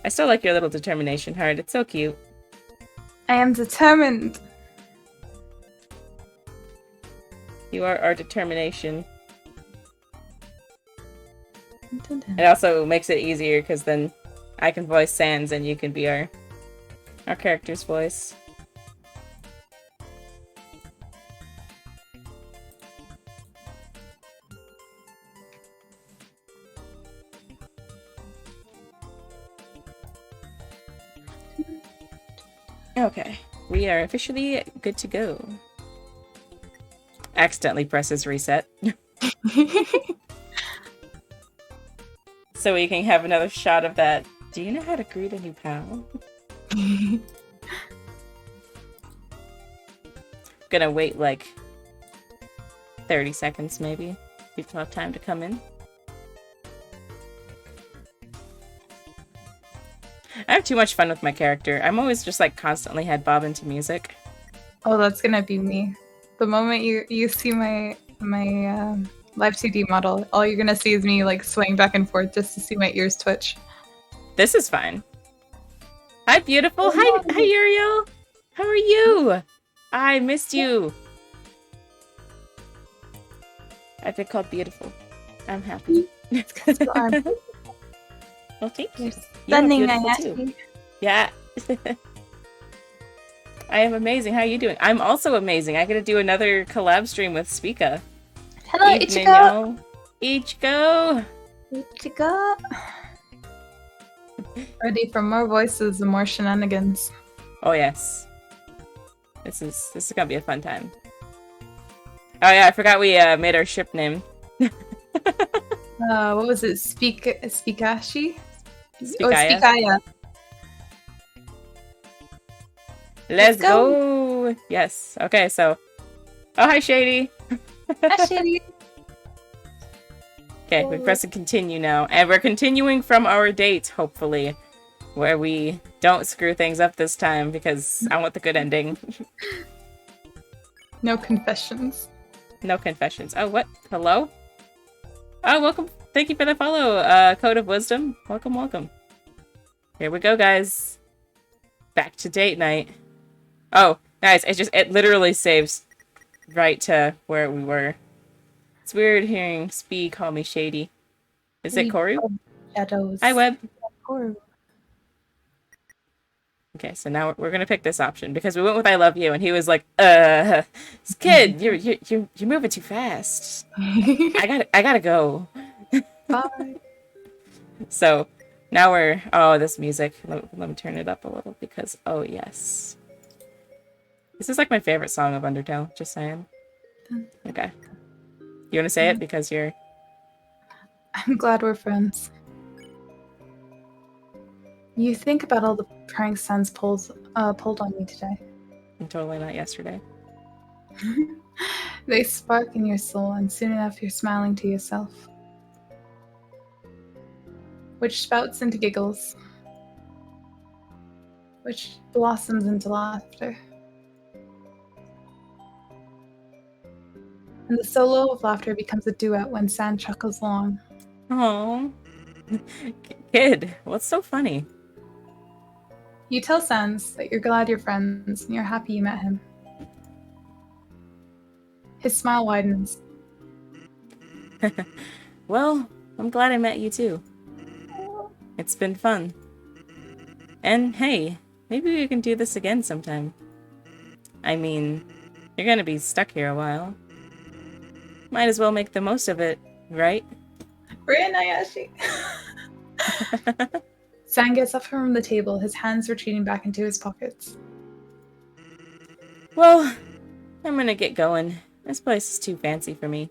I still like your little determination heart. It's so cute. I am determined. You are our determination. It also makes it easier because then I can voice Sans and you can be our character's voice. Okay, we are officially good to go. Accidentally presses reset. So we can have another shot of that. Do you know how to greet a new pal? Gonna wait like 30 seconds maybe. People have time to come in. I have too much fun with my character. I'm always just like constantly head bobbing to music. Oh, that's gonna be me. The moment you see my live 2D model, all you're gonna see is me like swaying back and forth just to see my ears twitch. This is fine. Hi, beautiful. Hi, Uriel. How are you? I missed you. I've been called beautiful. I'm happy. Well, thank you. Stunning, Ayashi. Yeah. I am amazing. How are you doing? I'm also amazing. I gotta do another collab stream with Spica. Hello, Ichigo. Ichigo. Ichigo. Ready for more voices and more shenanigans. Oh yes. This is gonna be a fun time. Oh yeah, I forgot we made our ship name. What was it? Spikashi? Spikaya. Oh, Spikaya. Let's go. Yes. Okay, so. Oh, hi, Shady. Hi, Shady. Okay, we press continue now. And we're continuing from our date, hopefully. Where we don't screw things up this time, because I want the good ending. No confessions. No confessions. Oh, what? Hello? Oh, welcome. Thank you for the follow, Code of Wisdom. Welcome, welcome. Here we go, guys. Back to date night. Oh, nice. It literally saves right to where we were. It's weird hearing Spee call me Shady. Is it Koru? Shadows. Hi, Web. Koru. Okay, so now we're gonna pick this option because we went with I love you, and he was like, kid, you're moving too fast. I gotta go. Bye. So now we're this music. Let me turn it up a little because yes, this is like my favorite song of Undertale. Just saying. Okay, you want to say it because you're. I'm glad we're friends. You think about all the pranks Sans pulled on me today. I'm totally not yesterday. They spark in your soul, and soon enough you're smiling to yourself. Which spouts into giggles. Which blossoms into laughter. And the solo of laughter becomes a duet when San chuckles along. Oh, kid, what's so funny? You tell Sans that you're glad you're friends and you're happy you met him. His smile widens. Well, I'm glad I met you too. It's been fun. And hey, maybe we can do this again sometime. I mean, you're gonna be stuck here a while. Might as well make the most of it, right? Rin Ayashi. San gets up from the table, his hands retreating back into his pockets. Well, I'm gonna get going. This place is too fancy for me.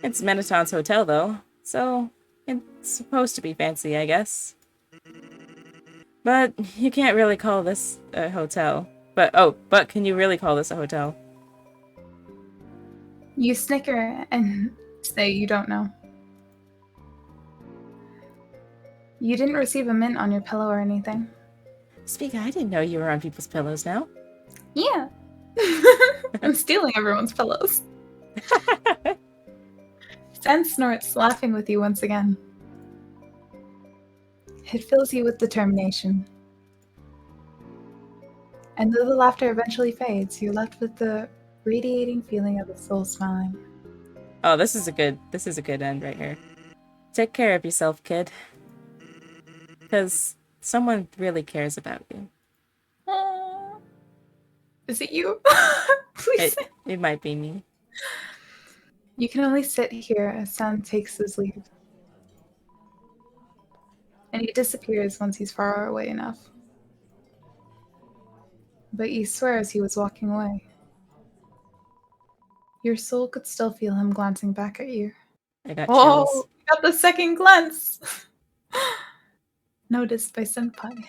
It's Menaton's hotel, though, so it's supposed to be fancy, I guess. But you can't really call this a hotel. But can you really call this a hotel? You snicker and say you don't know. You didn't receive a mint on your pillow or anything. Speaker, I didn't know you were on people's pillows now. Yeah. I'm stealing everyone's pillows. Sen snorts, laughing with you once again. It fills you with determination. And though the laughter eventually fades, you're left with the radiating feeling of a soul smiling. Oh, this is a good end right here. Take care of yourself, kid. Because someone really cares about you. Aww. Is it you? Please. It might be me. You can only sit here as Sam takes his leave. And he disappears once he's far away enough. But you swear as he was walking away. Your soul could still feel him glancing back at you. I got chills. Got the second glance! Noticed by Senpai.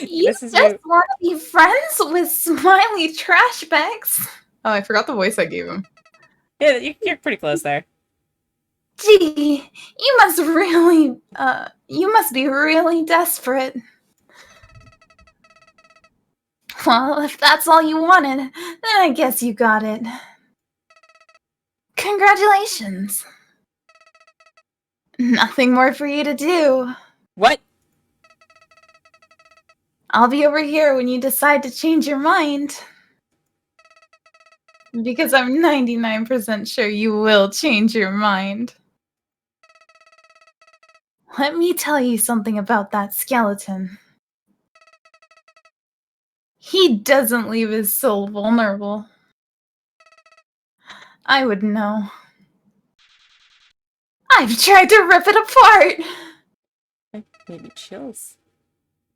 You This is just want to be friends with smiley trash bags? Oh, I forgot the voice I gave him. Yeah, you're pretty close there. Gee, you must be really desperate. Well, if that's all you wanted, then I guess you got it. Congratulations. Nothing more for you to do. What? I'll be over here when you decide to change your mind. Because I'm 99% sure you will change your mind. Let me tell you something about that skeleton. He doesn't leave his soul vulnerable. I would know. I've tried to rip it apart! Maybe chills.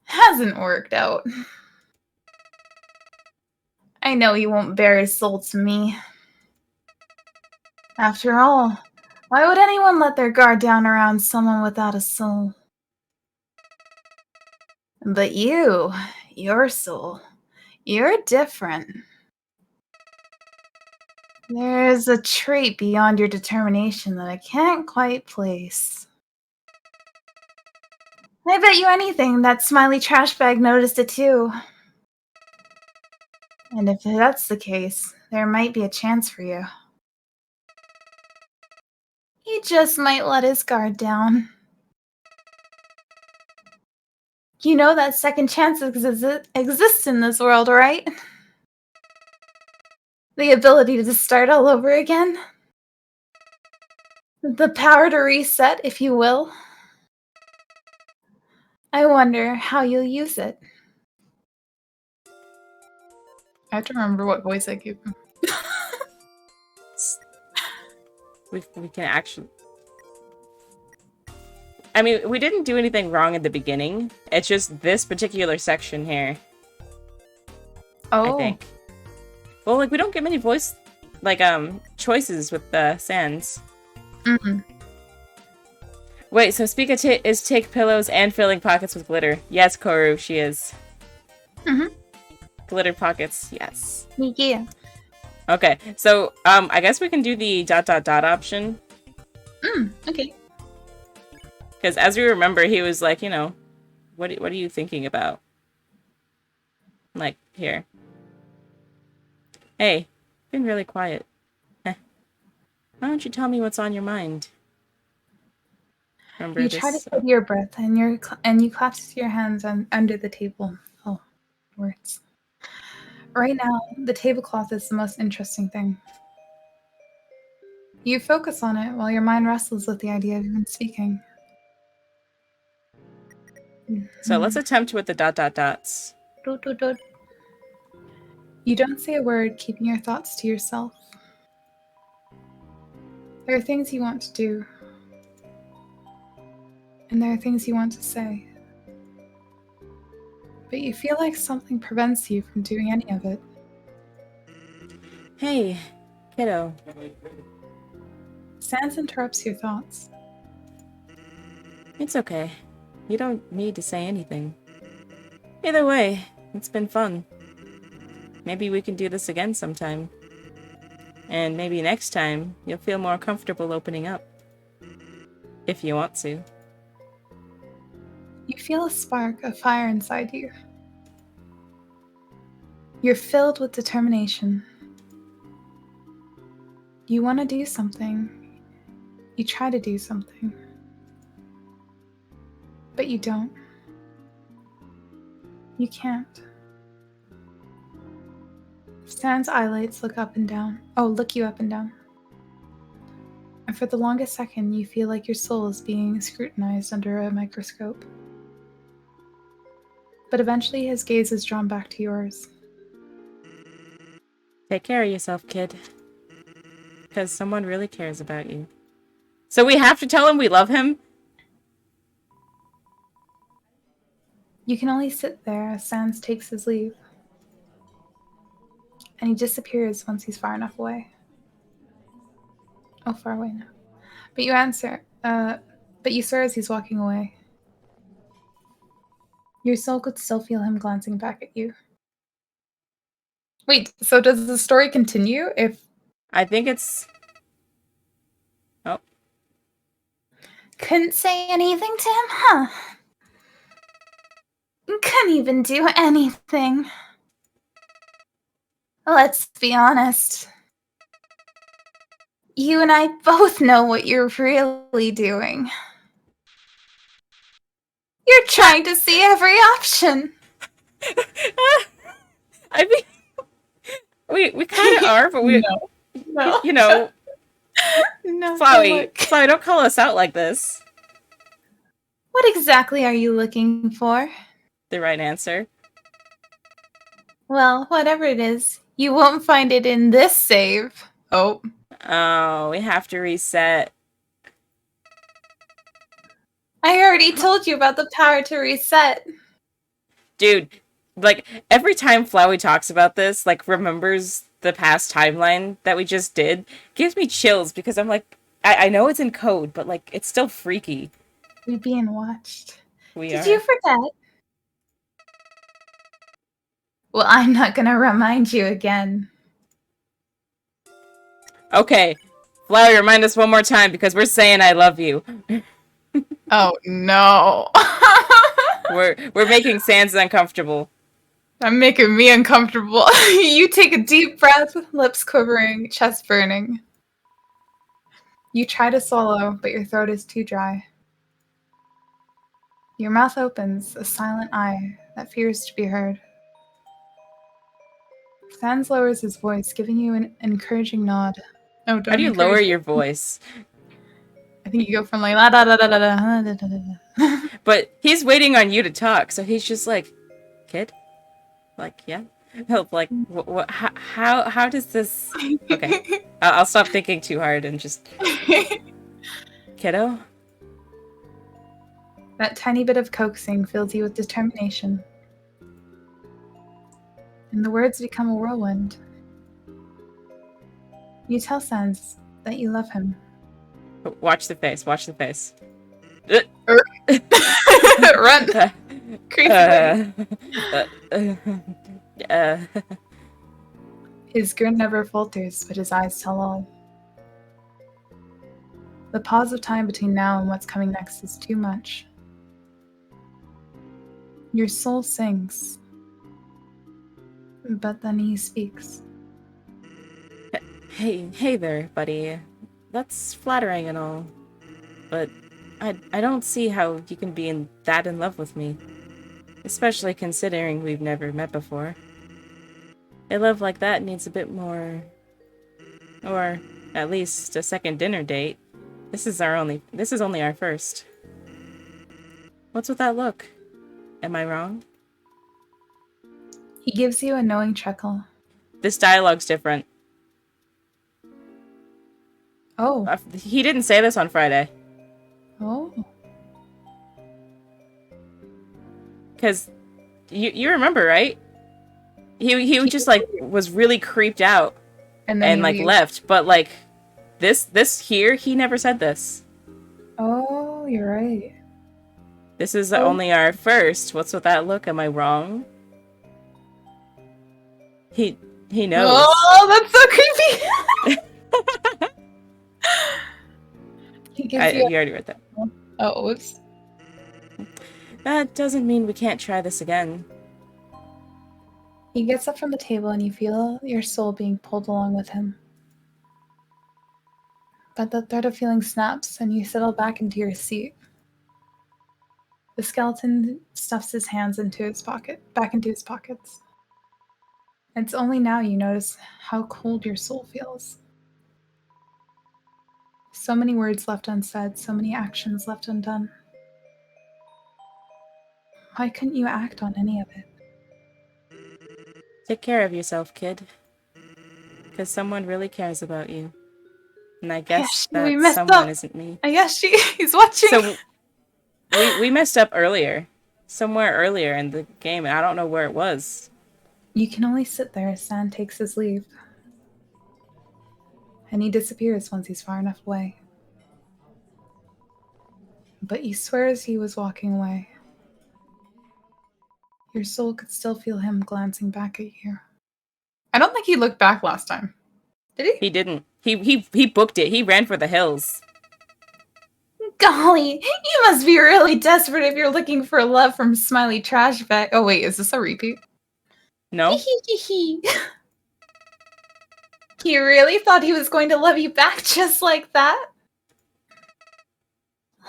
Hasn't worked out. I know he won't bare his soul to me. After all, why would anyone let their guard down around someone without a soul? But your soul, you're different. There's a trait beyond your determination that I can't quite place. I bet you anything that smiley trash bag noticed it too. And if that's the case, there might be a chance for you. He just might let his guard down. You know that second chance exists in this world, right? The ability to start all over again. The power to reset, if you will. I wonder how you'll use it. I have to remember what voice I gave him. We can actually... I mean, we didn't do anything wrong at the beginning. It's just this particular section here. Oh. I think. Well, like, we don't get many voice, like, choices with the Sans. Mm-hmm. Wait, so Spica is take pillows and filling pockets with glitter. Yes, Koru, she is. Mm-hmm. Glitter pockets, yes. Yeah. Okay, so, I guess we can do the ... option. Okay. Because as we remember, he was like, you know, what are you thinking about? Like, here. Hey, been really quiet. Heh. Why don't you tell me what's on your mind? Remember You this? try to steady your breath, and you clasp your hands under the table. Oh, words. Right now, the tablecloth is the most interesting thing. You focus on it while your mind wrestles with the idea of even speaking. So let's attempt with the ... dots. You don't say a word, keeping your thoughts to yourself. There are things you want to do, and there are things you want to say. But you feel like something prevents you from doing any of it. Hey, kiddo. Sans interrupts your thoughts. It's okay. You don't need to say anything. Either way, it's been fun. Maybe we can do this again sometime. And maybe next time, you'll feel more comfortable opening up. If you want to. You feel a spark of fire inside you. You're filled with determination. You want to do something. You try to do something. But you don't. You can't. Stan's eyelids look up and down. Oh, look you up and down. And for the longest second, you feel like your soul is being scrutinized under a microscope. But eventually, his gaze is drawn back to yours. Take care of yourself, kid. Because someone really cares about you. So we have to tell him we love him? You can only sit there as Sans takes his leave. And he disappears once he's far enough away. Oh, far away now. But you answer, but you swear as he's walking away. Your soul could still feel him glancing back at you. Wait, so does the story continue if... I think it's... Oh. Couldn't say anything to him, huh? Couldn't even do anything. Let's be honest. You and I both know what you're really doing. You're trying to see every option. I mean... We kind of are, but we... No. You know... No. Flowey, don't call us out like this. What exactly are you looking for? The right answer. Well, whatever it is, you won't find it in this save. Oh. Oh, we have to reset. I already told you about the power to reset. Dude, like, every time Flowey talks about this, like, remembers the past timeline that we just did, gives me chills because I'm like, I know it's in code, but, like, it's still freaky. We're being watched. Did you forget? Well, I'm not gonna remind you again. Okay. Flowey, remind us one more time because we're saying I love you. Oh, no. We're making Sans uncomfortable. I'm making me uncomfortable. You take a deep breath, lips quivering, chest burning. You try to swallow, but your throat is too dry. Your mouth opens, a silent eye that fears to be heard. Sans lowers his voice, giving you an encouraging nod. Oh, don't How do you lower your voice? I think you go from like la da da da da da da da da. But he's waiting on you to talk, so he's just like, kid? Like, yeah? Help, like, how does this... Okay. I'll stop thinking too hard and just... Kiddo? That tiny bit of coaxing fills you with determination. And the words become a whirlwind. You tell Sans that you love him. Watch the face, watch the face. Run! Crazy His grin never falters, but his eyes tell all. The pause of time between now and what's coming next is too much. Your soul sings. But then he speaks. Hey there, buddy. That's flattering and all. But I don't see how you can be that in love with me. Especially considering we've never met before. A love like that needs a bit more... Or, at least, a second dinner date. This is only our first. What's with that look? Am I wrong? He gives you a knowing chuckle. This dialogue's different. Oh. He didn't say this on Friday. Oh. Because you remember, right? He just like was really creeped out and like left, but like this here, he never said this. Oh, you're right. This is only our first. What's with that look? Am I wrong? He knows. Oh, that's so creepy. You already read that. Oh, whoops. That doesn't mean we can't try this again. He gets up from the table and you feel your soul being pulled along with him. But the thread of feeling snaps and you settle back into your seat. The skeleton stuffs his hands back into his pockets. It's only now you notice how cold your soul feels. So many words left unsaid, so many actions left undone. Why couldn't you act on any of it? Take care of yourself, kid. Because someone really cares about you. And I guess We that messed someone up. isn't me. I guess he's watching. So we messed up earlier. Somewhere earlier in the game, and I don't know where it was. You can only sit there as Sand takes his leave. And he disappears once he's far enough away. But you swear as he was walking away, your soul could still feel him glancing back at you. I don't think he looked back last time. Did he? He didn't. He booked it. He ran for the hills. Golly, you must be really desperate if you're looking for love from Smiley Trash Bag. Oh wait, is this a repeat? No? He really thought he was going to love you back just like that?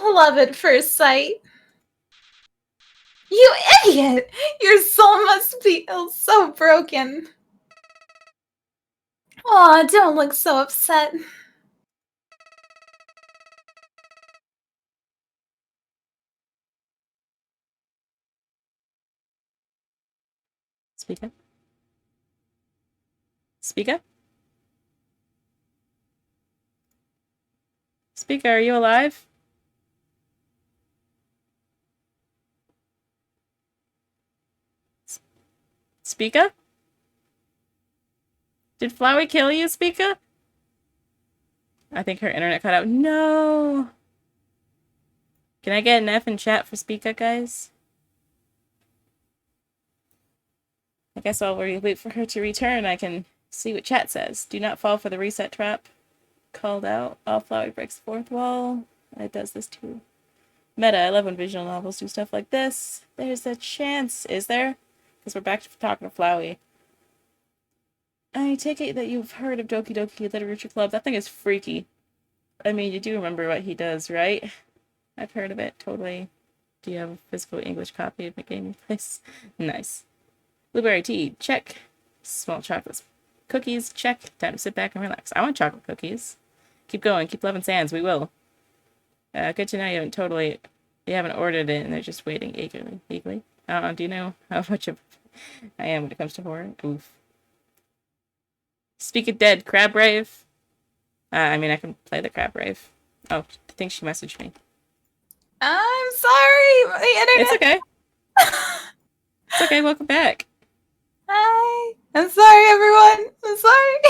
Love at first sight. You idiot! Your soul must feel so broken. Aw, don't look so upset. Speak up. Speak up. Speaker, are you alive? Speaker? Did Flowey kill you, Speaker? I think her internet cut out. No! Can I get an F in chat for Speaker, guys? I guess while we wait for her to return, I can see what chat says. Do not fall for the reset trap. Called out. All Flowey breaks the fourth wall. It does this too. Meta, I love when visual novels do stuff like this. There's a chance, is there? Because we're back to talking to Flowey. I take it that you've heard of Doki Doki Literature Club. That thing is freaky. I mean, you do remember what he does, right? I've heard of it, totally. Do you have a physical English copy of the gaming place? Nice. Blueberry tea, check. Small chocolates. Cookies, check. Time to sit back and relax. I want chocolate cookies. Keep going, keep loving Sands, we will. Good to know you haven't ordered it and they're just waiting eagerly. Do you know how much of I am when it comes to horror? Oof. Speak of dead, Crab Rave. I mean, I can play the Crab Rave. Oh, I think she messaged me. I'm sorry, the internet. It's okay. It's okay, welcome back. Hi. I'm sorry, everyone. I'm sorry.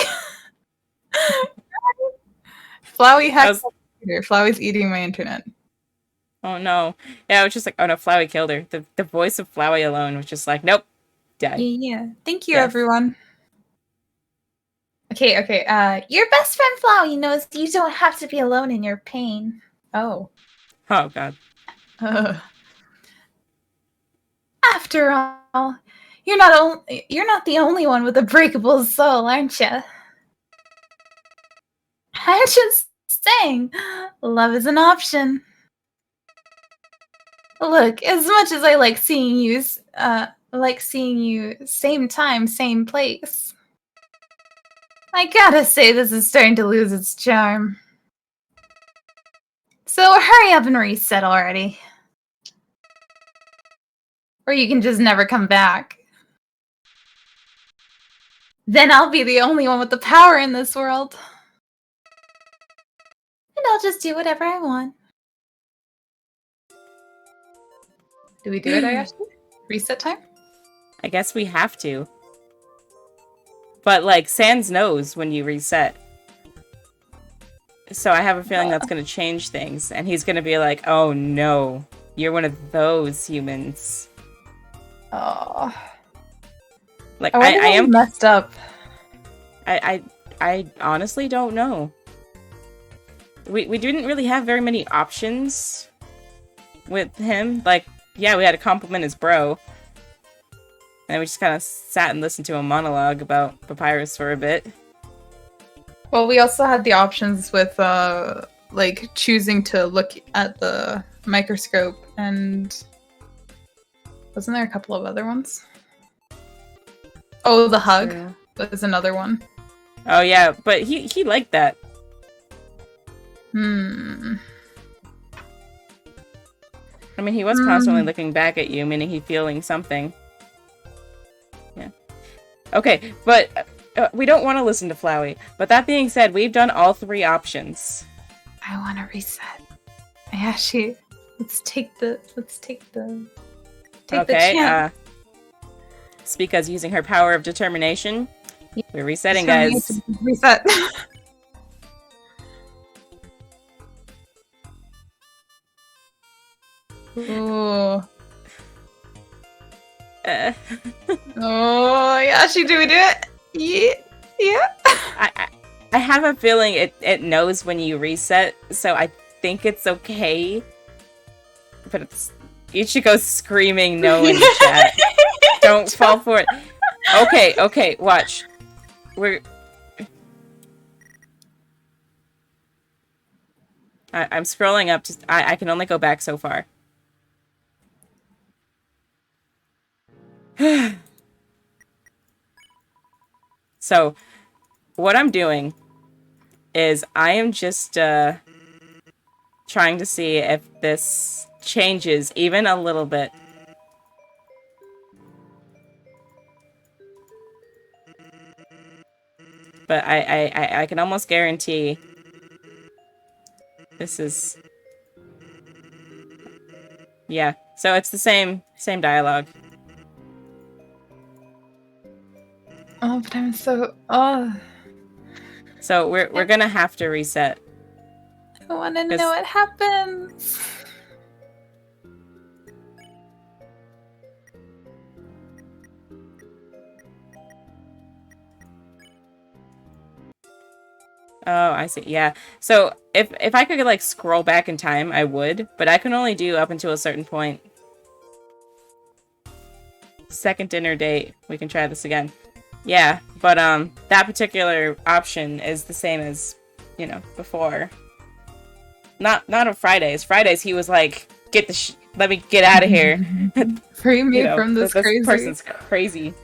Flowey hacked my computer. Flowey's eating my internet. Oh no. Yeah, I was just like, oh no, Flowey killed her. The voice of Flowey alone was just like, nope. Die. Yeah. Thank you, everyone. Okay. Your best friend Flowey knows you don't have to be alone in your pain. Oh. Oh god. After all, you're not the only one with a breakable soul, aren't you? I'm just saying, love is an option. Look, as much as I like seeing you same time, same place, I gotta say this is starting to lose its charm. So hurry up and reset already. Or you can just never come back. Then I'll be the only one with the power in this world. And I'll just do whatever I want. Do we do it, Ayashi? Reset time? I guess we have to. But, like, Sans knows when you reset. So I have a feeling that's going to change things. And he's going to be like, oh no, you're one of those humans. Oh. Like, I am messed up. I honestly don't know. We didn't really have very many options with him. Like, yeah, we had to compliment his bro. And we just kind of sat and listened to a monologue about Papyrus for a bit. Well, we also had the options with, like, choosing to look at the microscope and Wasn't there a couple of other ones? Oh, the hug True. was another one. Oh yeah, but he liked that. Hmm. I mean, he was constantly looking back at you, meaning he feeling something. Yeah. Okay, but we don't want to listen to Flowey. But that being said, we've done all 3 options. I want to reset. Actually, let's take the chance. Spica's using her power of determination. Yeah, we're resetting, guys. Reset. Ooh. Oh, yeah, do we do it? Yeah. I have a feeling it knows when you reset, so I think it's okay. But Ichigo's screaming no in the chat. Don't fall for it. Okay, watch. I'm scrolling up to... I can only go back so far. So, what I'm doing is I am just trying to see if this changes even a little bit. But I can almost guarantee this is... Yeah, so it's the same dialogue. Oh, but I'm so... Oh. So we're gonna have to reset. I want to know what happens. Oh, I see. Yeah. So if I could like scroll back in time, I would, but I can only do up until a certain point. Second dinner date. We can try this again. Yeah, but that particular option is the same as, you know, before. Not on Fridays. Fridays he was like, let me get out of here. Free me from this crazy. This person's crazy.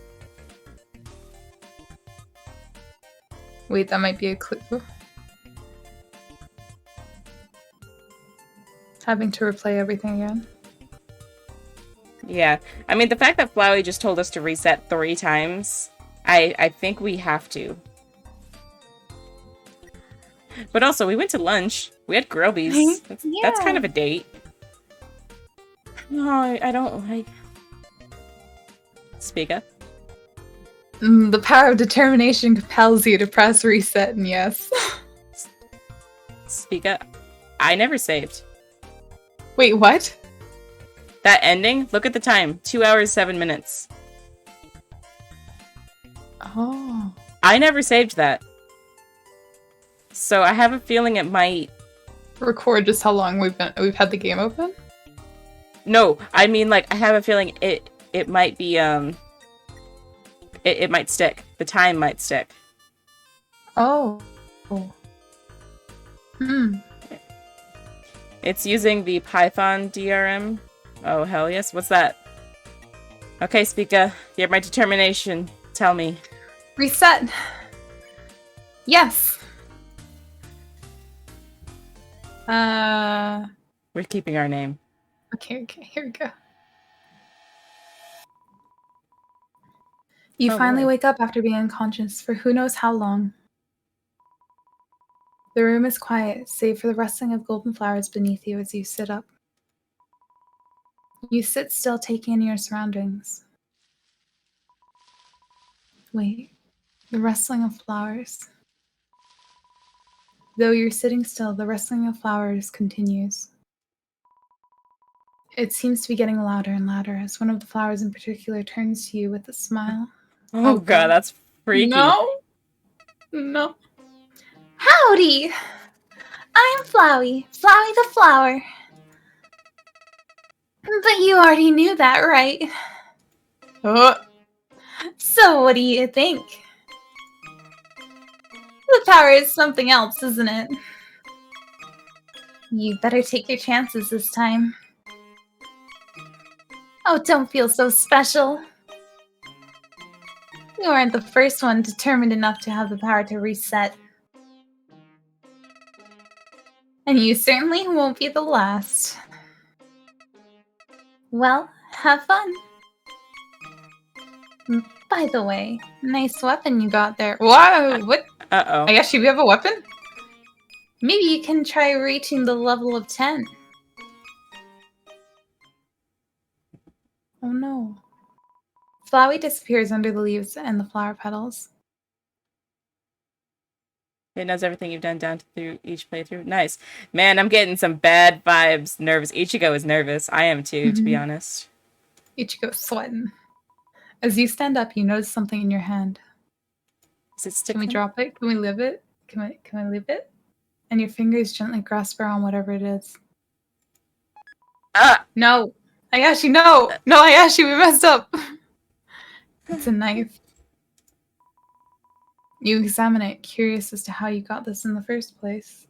Wait, that might be a clue. Having to replay everything again. Yeah. I mean, the fact that Flowey just told us to reset 3 times, I think we have to. But also, we went to lunch. We had Grillby's. That's kind of a date. No, I don't like... Spica? The power of determination compels you to press reset, and yes. Spica? I never saved. Wait, what? That ending? Look at the time. 2 hours, 7 minutes. Oh. I never saved that. So I have a feeling it might... Record just how long we've had the game open? No, I mean, like, I have a feeling it might be, It might stick. The time might stick. Oh. It's using the Python DRM. Oh, hell yes. What's that? Okay, Spica. You're my determination. Tell me. Reset. Yes. We're keeping our name. Okay, here we go. You finally wake up after being unconscious for who knows how long. The room is quiet, save for the rustling of golden flowers beneath you as you sit up. You sit still, taking in your surroundings. Wait, the rustling of flowers. Though you're sitting still, the rustling of flowers continues. It seems to be getting louder and louder as one of the flowers in particular turns to you with a smile. Oh god, that's freaky. No. Howdy! I'm Flowey the flower. But you already knew that, right? So what do you think? The power is something else, isn't it? You better take your chances this time. Oh, don't feel so special. You aren't the first one determined enough to have the power to reset. And you certainly won't be the last. Well, have fun. By the way, nice weapon you got there. Whoa, what? Uh-oh. I guess you have a weapon? Maybe you can try reaching the level of 10. Oh no. Flowey disappears under the leaves and the flower petals. It knows everything you've done down through each playthrough. Nice. Man, I'm getting some bad vibes. Nervous. Ichigo is nervous. I am too, to be honest. Ichigo's sweating. As you stand up, you notice something in your hand. Is it Can sticking? we drop it? Can we leave it? Can I leave it? And your fingers gently grasp around whatever it is. Ah! No! Ayashi, no! No, Ayashi, we messed up! It's a knife. You examine it, curious as to how you got this in the first place.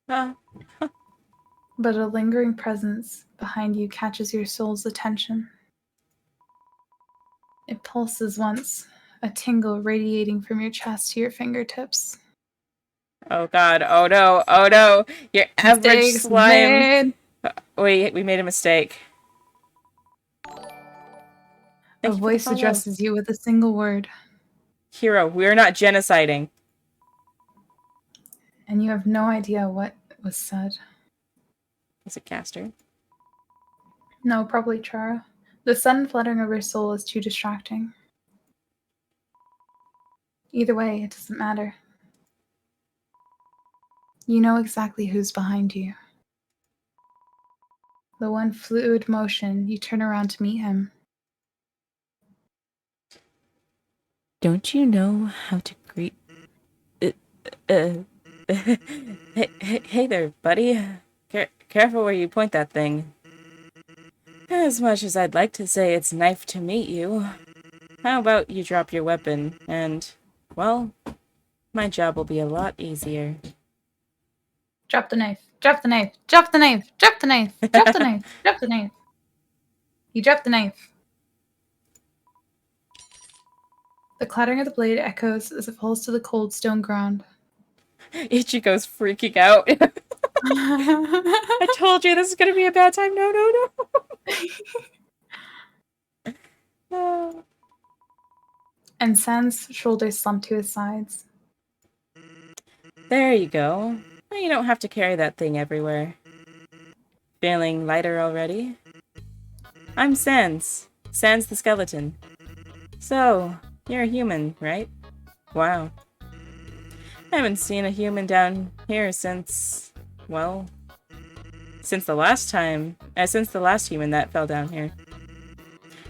Ah. But a lingering presence behind you catches your soul's attention. It pulses once, a tingle radiating from your chest to your fingertips. Oh god. Oh no. Oh no. Your average Mistakes slime. made. Wait, we made a mistake. A Thank you for the voice follow. addresses you with a single word. Hero, we are not genociding. And you have no idea what was said. Is it Caster? No, probably Chara. The sun fluttering over your soul is too distracting. Either way, it doesn't matter. You know exactly who's behind you. The one fluid motion, you turn around to meet him. Don't you know how to greet... hey there, buddy. Careful where you point that thing. As much as I'd like to say it's nice to meet you, how about you drop your weapon and, well, my job will be a lot easier. Drop the knife. Drop the knife. Drop the knife. Drop the knife. Drop the knife. Drop the knife. You drop the knife. The clattering of the blade echoes as it falls to the cold stone ground. Ichigo's freaking out. I told you this is gonna be a bad time. No, no, no. And Sans' shoulders slump to his sides. There you go. Now you don't have to carry that thing everywhere. Feeling lighter already? I'm Sans. Sans the skeleton. So, you're a human, right? Wow. I haven't seen a human down here since, well, since the last human that fell down here.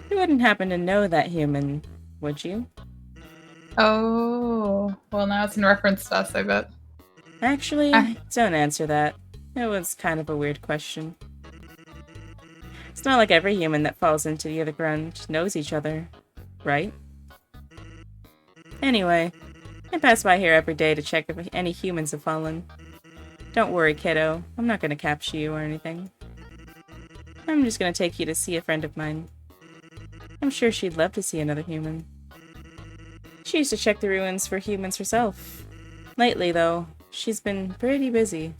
You wouldn't happen to know that human, would you? Oh, well, now it's in reference to us, I bet. Actually, don't answer that. It was kind of a weird question. It's not like every human that falls into the other ground knows each other, right? Anyway, I pass by here every day to check if any humans have fallen. Don't worry, kiddo. I'm not gonna capture you or anything. I'm just gonna take you to see a friend of mine. I'm sure she'd love to see another human. She used to check the ruins for humans herself. Lately, though, she's been pretty busy.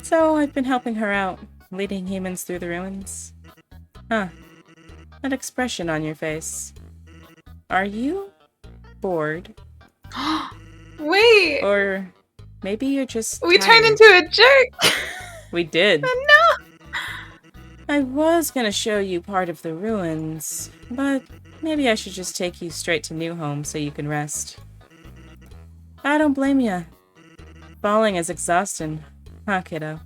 So I've been helping her out, leading humans through the ruins. Huh. That expression on your face. Are you bored? Wait! Or maybe you're just We tired. turned into a jerk! We did. Oh, no! I was gonna show you part of the ruins, but maybe I should just take you straight to New Home so you can rest. I don't blame ya. Falling is exhausting, huh, kiddo?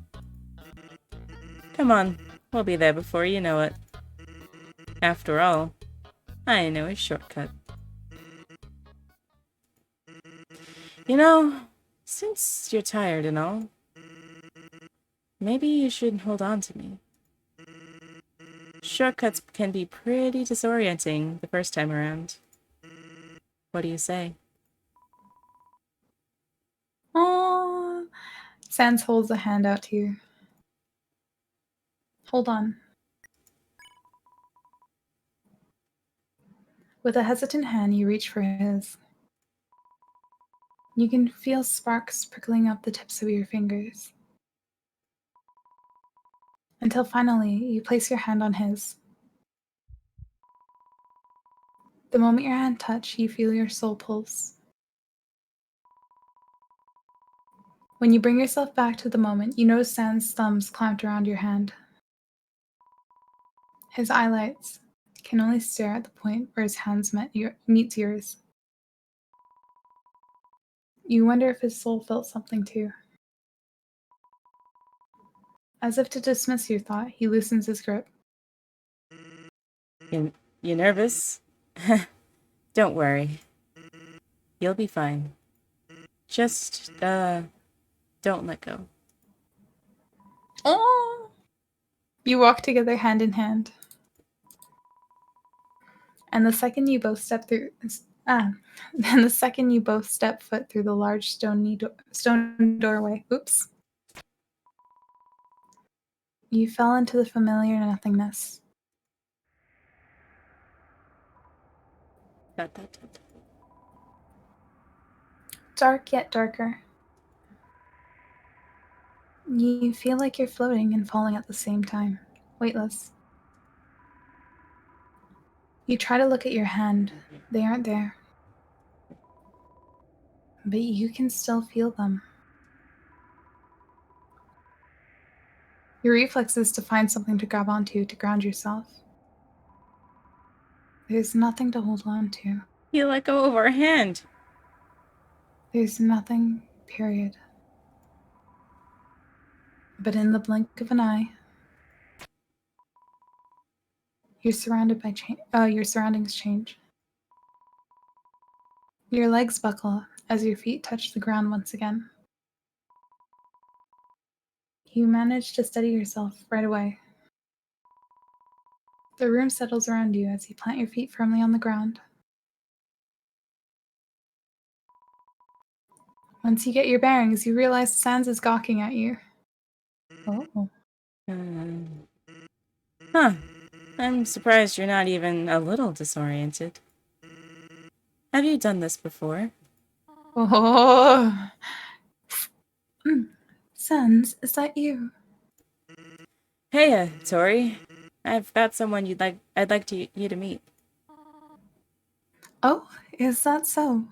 Come on, we'll be there before you know it. After all, I know a shortcut. You know, since you're tired and all, maybe you should hold on to me. Shortcuts can be pretty disorienting the first time around. What do you say? Aww. Sans holds a hand out to you. Hold on. With a hesitant hand, you reach for his. You can feel sparks prickling up the tips of your fingers. Until finally, you place your hand on his. The moment your hand touch, you feel your soul pulse. When you bring yourself back to the moment, you notice Sam's thumbs clamped around your hand. His eyelids can only stare at the point where his hands meets yours. You wonder if his soul felt something too. As if to dismiss your thought, he loosens his grip. You nervous? Don't worry. You'll be fine. Just, don't let go. Oh! You walk together hand in hand. And the second you both step foot through the large stone doorway, oops, you fell into the familiar nothingness. Dot, dot, dot. Dark yet darker. You feel like you're floating and falling at the same time, weightless. You try to look at your hand. They aren't there. But you can still feel them. Your reflex is to find something to grab onto to ground yourself. There's nothing to hold on to. You let go of our hand. There's nothing, period. But in the blink of an eye, you're surrounded by your surroundings change. Your legs buckle as your feet touch the ground once again. You manage to steady yourself right away. The room settles around you as you plant your feet firmly on the ground. Once you get your bearings, you realize Sans is gawking at you. Oh. Huh. I'm surprised you're not even a little disoriented. Have you done this before? Oh. Sans, is that you? Hey, Tori. I've got someone I'd like you to meet. Oh, is that so?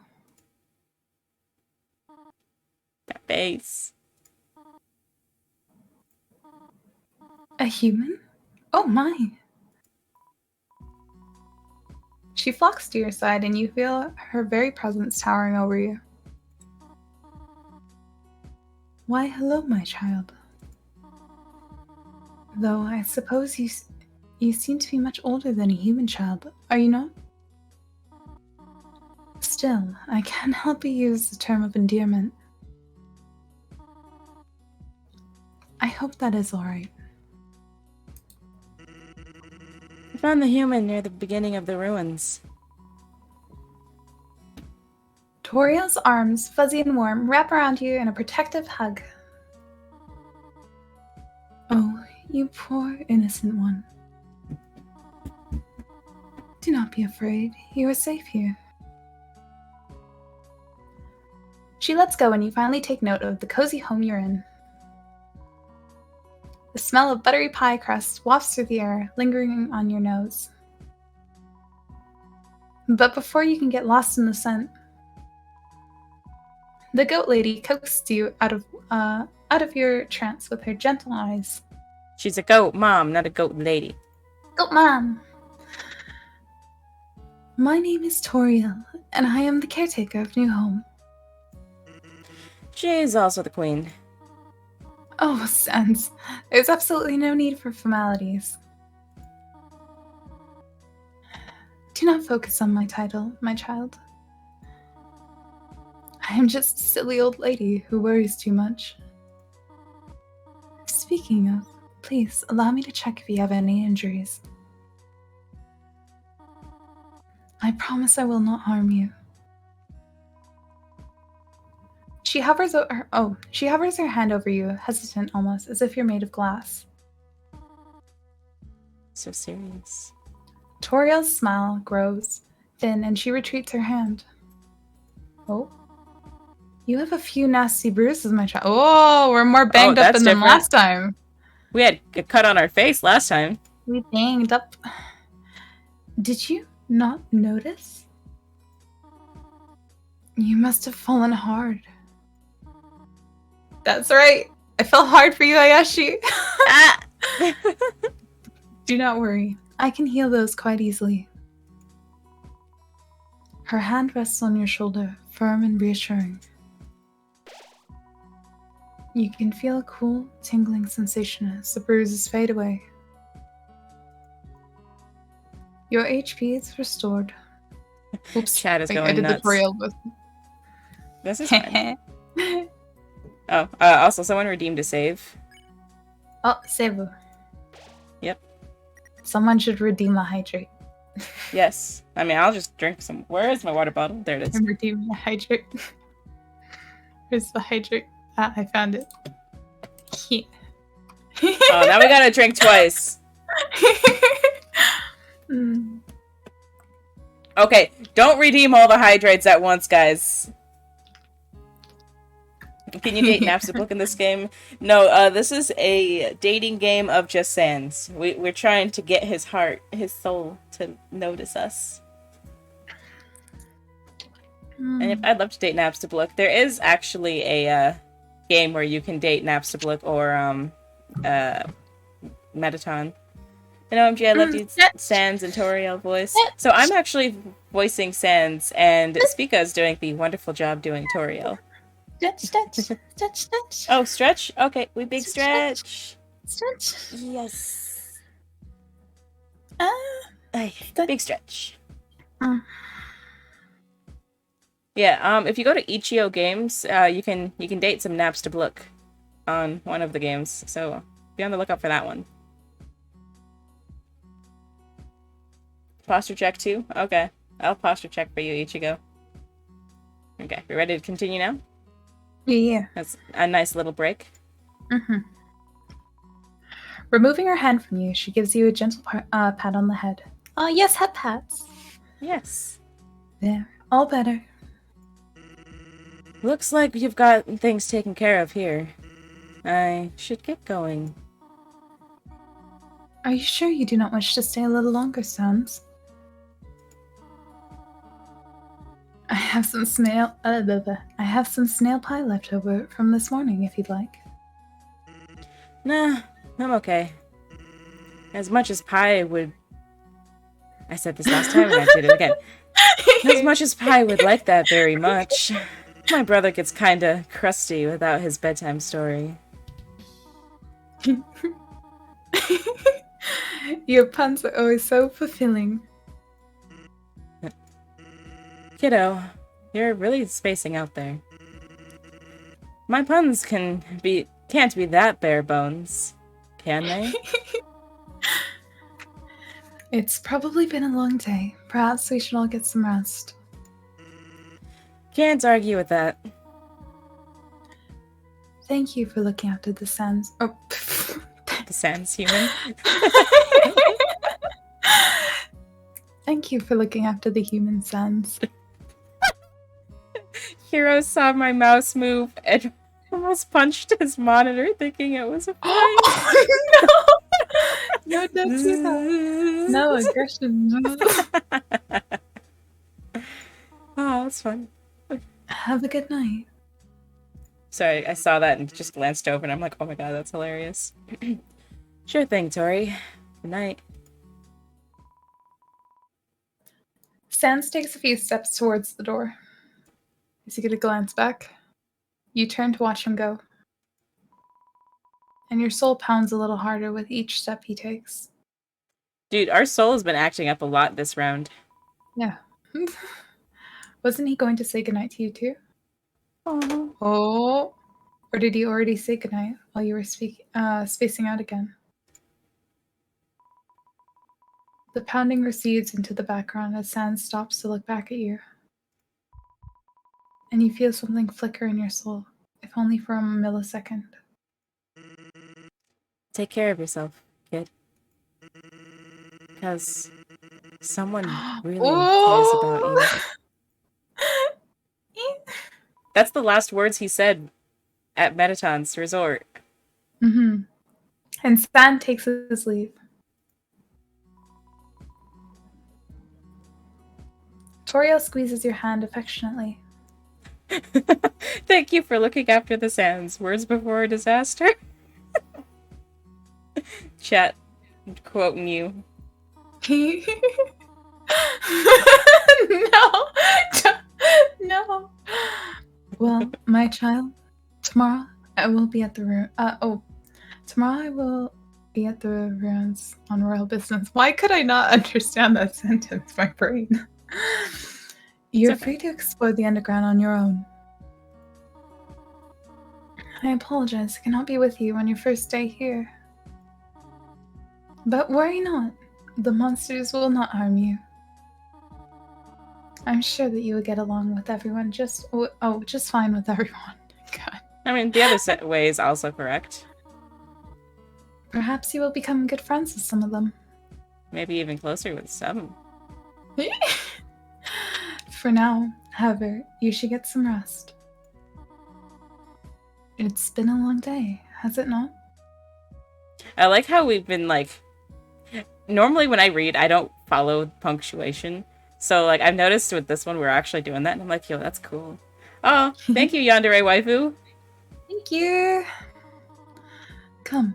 That face. A human? Oh my. She flocks to your side and you feel her very presence towering over you. Why, hello, my child. Though I suppose you seem to be much older than a human child, are you not? Still, I can't help but use the term of endearment. I hope that is alright. I found the human near the beginning of the ruins. Toriel's arms, fuzzy and warm, wrap around you in a protective hug. Oh, you poor innocent one. Do not be afraid. You are safe here. She lets go and you finally take note of the cozy home you're in. The smell of buttery pie crust wafts through the air, lingering on your nose. But before you can get lost in the scent, the goat lady coaxes you out of your trance with her gentle eyes. She's a goat mom, not a goat lady. Goat mom! My name is Toriel, and I am the caretaker of New Home. She's also the queen. Oh, Sans. There's absolutely no need for formalities. Do not focus on my title, my child. I am just a silly old lady who worries too much. Speaking of, please allow me to check if you have any injuries. I promise I will not harm you. She hovers her hand over you, hesitant almost, as if you're made of glass. So serious. Toriel's smile grows, thin, and she retreats her hand. Oh. You have a few nasty bruises, my child. Oh, we're more banged up that's than different. last time. We had a cut on our face last time. We banged up. Did you not notice? You must have fallen hard. That's right. I fell hard for you, Ayashi. Ah! Do not worry. I can heal those quite easily. Her hand rests on your shoulder, firm and reassuring. You can feel a cool, tingling sensation as the bruises fade away. Your HP is restored. Oops. Chat is Wait, going I did nuts. the tutorial with. This is fine. Oh, also someone redeemed a save. Oh, Sevu. Yep. Someone should redeem a hydrate. Yes. I mean, I'll just drink some. Where is my water bottle? There it is. I'm redeeming a hydrate. Where's the hydrate? Ah, I found it. Oh, now we gotta drink twice. Mm. Okay, don't redeem all the hydrates at once, guys. Can you date Napstablook in this game? No, this is a dating game of just Sans. We're trying to get his heart, his soul, to notice us. And I'd love to date Napstablook. There is actually a game where you can date Napstablook or Metaton. And OMG, I love these Sans and Toriel voice. So I'm actually voicing Sans, and Spica is doing the wonderful job doing Toriel. Stretch. Oh, stretch? Okay, we big stretch. Stretch. Yes. Stretch. Big stretch. Yeah, if you go to Ichio Games, you can date some Napstablook on one of the games. So be on the lookout for that one. Posture check too? Okay. I'll posture check for you, Ichigo. Okay, we ready to continue now? Yeah. That's a nice little break. Removing her hand from you, she gives you a gentle pat on the head. Oh, yes, head pats. Yes. There. All better. Looks like you've got things taken care of here. I should get going. Are you sure you do not wish to stay a little longer, Sans? I have some snail pie left over from this morning, if you'd like. Nah, I'm okay. As much as pie would... I said this last time and I did it again. As much as pie would like that very much, my brother gets kinda crusty without his bedtime story. Your puns are always so fulfilling. Kiddo, you're really spacing out there. My puns can't be that bare bones, can they? It's probably been a long day. Perhaps we should all get some rest. Can't argue with that. Thank you for looking after the Sans. Oh, The Sans human. Thank you for looking after the human Sans. Hiro saw my mouse move and almost punched his monitor thinking it was a fight. Oh, no! No, don't do that. No aggression. Oh, that's fun. Have a good night. Sorry, I saw that and just glanced over and I'm like, oh my god, that's hilarious. Sure thing, Tori. Good night. Sans takes a few steps towards the door. Is he going to glance back? You turn to watch him go. And your soul pounds a little harder with each step he takes. Dude, our soul has been acting up a lot this round. Yeah. Wasn't he going to say goodnight to you too? Oh. Oh. Or did he already say goodnight while you were spacing out again? The pounding recedes into the background as Sans stops to look back at you. And you feel something flicker in your soul, if only for a millisecond. Take care of yourself, kid. Because Someone really cares about you. Oh. That's the last words he said at Metaton's resort. Mm-hmm. And Stan takes his leave. Toriel squeezes your hand affectionately. Thank you for looking after the sands. Words before a disaster. Chat, quoting you. No. No. Well, my child, tomorrow I will be at the tomorrow I will be at the ruins on royal business. Why could I not understand that sentence? My brain. You're free to explore the underground on your own. I apologize, I cannot be with you on your first day here. But worry not, the monsters will not harm you. I'm sure that you will get along with everyone just fine with everyone. God. I mean, the other way is also correct. Perhaps you will become good friends with some of them. Maybe even closer with some. For now, however, you should get some rest. It's been a long day, has it not? I like how we've been, like... Normally when I read, I don't follow punctuation. So, like, I've noticed with this one, we're actually doing that, and I'm like, yo, that's cool. Oh, thank you, Yandere Waifu. Thank you. Come,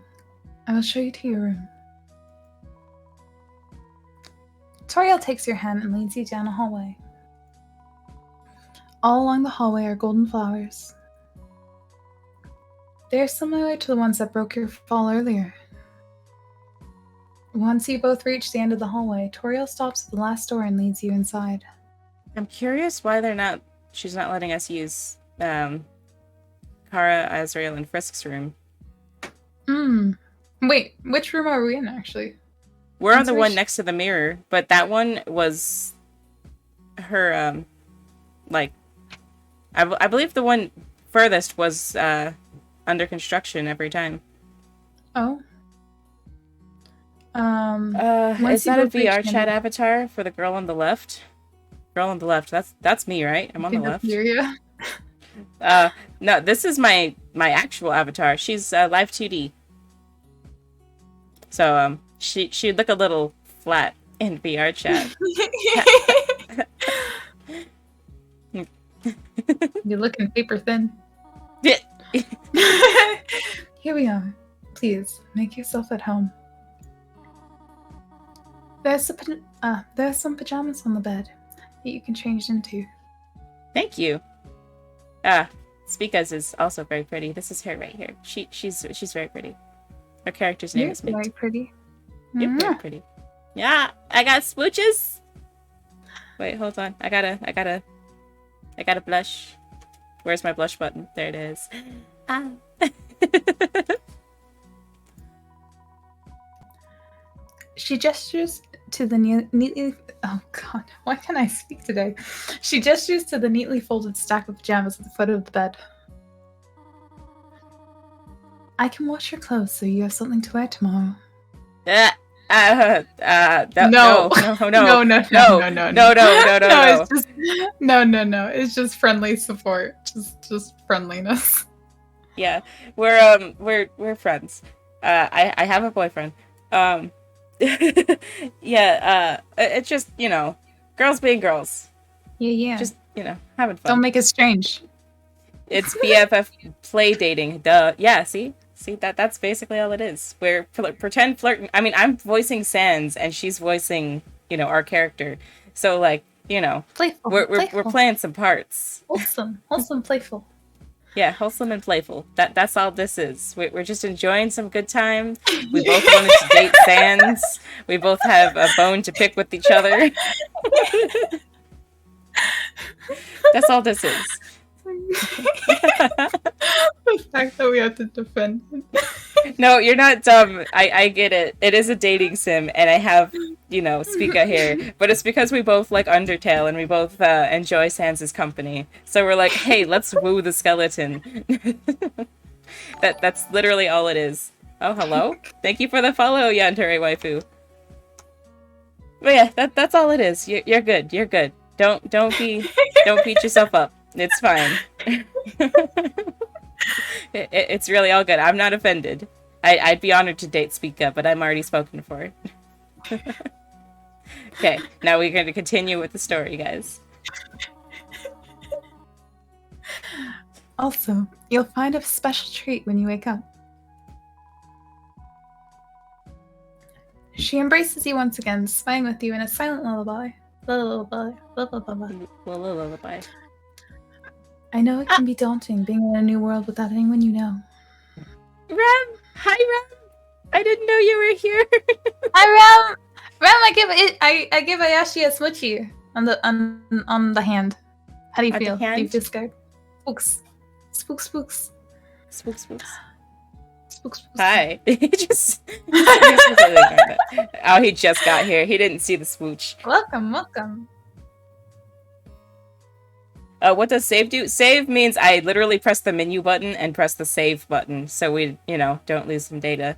I will show you to your room. Toriel takes your hand and leads you down a hallway. All along the hallway are golden flowers. They are similar to the ones that broke your fall earlier. Once you both reach the end of the hallway, Toriel stops at the last door and leads you inside. I'm curious why she's not letting us use, Kara, Azrael, and Frisk's room. Wait, which room are we in, actually? We're on the one next to the mirror, but that one was her, I believe the one furthest was, under construction every time. Oh. Is that a VR chat avatar for the girl on the left? Girl on the left, that's me, right? I'm on the left. No, this is my actual avatar. She's live 2D. So she'd look a little flat in VR chat. You're looking paper thin. Yeah. Here we are. Please make yourself at home. There's some pajamas on the bed that you can change into. Thank you. Spica's is also very pretty. This is her right here. She's very pretty. Her character's name is Mint. Very pretty. You're very pretty. Yeah, I got smooches. Wait, hold on. I gotta blush. Where's my blush button? There it is. Ah. She gestures to the neatly... Oh god, why can't I speak today? She gestures to the neatly folded stack of pajamas at the foot of the bed. I can wash your clothes so you have something to wear tomorrow. No. No. It's just friendly support. Just friendliness. Yeah, we're friends. I have a boyfriend. Yeah, it's just, girls being girls. Yeah. Just, having fun. Don't make it strange. It's BFF play dating. Duh. Yeah, see, that's basically all it is. We're pretend flirting. I mean, I'm voicing Sans and she's voicing, our character. So Playful. We're playing some parts. Wholesome, playful. Yeah, wholesome and playful. That's all this is. We're just enjoying some good time. We both wanted to date Sans. We both have a bone to pick with each other. That's all this is. The fact that we have to defend him. No, you're not dumb. I get it. It is a dating sim, and I have, Spica here. But it's because we both like Undertale, and we both enjoy Sans' company. So we're like, hey, let's woo the skeleton. That's literally all it is. Oh, hello? Thank you for the follow, Yantere Waifu. But yeah, that's all it is. You're good. You're good. Don't beat yourself up. It's fine. It's really all good. I'm not offended. I'd be honored to date Speaka, but I'm already spoken for. Okay, now we're going to continue with the story, guys. Also, you'll find a special treat when you wake up. She embraces you once again, spying with you in a silent lullaby. Lullaby. Lullaby. I know it can be daunting being in a new world without anyone you know. Rem! Hi, Rem! I didn't know you were here. Hi, Rem! Rem, I give Ayashi a smoochie on the hand. How do you feel? Do you feel scared? Spooks. Spooks, spooks. Spooks, spooks. Spooks, spooks. Hi. He just completely ignored that. Oh, he just got here. He didn't see the smooch. Welcome, welcome. What does save do? Save means I literally press the menu button and press the save button, so we, don't lose some data.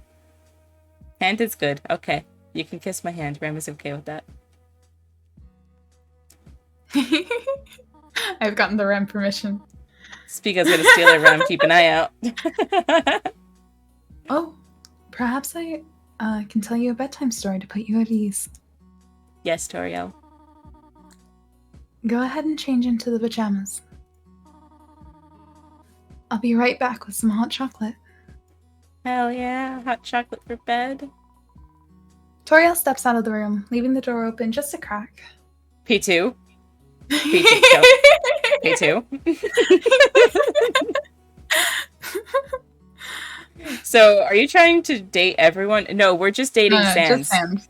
Hand is good. Okay. You can kiss my hand. Ram is okay with that. I've gotten the Ram permission. Speaka's gonna steal it, Ram. Keep an eye out. Oh, perhaps I can tell you a bedtime story to put you at ease. Yes, Toriel. Go ahead and change into the pajamas. I'll be right back with some hot chocolate. Hell yeah, hot chocolate for bed. Toriel steps out of the room, leaving the door open just a crack. P2. P2. P2. So, are you trying to date everyone? No, we're just dating Sans. Just Sans.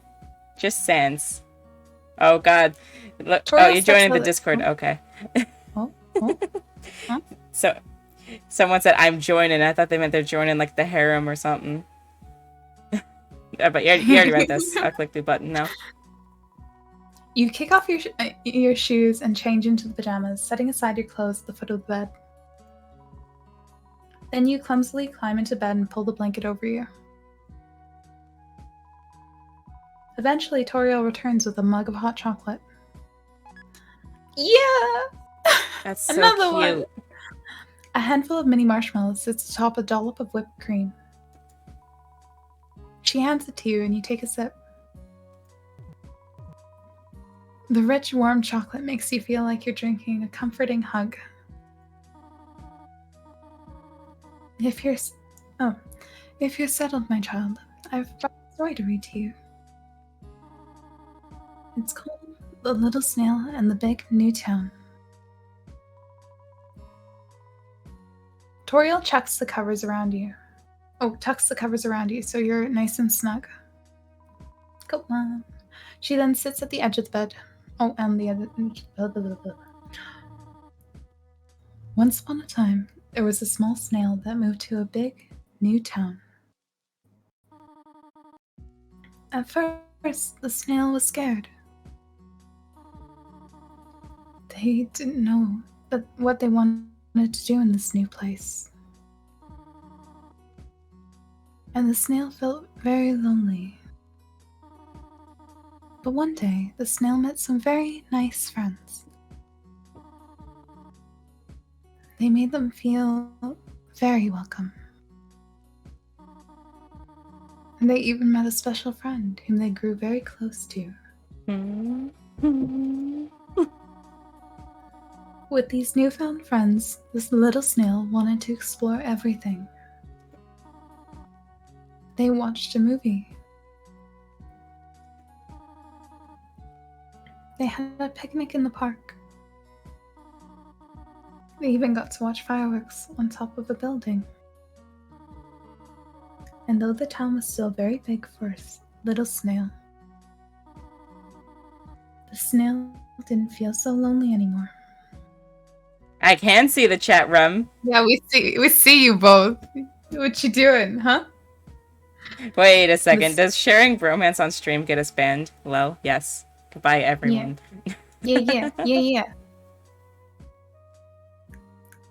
Just Sans. Oh, God. Look, you're joining the Discord. Okay. Oh. Huh? So, someone said, I'm joining. I thought they meant they're joining, like, the harem or something. But you already read this. I'll click the button now. You kick off your shoes and change into the pajamas, setting aside your clothes at the foot of the bed. Then you clumsily climb into bed and pull the blanket over you. Eventually, Toriel returns with a mug of hot chocolate. Yeah! That's so Another cute. one! A handful of mini marshmallows sits atop a dollop of whipped cream. She hands it to you and you take a sip. The rich, warm chocolate makes you feel like you're drinking a comforting hug. If you're settled, my child, I've brought a story to read to you. It's called The Little Snail and the Big New Town. Toriel tucks the covers around you so you're nice and snug. Go on. She then sits at the edge of the bed. Oh, and the other. Once upon a time, there was a small snail that moved to a big, new town. At first, the snail was scared. They didn't know what they wanted to do in this new place. And the snail felt very lonely. But one day, the snail met some very nice friends. They made them feel very welcome. And they even met a special friend whom they grew very close to. With these newfound friends, this little snail wanted to explore everything. They watched a movie. They had a picnic in the park. They even got to watch fireworks on top of a building. And though the town was still very big for a little snail, the snail didn't feel so lonely anymore. I can see the chat room. Yeah, we see you both. What you doing, huh? Wait a second. Does sharing bromance on stream get us banned? Hello? Yes. Goodbye, everyone. Yeah.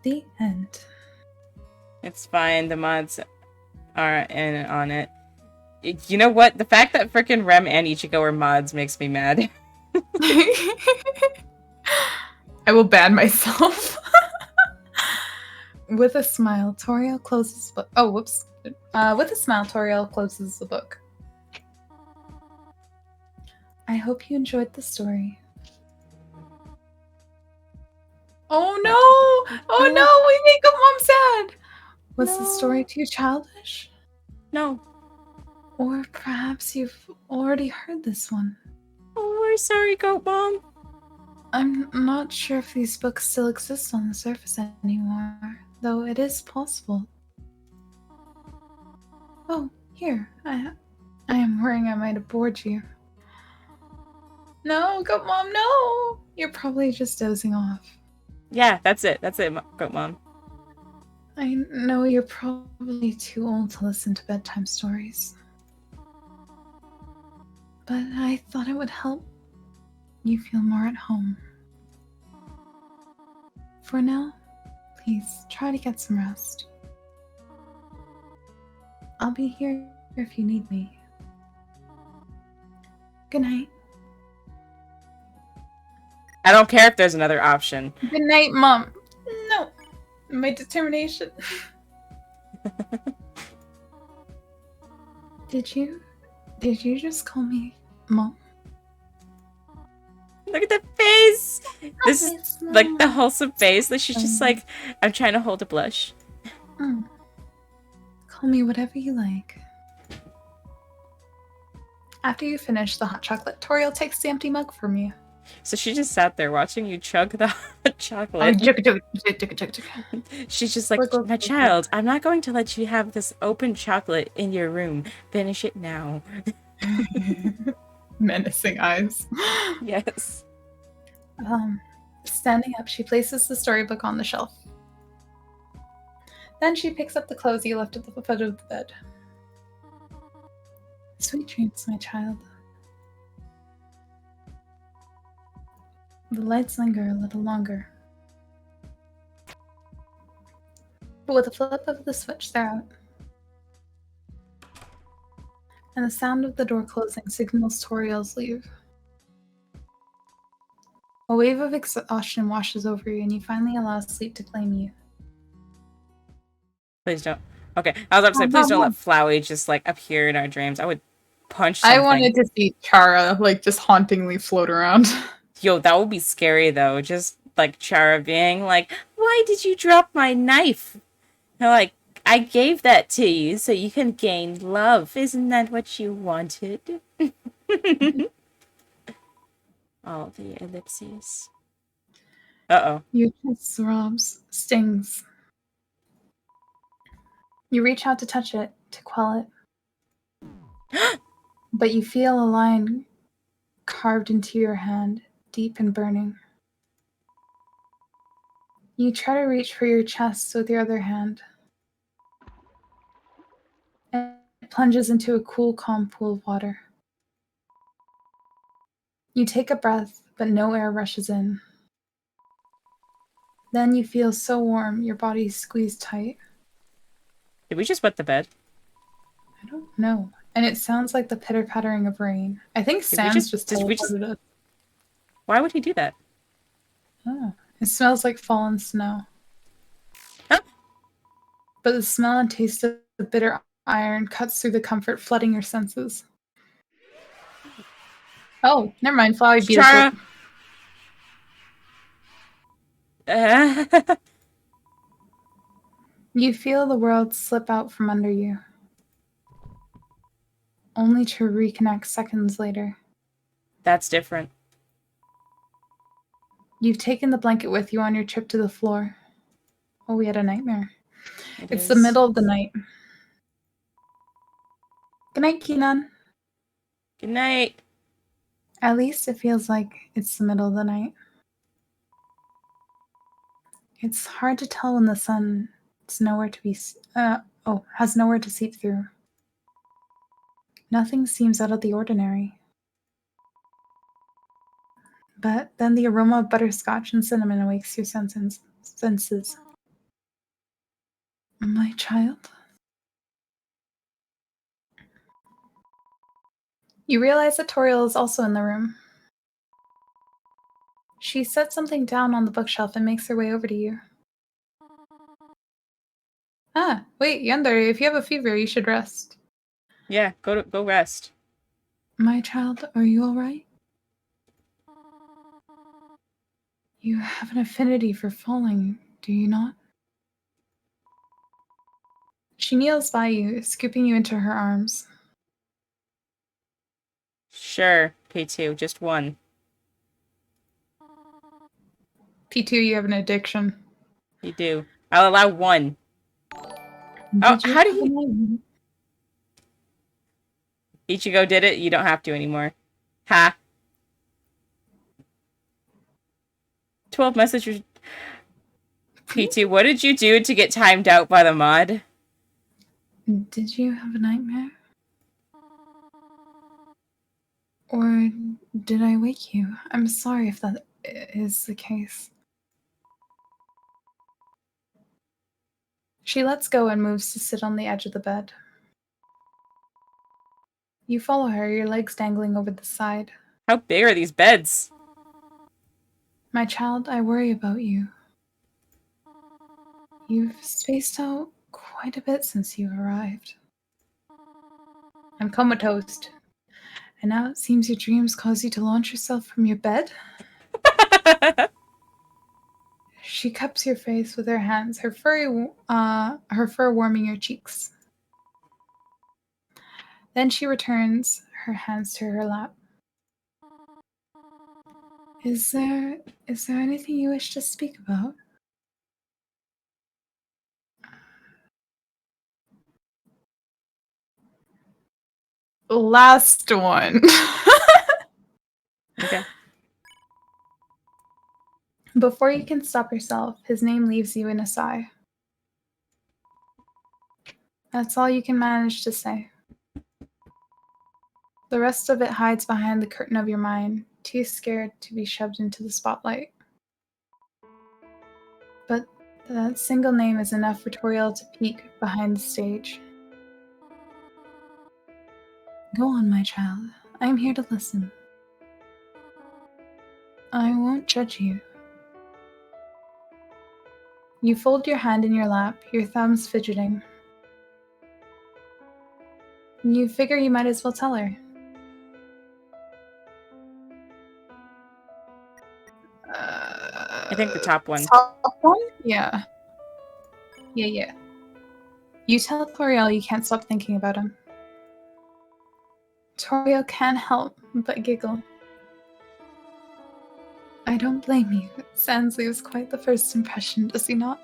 The end. It's fine. The mods are in on it. You know what? The fact that frickin' Rem and Ichigo are mods makes me mad. I will ban myself. With a smile, Toriel closes the book. Oh, whoops. With a smile, Toriel closes the book. I hope you enjoyed the story. Oh no! Oh no! We make Mom sad! Was the story too childish? No. Or perhaps you've already heard this one. Oh, we're sorry, Goat Mom. I'm not sure if these books still exist on the surface anymore, though it is possible. Oh, here. I am worrying I might have bored you. No, Goat Mom, no! You're probably just dozing off. Yeah, that's it. That's it, Goat Mom. I know you're probably too old to listen to bedtime stories. But I thought it would help you feel more at home. For now, please try to get some rest. I'll be here if you need me. Good night. I don't care if there's another option. Good night, Mom. No, my determination. Did you just call me Mom? Look at the face! This is like the wholesome face. Like she's just like, I'm trying to hold a blush. Call me whatever you like. After you finish the hot chocolate, Toriel takes the empty mug from you. So she just sat there watching you chug the hot chocolate. She's just like, my child, I'm not going to let you have this open chocolate in your room. Finish it now. Menacing eyes. Yes. Standing up, she places the storybook on the shelf. Then she picks up the clothes you left at the foot of the bed. Sweet dreams, my child. The lights linger a little longer. But with a flip of the switch, they're out. And the sound of the door closing signals Toriel's leave. A wave of exhaustion washes over you, and you finally allow sleep to claim you. Please don't. Okay, I was about to say, please don't let Flowey just like appear in our dreams. I would punch something. I wanted to see Chara like just hauntingly float around. Yo, that would be scary though. Just like Chara being like, "Why did you drop my knife?" And like, I gave that to you so you can gain love. Isn't that what you wanted? All the ellipses. Uh-oh. Your chest throbs, stings. You reach out to touch it, to quell it. But you feel a line carved into your hand, deep and burning. You try to reach for your chest with your other hand. And it plunges into a cool, calm pool of water. You take a breath, but no air rushes in. Then you feel so warm, your body's squeezed tight. Did we just wet the bed? I don't know. And it sounds like the pitter-pattering of rain. I think Sam's just teleported us. Why would he do that? Oh, it smells like fallen snow. Huh? But the smell and taste of the bitter iron cuts through the comfort, flooding your senses. Oh, never mind. Flowey beat us up. You feel the world slip out from under you, only to reconnect seconds later. That's different. You've taken the blanket with you on your trip to the floor. Oh, we had a nightmare. It's the middle of the night. Good night, Keenan. Good night. At least it feels like it's the middle of the night. It's hard to tell when the sun has nowhere to seep through. Nothing seems out of the ordinary. But then the aroma of butterscotch and cinnamon awakes your senses. My child? You realize that Toriel is also in the room. She sets something down on the bookshelf and makes her way over to you. Ah, wait, Yandere, if you have a fever, you should rest. Yeah, go rest. My child, are you alright? You have an affinity for falling, do you not? She kneels by you, scooping you into her arms. Sure, P2, just one. P2, you have an addiction. You do. I'll allow one. Did you How do have a you... nightmare? Ichigo did it, you don't have to anymore. Ha. 12 messages. P2, what did you do to get timed out by the mod? Did you have a nightmare? Or did I wake you? I'm sorry if that is the case. She lets go and moves to sit on the edge of the bed. You follow her, your legs dangling over the side. How big are these beds? My child, I worry about you. You've spaced out quite a bit since you arrived. I'm comatose. And now it seems your dreams cause you to launch yourself from your bed? She cups your face with her hands, her fur warming your cheeks. Then she returns her hands to her lap. Is there anything you wish to speak about? Last one. Okay. Before you can stop yourself, his name leaves you in a sigh. That's all you can manage to say. The rest of it hides behind the curtain of your mind, too scared to be shoved into the spotlight. But that single name is enough for Toriel to peek behind the stage. Go on, my child. I am here to listen. I won't judge you. You fold your hand in your lap, your thumbs fidgeting. You figure you might as well tell her. I think the top one. Top one? Yeah. Yeah. You tell Toriel you can't stop thinking about him. Toriel can't help but giggle. I don't blame you. Sans leaves quite the first impression, does he not?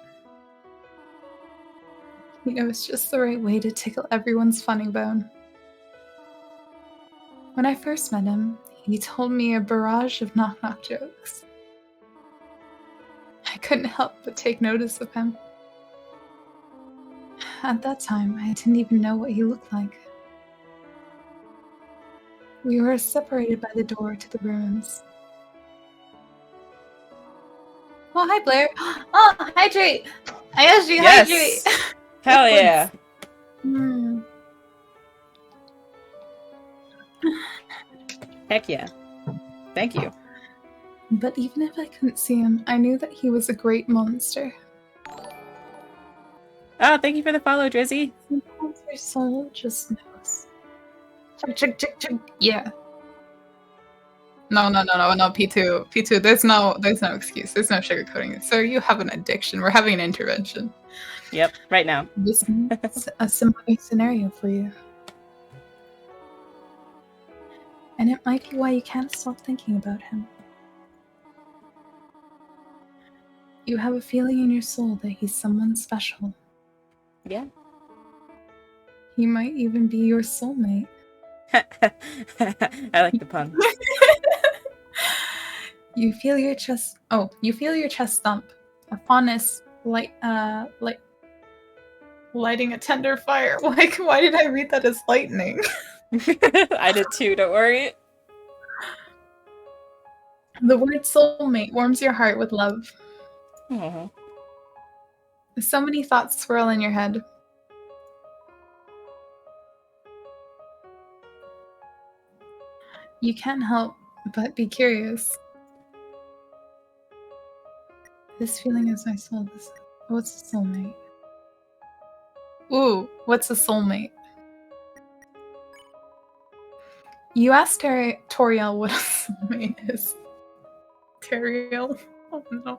He knows just the right way to tickle everyone's funny bone. When I first met him, he told me a barrage of knock-knock jokes. I couldn't help but take notice of him. At that time, I didn't even know what he looked like. We were separated by the door to the ruins. Oh, hi, Blair. Oh, hydrate! I asked you Yes! hydrate! Hell yeah! Heck yeah. Thank you. But even if I couldn't see him, I knew that he was a great monster. Oh, thank you for the follow, Drizzy. Sometimes your soul just knows. Chug. Yeah. No, P2. P2, there's no excuse. There's no sugarcoating it. Sir, you have an addiction. We're having an intervention. Yep, right now. This is a similar scenario for you. And it might be why you can't stop thinking about him. You have a feeling in your soul that he's someone special. Yeah. He might even be your soulmate. I like the pun. You feel your chest thump. A fondness lighting a tender fire. Like, why did I read that as lightning? I did too, don't worry. The word soulmate warms your heart with love. Aww. So many thoughts swirl in your head. You can't help but be curious. This feeling is my soul. What's a soulmate? Ooh, what's a soulmate? You asked Toriel what a soulmate is. Toriel? Oh no.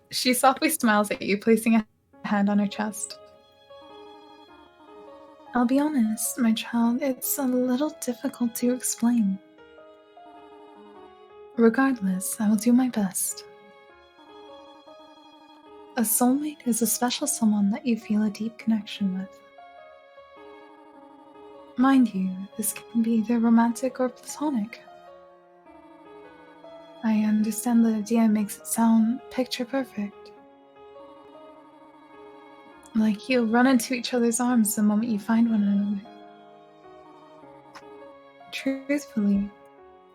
She softly smiles at you, placing a hand on her chest. I'll be honest, my child, it's a little difficult to explain. Regardless, I will do my best. A soulmate is a special someone that you feel a deep connection with. Mind you, this can be either romantic or platonic. I understand the idea makes it sound picture perfect. Like you'll run into each other's arms the moment you find one another. Truthfully,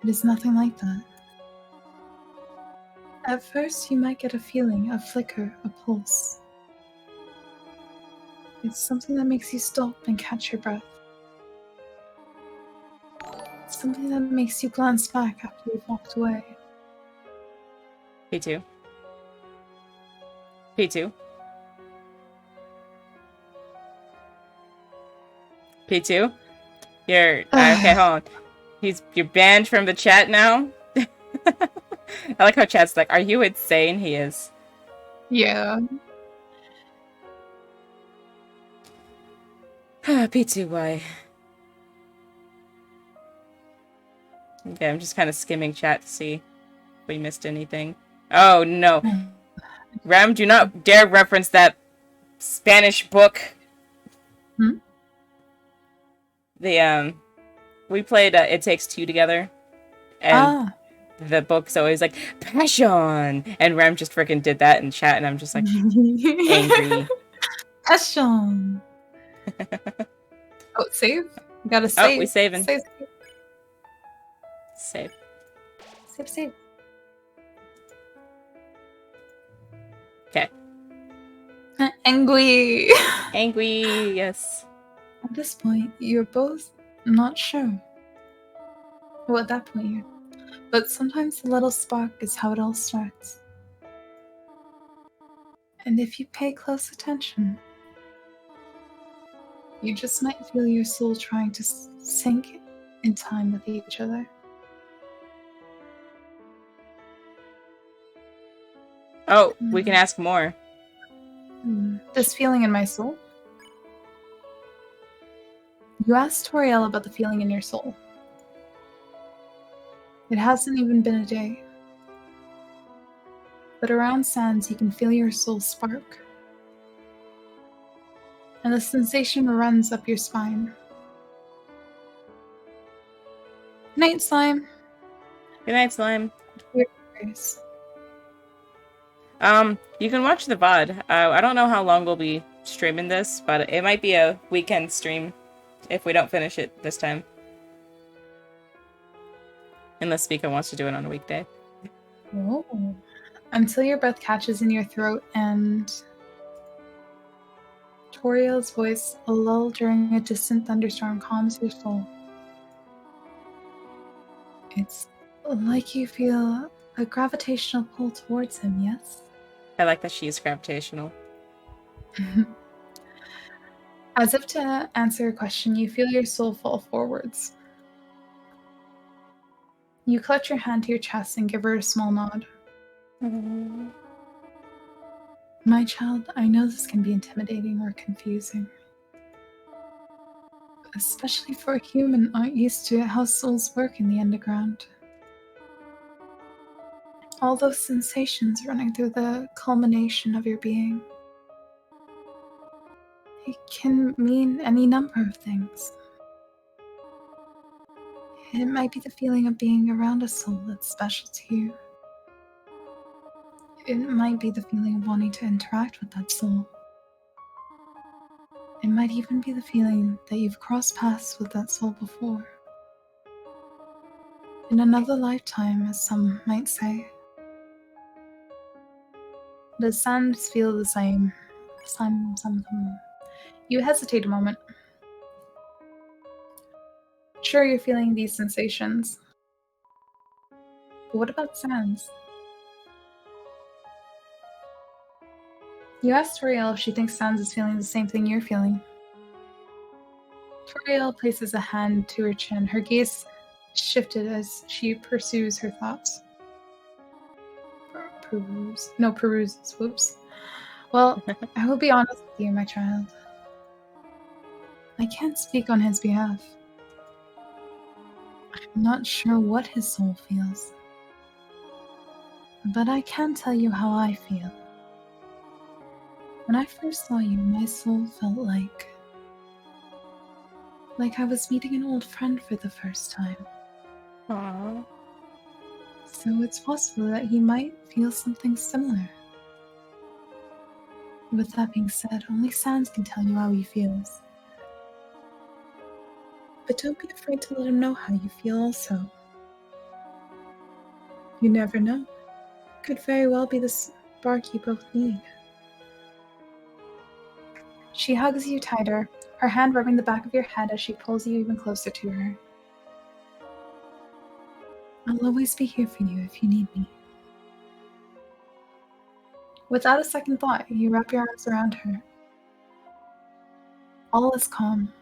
it is nothing like that. At first, you might get a feeling, a flicker, a pulse. It's something that makes you stop and catch your breath. It's something that makes you glance back after you've walked away. P2. P2. P2? You're okay, hold on. You're banned from the chat now? I like how chat's like, are you insane? He is. Yeah. P2, why? Okay, I'm just kind of skimming chat to see if we missed anything. Oh no. Ram, do not dare reference that Spanish book. Hmm? We played It Takes Two together. And the book's always like, passion! And Ram just freaking did that in chat, and I'm just like, angry. Passion! Oh, save? You gotta save. Oh, we saving. Save. Save. Save. Okay. Angry! Angry, yes. At this point, you're both not sure. Well, at that point, you're. But sometimes the little spark is how it all starts. And if you pay close attention, you just might feel your soul trying to sync in time with each other. Oh, we can ask more. This feeling in my soul? You asked Toriel about the feeling in your soul. It hasn't even been a day. But around Sands, you can feel your soul spark. And the sensation runs up your spine. Good night, Slime. Good night, Slime. Cheers. You can watch the VOD. I don't know how long we'll be streaming this, but it might be a weekend stream if we don't finish it this time. Unless Speaker wants to do it on a weekday. Oh. Until your breath catches in your throat and Toriel's voice, a lull during a distant thunderstorm, calms your soul. It's like you feel a gravitational pull towards him, yes? I like that she is gravitational. As if to answer a question, you feel your soul fall forwards. You clutch your hand to your chest and give her a small nod. My child, I know this can be intimidating or confusing. Especially for a human not used to how souls work in the underground. All those sensations running through the culmination of your being. It can mean any number of things. It might be the feeling of being around a soul that's special to you. It might be the feeling of wanting to interact with that soul. It might even be the feeling that you've crossed paths with that soul before. In another lifetime, as some might say. Does Sands feel the same? You hesitate a moment. Sure, you're feeling these sensations. But what about Sans? You asked Toriel if she thinks Sans is feeling the same thing you're feeling. Toriel places a hand to her chin, her gaze shifted as she pursues her thoughts. Peruses, whoops. Well, I will be honest with you, my child. I can't speak on his behalf. I'm not sure what his soul feels. But I can tell you how I feel. When I first saw you, my soul felt like I was meeting an old friend for the first time. Aww. So it's possible that he might feel something similar. With that being said, only Sans can tell you how he feels. But don't be afraid to let him know how you feel also. You never know. It could very well be the spark you both need. She hugs you tighter, her hand rubbing the back of your head as she pulls you even closer to her. I'll always be here for you if you need me. Without a second thought, you wrap your arms around her. All is calm.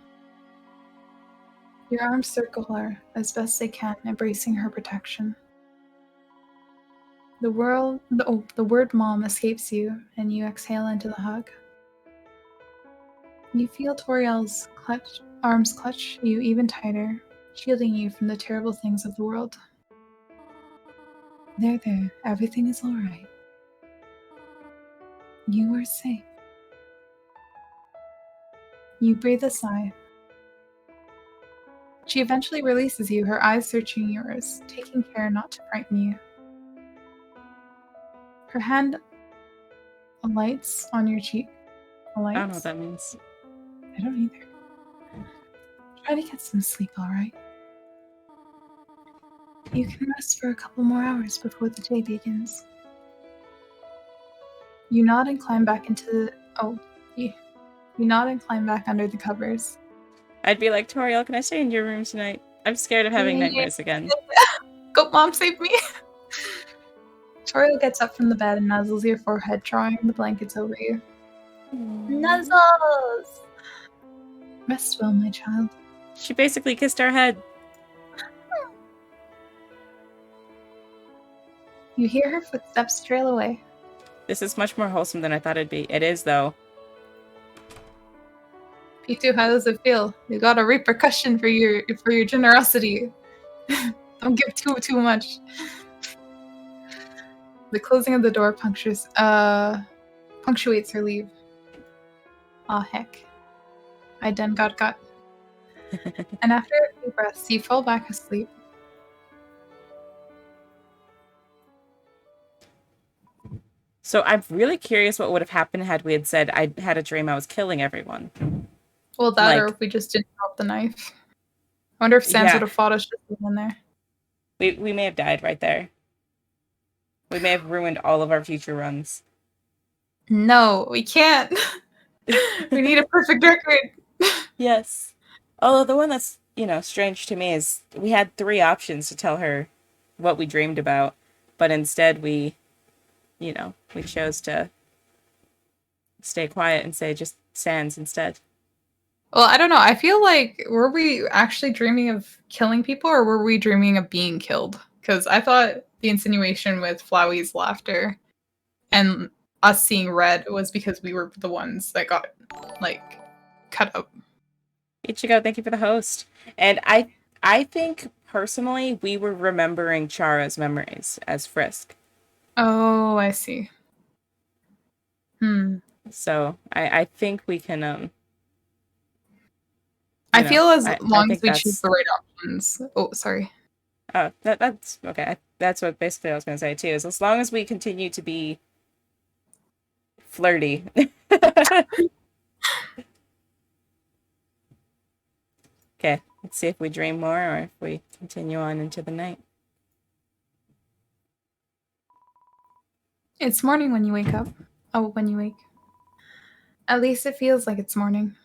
Your arms circle her as best they can, embracing her protection. The word mom escapes you, and you exhale into the hug. You feel Toriel's arms clutch you even tighter, shielding you from the terrible things of the world. There, everything is alright. You are safe. You breathe a sigh. She eventually releases you, her eyes searching yours, taking care not to frighten you. Her hand alights on your cheek. Alights? I don't know what that means. I don't either. Try to get some sleep, alright? You can rest for a couple more hours before the day begins. You nod and climb back you nod and climb back under the covers. I'd be like, Toriel, can I stay in your room tonight? I'm scared of having nightmares again. Go, Mom, save me! Toriel gets up from the bed and nuzzles your forehead, drawing the blankets over you. Nuzzles! Rest well, my child. She basically kissed our head. You hear her footsteps trail away. This is much more wholesome than I thought it'd be. It is, though. P2, how does it feel? You got a repercussion for your generosity. Don't give too much. The closing of the door punctuates her leave. Aw, heck. I done got. And after a few breaths, you fall back asleep. So I'm really curious what would have happened had we had said I had a dream I was killing everyone. Well, that or if we just didn't drop the knife. I wonder if Sans would have fought us just in there. We may have died right there. We may have ruined all of our future runs. No, we can't. We need a perfect record. Yes. Although the one that's, strange to me is we had 3 options to tell her what we dreamed about, but instead we chose to stay quiet and say just Sans instead. Well, I don't know. I feel like, were we actually dreaming of killing people, or were we dreaming of being killed? Because I thought the insinuation with Flowey's laughter and us seeing red was because we were the ones that got, cut up. Ichigo, thank you for the host. And I think, personally, we were remembering Chara's memories as Frisk. Oh, I see. So, I think we can, I feel as long as we choose the right options. Oh, sorry. Oh, that's okay. That's what basically I was going to say too. Is as long as we continue to be flirty. Okay, let's see if we dream more or if we continue on into the night. It's morning when you wake up. Oh, when you wake. At least it feels like it's morning.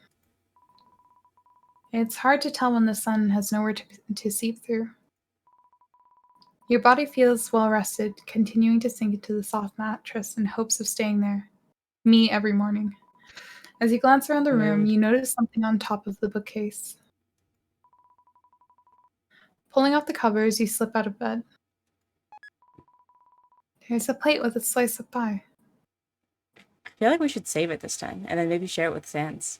It's hard to tell when the sun has nowhere to seep through. Your body feels well rested, continuing to sink into the soft mattress in hopes of staying there. Me every morning. As you glance around the room, Mood. you notice something on top of the bookcase. Pulling off the covers, you slip out of bed. There's a plate with a slice of pie. I feel like we should save it this time, and then maybe share it with Sans.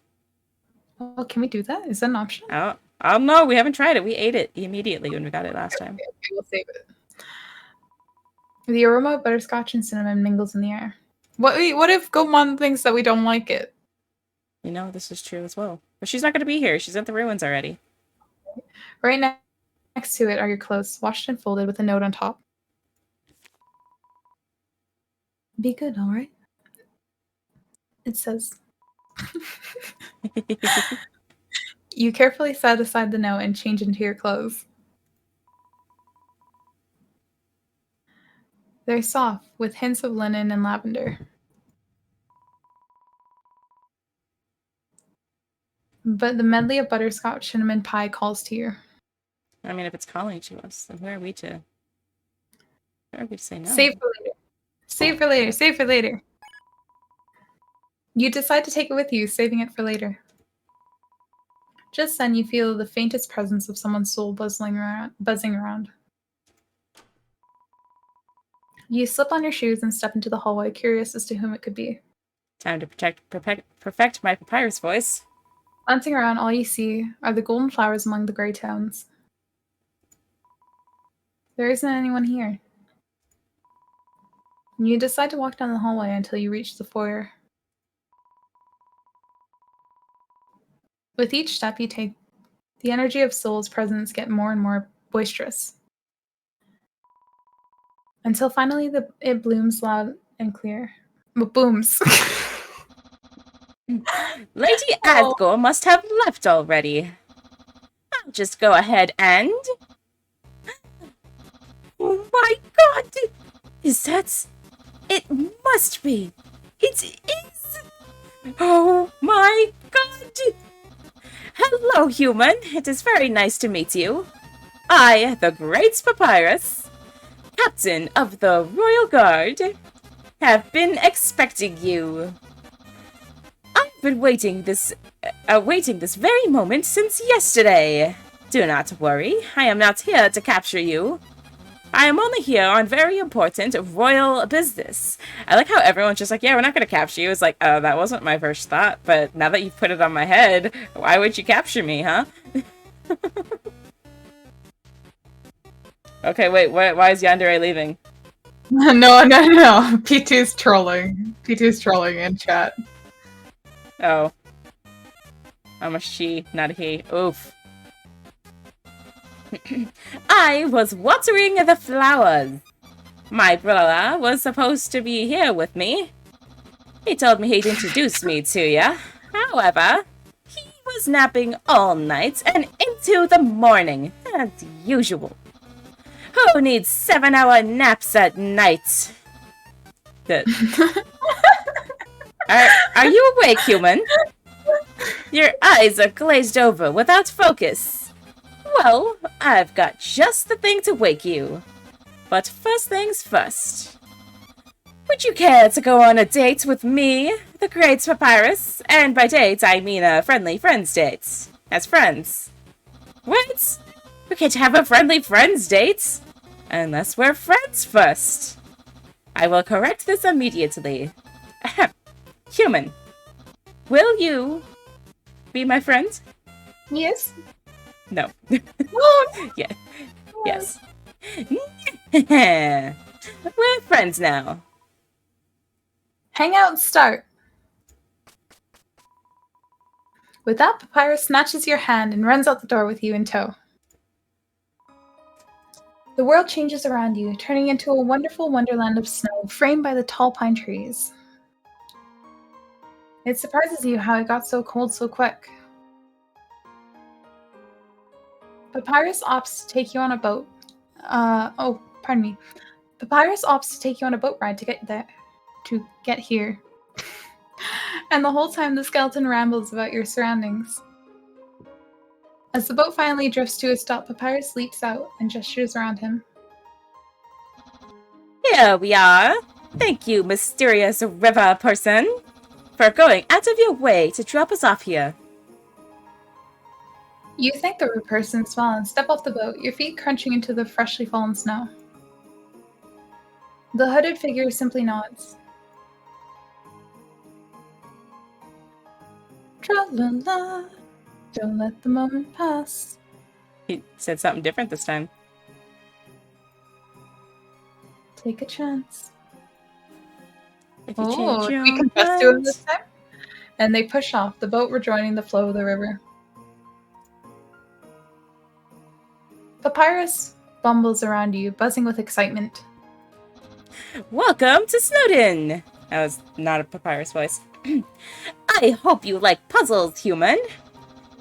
Well, can we do that? Is that an option? I don't know. We haven't tried it. We ate it immediately when we got it last time. Okay, we'll save it. The aroma of butterscotch and cinnamon mingles in the air. What if Gomon thinks that we don't like it? You know, this is true as well. But she's not going to be here. She's at the ruins already. Right next to it are your clothes, washed and folded with a note on top. Be good, all right? It says. You carefully set aside the note and change into your clothes. They're soft, with hints of linen and lavender. But the medley of butterscotch cinnamon pie calls to you. I mean, if it's calling to us, then who are we to say no? Save for later. Save for later. Save for later. You decide to take it with you, saving it for later. Just then, you feel the faintest presence of someone's soul buzzing around. You slip on your shoes and step into the hallway, curious as to whom it could be. Time to perfect my papyrus voice. Glancing around, all you see are the golden flowers among the gray tones. There isn't anyone here. You decide to walk down the hallway until you reach the foyer. With each step you take, the energy of Soul's presence gets more and more boisterous. Until finally it blooms loud and clear. Booms. Lady Asgore must have left already. I'll just go ahead and... Oh my god! Is that... It must be! It is! Oh my god! Hello, human! It is very nice to meet you. I, the Great Papyrus, Captain of the Royal Guard, have been expecting you. I've been waiting this very moment since yesterday. Do not worry, I am not here to capture you. I am only here on very important royal business. I like how everyone's just like, yeah, we're not going to capture you. It's like, oh, that wasn't my first thought, but now that you've put it on my head, why would you capture me, huh? Okay, wait, why is Yandere leaving? No. P2's trolling. P2's trolling in chat. Oh. I'm a she, not a he. Oof. I was watering the flowers. My brother was supposed to be here with me. He told me he'd introduce me to ya. However, he was napping all night and into the morning, as usual. Who needs 7-hour naps at night? Are you awake, human? Your eyes are glazed over without focus. Well, I've got just the thing to wake you. But first things first. Would you care to go on a date with me, the Great Papyrus? And by date, I mean a friendly friends date. As friends. What? We can't have a friendly friends date? Unless we're friends first. I will correct this immediately. Ahem. Human. Will you be my friend? Yes. No. Yeah. Yes. We're friends now. Hangout start. With that, Papyrus snatches your hand and runs out the door with you in tow. The world changes around you, turning into a wonderful wonderland of snow framed by the tall pine trees. It surprises you how it got so cold so quick. Papyrus opts to take you on a boat. Papyrus opts to take you on a boat ride to get here. And the whole time the skeleton rambles about your surroundings. As the boat finally drifts to a stop, Papyrus leaps out and gestures around him. Here we are. Thank you, mysterious river person, for going out of your way to drop us off here. You thank the river person as well and step off the boat, your feet crunching into the freshly fallen snow. The hooded figure simply nods. Tra-la-la, don't let the moment pass. He said something different this time. Take a chance. If you Oh, change we your confess to him mind. this time? And they push off, the boat rejoining the flow of the river. Papyrus bumbles around you, buzzing with excitement. Welcome to Snowdon! That was not a Papyrus voice. I hope you like puzzles, human.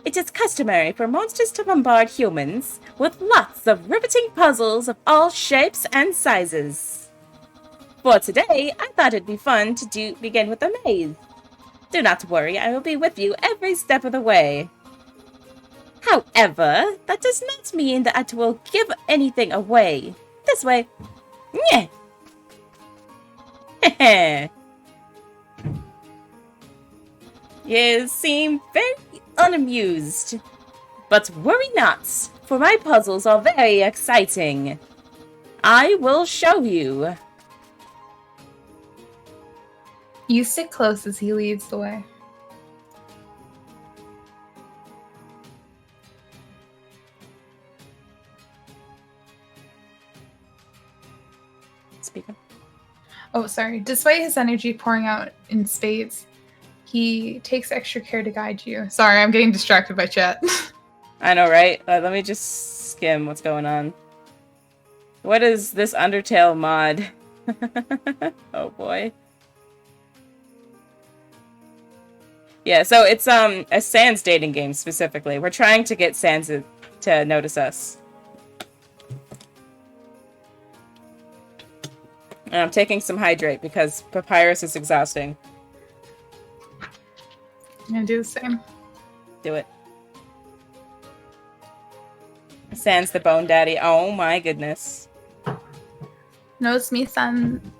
It is customary for monsters to bombard humans with lots of riveting puzzles of all shapes and sizes. For today, I thought it'd be fun to begin with a maze. Do not worry, I will be with you every step of the way. However, that does not mean that I will give anything away. This way. Nyeh. Heh. You seem very unamused. But worry not, for my puzzles are very exciting. I will show you. You sit close as he leads the way. Speaker. Oh, sorry. Despite his energy pouring out in spades, he takes extra care to guide you. Sorry, I'm getting distracted by chat. I know, right? Let me just skim what's going on. What is this Undertale mod? Oh boy. Yeah, so it's a Sans dating game specifically. We're trying to get Sans to notice us. And I'm taking some hydrate because Papyrus is exhausting. I'm gonna do the same. Do it. Sans the Bone Daddy. Oh my goodness. No, it's me, Senpai.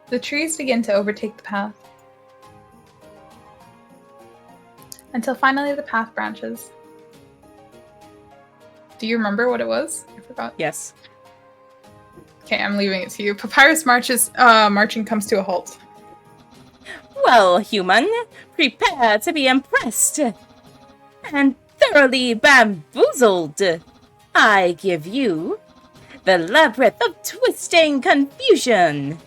The trees begin to overtake the path. Until finally the path branches. Do you remember what it was? I forgot. Yes. Okay, I'm leaving it to you. Papyrus marching comes to a halt. Well, human, prepare to be impressed and thoroughly bamboozled. I give you the labyrinth of twisting confusion.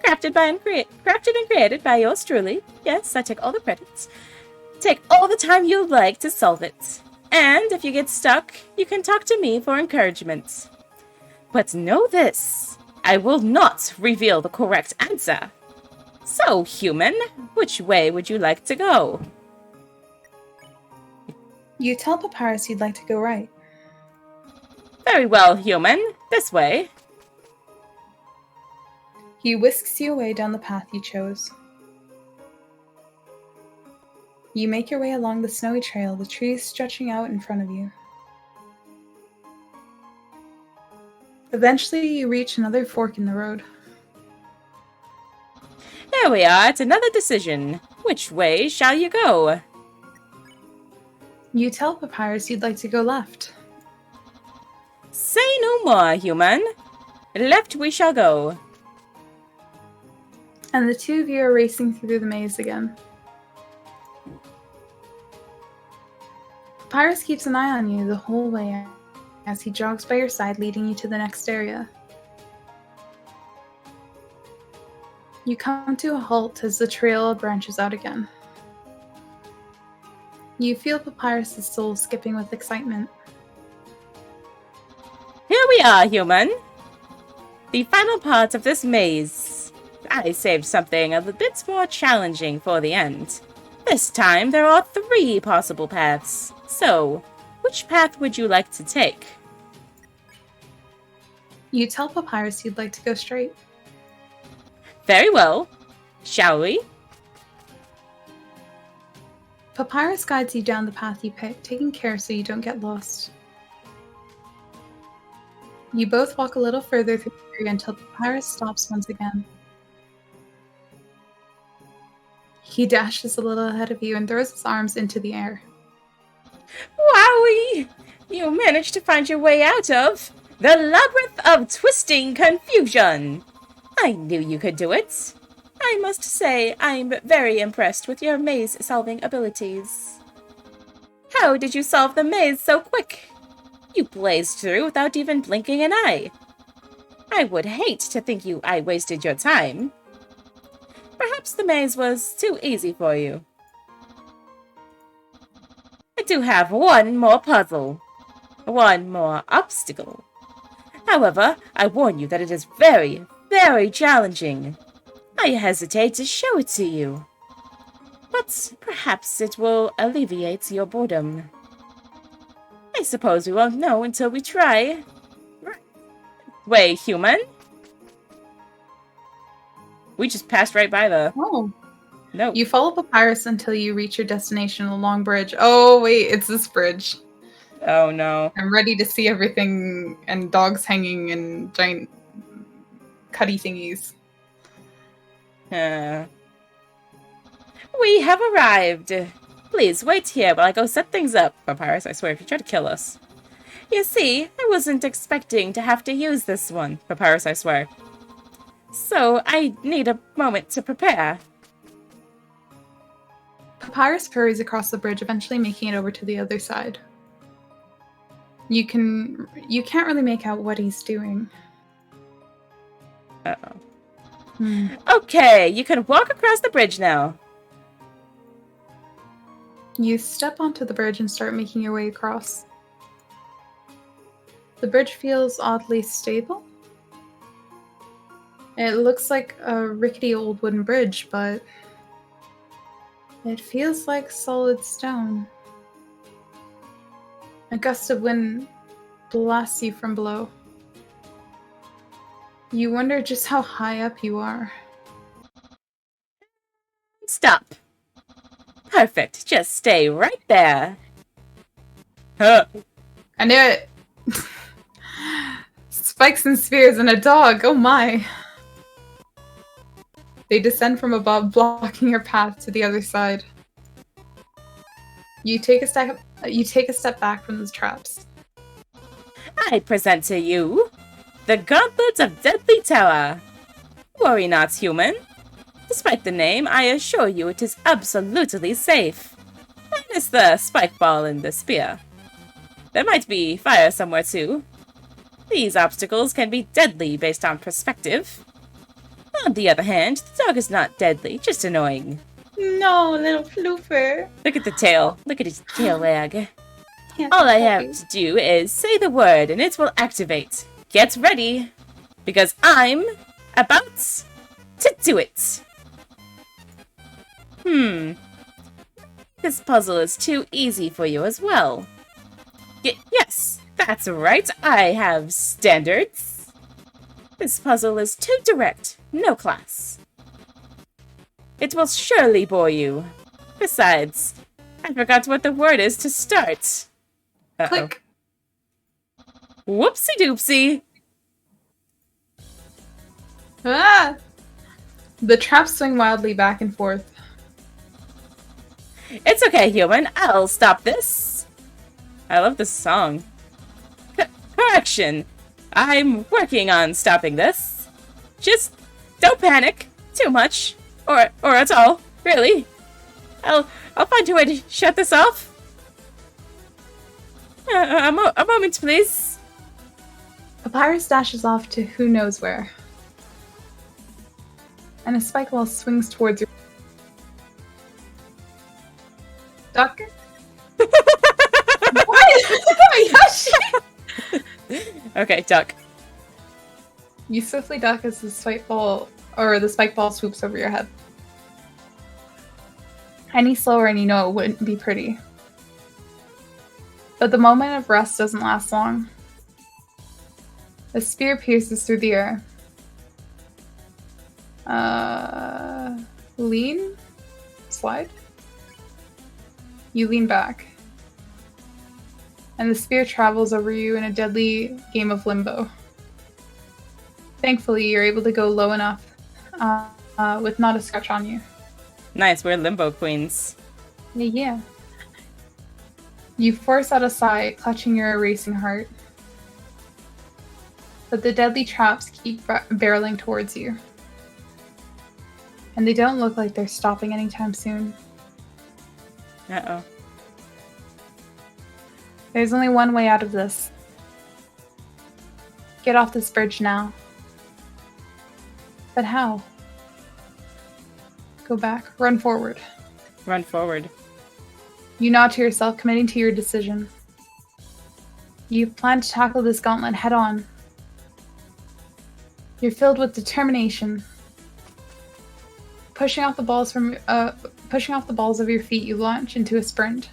Crafted and created by yours truly. Yes, I take all the credits. Take all the time you like to solve it. And if you get stuck, you can talk to me for encouragement. But know this, I will not reveal the correct answer. So, human, which way would you like to go? You tell Papyrus you'd like to go right. Very well, human. This way. He whisks you away down the path you chose. You make your way along the snowy trail, the trees stretching out in front of you. Eventually, you reach another fork in the road. There we are at another decision. Which way shall you go? You tell Papyrus you'd like to go left. Say no more, human. Left we shall go. And the two of you are racing through the maze again. Papyrus keeps an eye on you the whole way as he jogs by your side, leading you to the next area. You come to a halt as the trail branches out again. You feel Papyrus' soul skipping with excitement. Here we are, human. The final part of this maze. I saved something a bit more challenging for the end. This time, there are 3 possible paths. So, which path would you like to take? You tell Papyrus you'd like to go straight. Very well. Shall we? Papyrus guides you down the path you picked, taking care so you don't get lost. You both walk a little further through the area until Papyrus stops once again. He dashes a little ahead of you and throws his arms into the air. Wowie! You managed to find your way out of the labyrinth of twisting confusion! I knew you could do it. I must say, I'm very impressed with your maze-solving abilities. How did you solve the maze so quick? You blazed through without even blinking an eye. I would hate to think I wasted your time. Perhaps the maze was too easy for you. I do have one more puzzle. One more obstacle. However, I warn you that it is very, very challenging. I hesitate to show it to you. But perhaps it will alleviate your boredom. I suppose we won't know until we try. Wait, human? We just passed right by the... Oh. No. You follow Papyrus until you reach your destination, a long bridge. Oh, wait, it's this bridge. Oh, no. I'm ready to see everything and dogs hanging and giant cutty thingies. We have arrived. Please wait here while I go set things up. Papyrus, I swear, if you try to kill us. You see, I wasn't expecting to have to use this one. Papyrus, I swear. So, I need a moment to prepare. Papyrus hurries across the bridge, eventually making it over to the other side. You can't really make out what he's doing. Uh-oh. Okay, you can walk across the bridge now. You step onto the bridge and start making your way across. The bridge feels oddly stable. It looks like a rickety old wooden bridge, but it feels like solid stone. A gust of wind blasts you from below. You wonder just how high up you are. Stop. Perfect. Just stay right there. Huh. I knew it! Spikes and spears and a dog, oh my! They descend from above, blocking your path to the other side. You take a step back from those traps. I present to you the Gauntlets of Deadly Terror. Worry not, human. Despite the name, I assure you it is absolutely safe. Minus the spike ball and the spear. There might be fire somewhere too. These obstacles can be deadly based on perspective. On the other hand, the dog is not deadly, just annoying. No, little floofer. Look at the tail. Look at his tail wag. All I have to do is say the word and it will activate. Get ready, because I'm about to do it. This puzzle is too easy for you as well. Yes, that's right, I have standards. This puzzle is too direct, no class. It will surely bore you. Besides, I forgot what the word is to start. Uh-oh. Click. Whoopsie doopsie. Ah! The traps swing wildly back and forth. It's okay, human. I'll stop this. I love this song. Correction. I'm working on stopping this. Just don't panic too much, or at all, really. I'll find a way to shut this off. A moment, please. Papyrus dashes off to who knows where. And a spike ball swings towards you. Duck? Yoshi! Okay, duck. You swiftly duck as the spike ball swoops over your head. Any slower and you know it wouldn't be pretty. But the moment of rest doesn't last long. A spear pierces through the air. Lean? Slide? You lean back, and the spear travels over you in a deadly game of limbo. Thankfully, you're able to go low enough with not a scratch on you. Nice, we're limbo queens. Yeah. You force out a sigh, clutching your racing heart. But the deadly traps keep barreling towards you. And they don't look like they're stopping anytime soon. Uh-oh. There's only one way out of this. Get off this bridge now. But how? Go back. Run forward. Run forward. You nod to yourself, committing to your decision. You plan to tackle this gauntlet head on. You're filled with determination. Pushing off the balls of your feet, you launch into a sprint.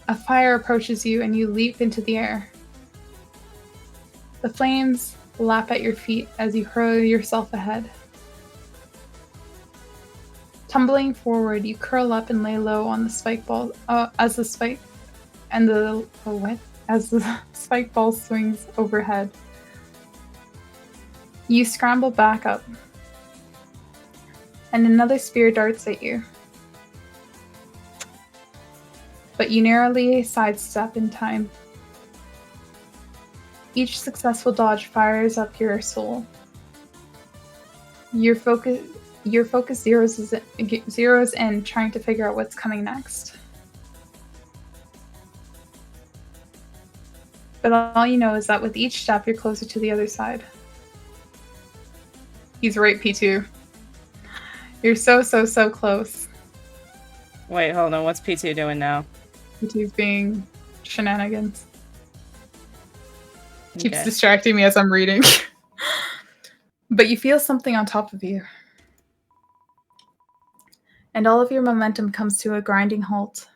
A fire approaches you, and you leap into the air. The flames lap at your feet as you hurl yourself ahead. Tumbling forward, you curl up and lay low on the spike ball as the spike ball swings overhead. You scramble back up, and another spear darts at you. But you narrowly sidestep in time. Each successful dodge fires up your soul. Your focus zeroes in, trying to figure out what's coming next. But all you know is that with each step, you're closer to the other side. He's right, P2. You're so close. Wait, hold on. What's P2 doing now? P2's being shenanigans. Okay. Keeps distracting me as I'm reading. But you feel something on top of you. And all of your momentum comes to a grinding halt.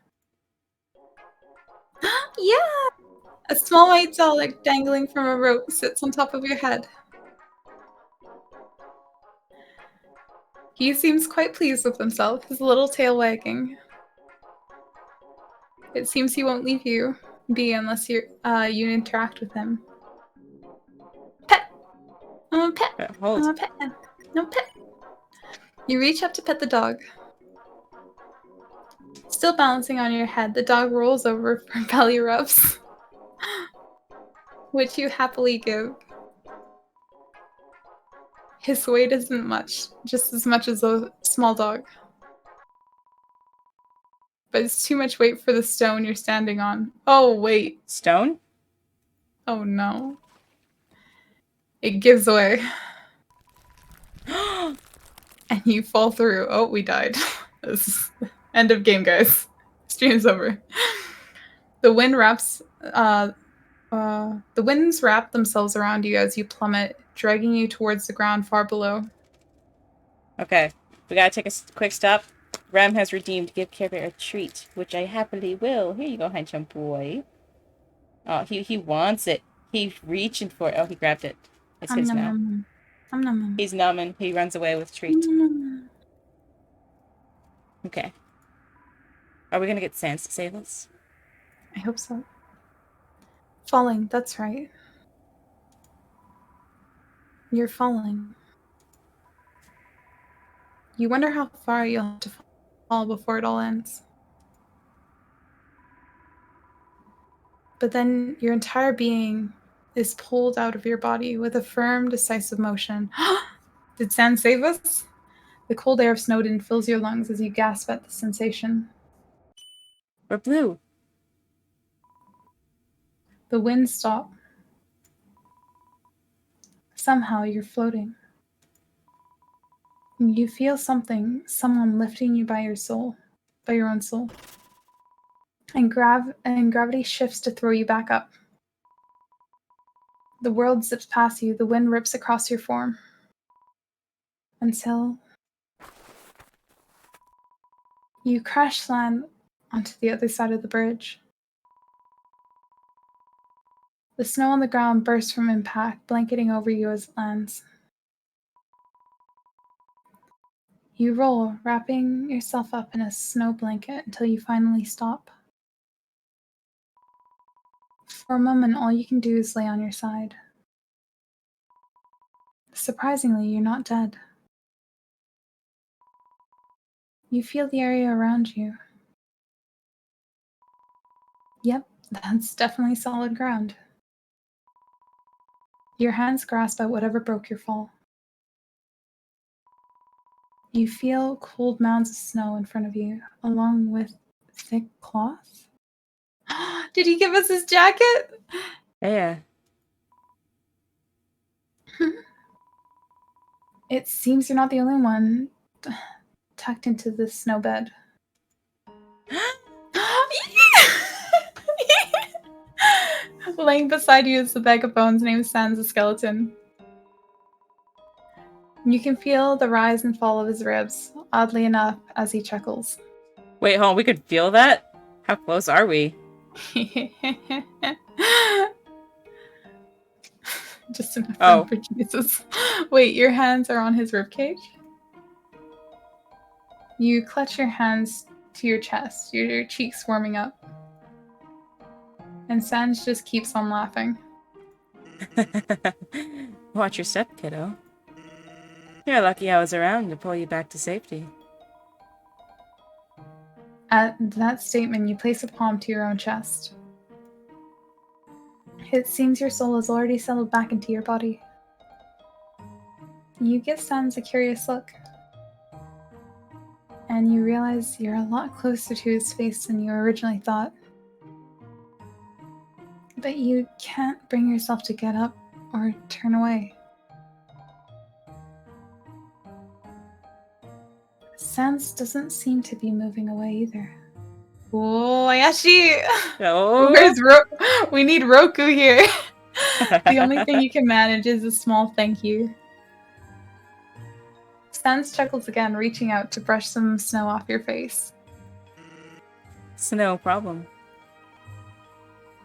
Yeah! A small white doll dangling from a rope sits on top of your head. He seems quite pleased with himself, his little tail wagging. It seems he won't leave you be unless you interact with him. Pet! I'm a pet! Hold. I'm a pet! No pet! You reach up to pet the dog. Still balancing on your head, the dog rolls over for belly rubs, which you happily give. His weight isn't much, just as much as a small dog. But it's too much weight for the stone you're standing on. Oh, wait. Stone? Oh, no. It gives way. And you fall through. Oh, we died. This is end of game, guys. Stream's over. The winds wrap themselves around you as you plummet, dragging you towards the ground far below. Okay, we gotta take a quick stop. Ram has redeemed Give Care Bear a treat, which I happily will. Here you go, handsome boy. Oh, he wants it. He's reaching for it. Oh, he grabbed it. It's his now. He's numbing. He runs away with treat. Okay. Are we gonna get Sans to save us? I hope so. Falling, that's right. You're falling. You wonder how far you'll have to fall before it all ends. But then your entire being is pulled out of your body with a firm, decisive motion. Did Sans save us? The cold air of Snowdon fills your lungs as you gasp at the sensation. We're blue. The winds stop. Somehow you're floating. You feel someone lifting you by your own soul. And gravity shifts to throw you back up. The world zips past you, the wind rips across your form. Until you crash land onto the other side of the bridge. The snow on the ground bursts from impact, blanketing over you as it lands. You roll, wrapping yourself up in a snow blanket until you finally stop. For a moment, all you can do is lay on your side. Surprisingly, you're not dead. You feel the area around you. Yep, that's definitely solid ground. Your hands grasp at whatever broke your fall. You feel cold mounds of snow in front of you, along with thick cloth. Did he give us his jacket? Yeah. It seems you're not the only one tucked into this snow bed. Laying beside you is the bag of bones named Sans the Skeleton. You can feel the rise and fall of his ribs, oddly enough, as he chuckles. Wait, hold on. We could feel that? How close are we? Just enough room for Jesus. Wait, your hands are on his ribcage? You clutch your hands to your chest, your cheeks warming up. And Sans just keeps on laughing. Watch your step, kiddo. You're lucky I was around to pull you back to safety. At that statement, you place a palm to your own chest. It seems your soul has already settled back into your body. You give Sans a curious look. And you realize you're a lot closer to his face than you originally thought. But you can't bring yourself to get up or turn away. Sans doesn't seem to be moving away either. Oh, Ayashi! Oh. Where's we need Roku here. The only thing you can manage is a small thank you. Sans chuckles again, reaching out to brush some snow off your face. It's no problem.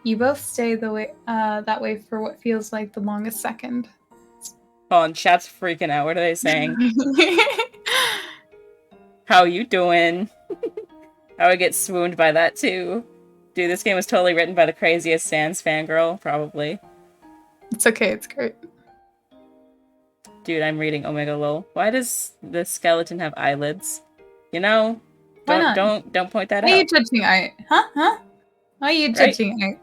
You both stay that way for what feels like the longest second. Oh, and chat's freaking out. What are they saying? How you doing? I would get swooned by that too. Dude, this game was totally written by the craziest Sans fangirl, probably. It's okay, it's great. Dude, I'm reading Omega Lol. Why does the skeleton have eyelids? You know? Why not? Don't point that out. Why are you judging art? Huh? Why are you judging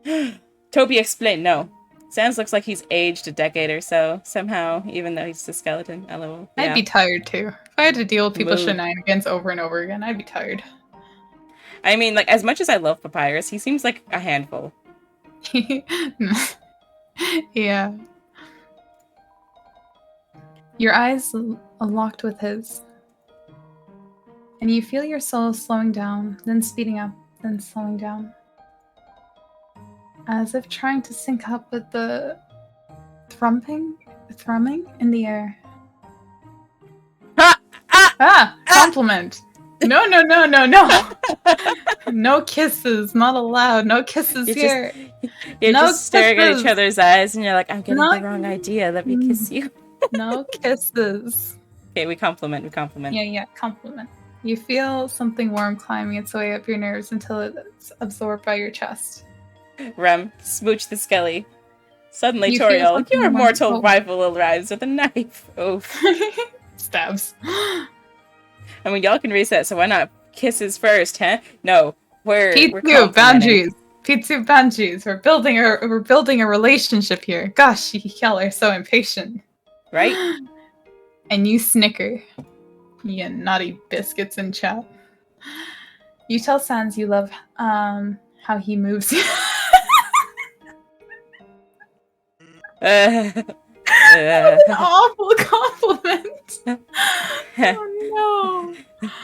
art? Toby explained, no. Sans looks like he's aged a decade or so, somehow, even though he's a skeleton. LOL. Yeah. I'd be tired too. If I had to deal with people shenanigans over and over again, I'd be tired. I mean, like, as much as I love Papyrus, he seems like a handful. Yeah. Your eyes are locked with his. And you feel your soul slowing down, then speeding up, then slowing down. As if trying to sync up with the thrumming in the air. Compliment. No. No kisses, not allowed. No kisses here. You're just staring at each other's eyes and you're like, I'm getting the wrong idea. Let me kiss you. No kisses. Okay, we compliment. Yeah, compliment. You feel something warm climbing its way up your nerves until it's absorbed by your chest. Rem, smooch the skelly. Suddenly, Toriel, your mortal rival arrives with a knife. Oof. Stabs. I mean, y'all can reset, so why not kisses first, huh? No, we're P2 Banshees. We're building a relationship here. Gosh, y'all are so impatient. Right? And you snicker. You naughty biscuits in chat. You tell Sans you love how he moves. An awful compliment. Oh no.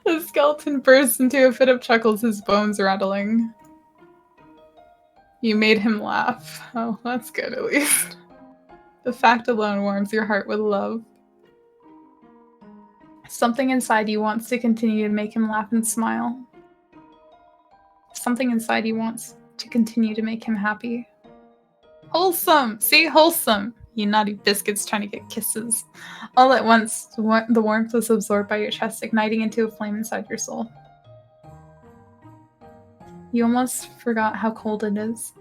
The skeleton bursts into a fit of chuckles, his bones rattling. You made him laugh. Oh, that's good at least. The fact alone warms your heart with love. Something inside you wants to continue to make him laugh and smile. Something inside you wants to continue to make him happy. Wholesome! See? Wholesome! You naughty biscuits trying to get kisses. All at once, the warmth was absorbed by your chest, igniting into a flame inside your soul. You almost forgot how cold it is.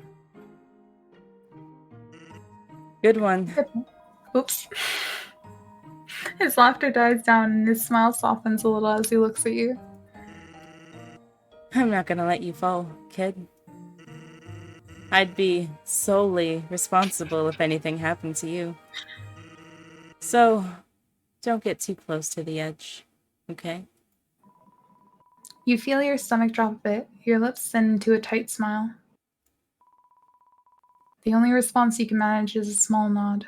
Good one. Oops. His laughter dies down and his smile softens a little as he looks at you. I'm not gonna let you fall, kid. I'd be solely responsible if anything happened to you. So, don't get too close to the edge, okay? You feel your stomach drop a bit, your lips thin into a tight smile. The only response you can manage is a small nod.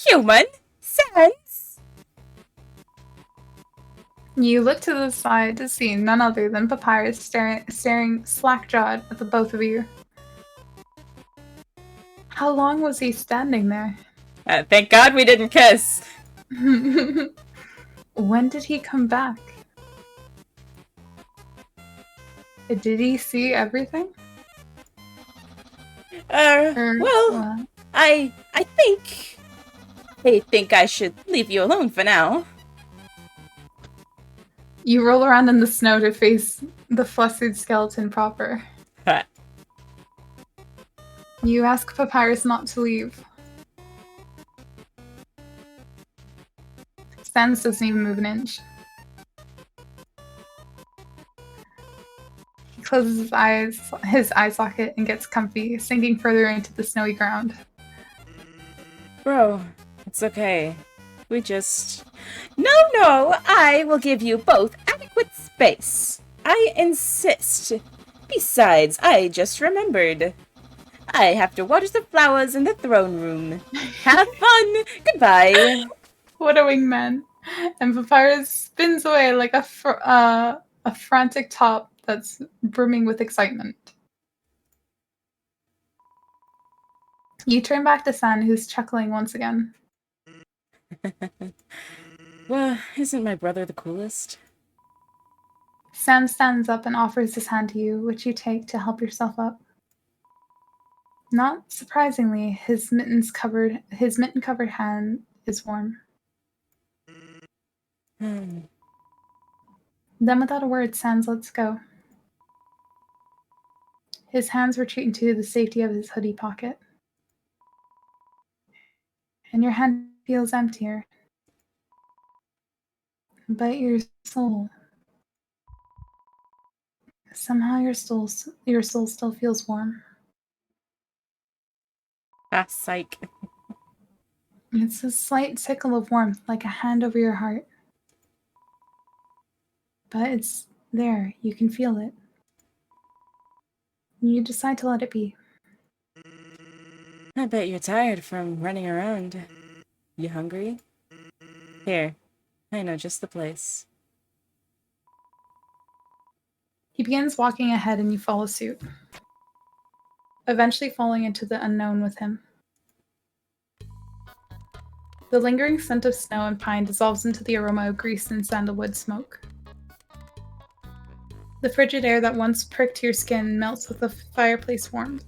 Human sense! You look to the side to see none other than Papyrus staring slack-jawed at the both of you. How long was he standing there? Thank God we didn't kiss! When did he come back? Did he see everything? Well, I think I should leave you alone for now. You roll around in the snow to face the flustered skeleton proper. You ask Papyrus not to leave. Sans doesn't even move an inch. He closes his eye socket, and gets comfy, sinking further into the snowy ground. Bro, it's okay. We just... No, I will give you both adequate space. I insist. Besides, I just remembered. I have to water the flowers in the throne room. Have fun! Goodbye! What a wingman. And Papyrus spins away like a frantic top that's brimming with excitement. You turn back to San, who's chuckling once again. Well, isn't my brother the coolest? San stands up and offers his hand to you, which you take to help yourself up. Not surprisingly, his mitten-covered hand is warm. Then without a word, Sans lets go. His hands retreat into the safety of his hoodie pocket. And your hand feels emptier. But your soul... Somehow your soul still feels warm. Ah, psych. It's a slight tickle of warmth, like a hand over your heart. But it's there. You can feel it. You decide to let it be. I bet you're tired from running around. You hungry? Here, I know just the place. He begins walking ahead and you follow suit, eventually falling into the unknown with him. The lingering scent of snow and pine dissolves into the aroma of grease and sandalwood smoke. The frigid air that once pricked your skin melts with the fireplace warmth.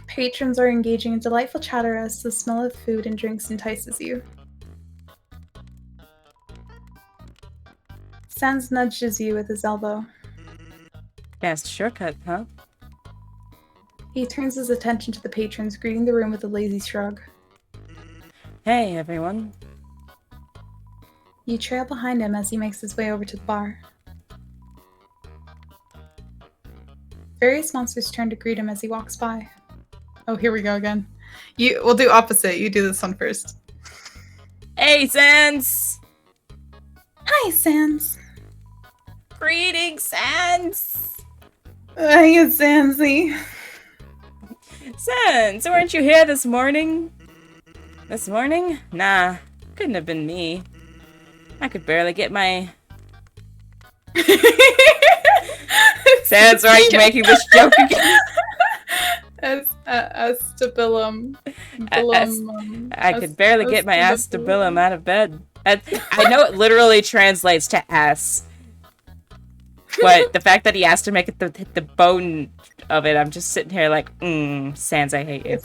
Patrons are engaging in delightful chatter as the smell of food and drinks entices you. Sans nudges you with his elbow. Fast shortcut, huh? He turns his attention to the patrons, greeting the room with a lazy shrug. Hey, everyone. You trail behind him as he makes his way over to the bar. Various monsters turn to greet him as he walks by. Oh, here we go again. We'll do opposite. You do this one first. Hey, Sans! Hi, Sans. Greetings, Sans! Hiya, Sansy. Sans, weren't you here this morning? This morning? Nah, couldn't have been me. I could barely get my... Sans, why are you making this joke again? Astabilum. I could barely get my astabilum out of bed. I know it literally translates to ass. But the fact that he asked to make it the bone of it, I'm just sitting here like, Sans, I hate you.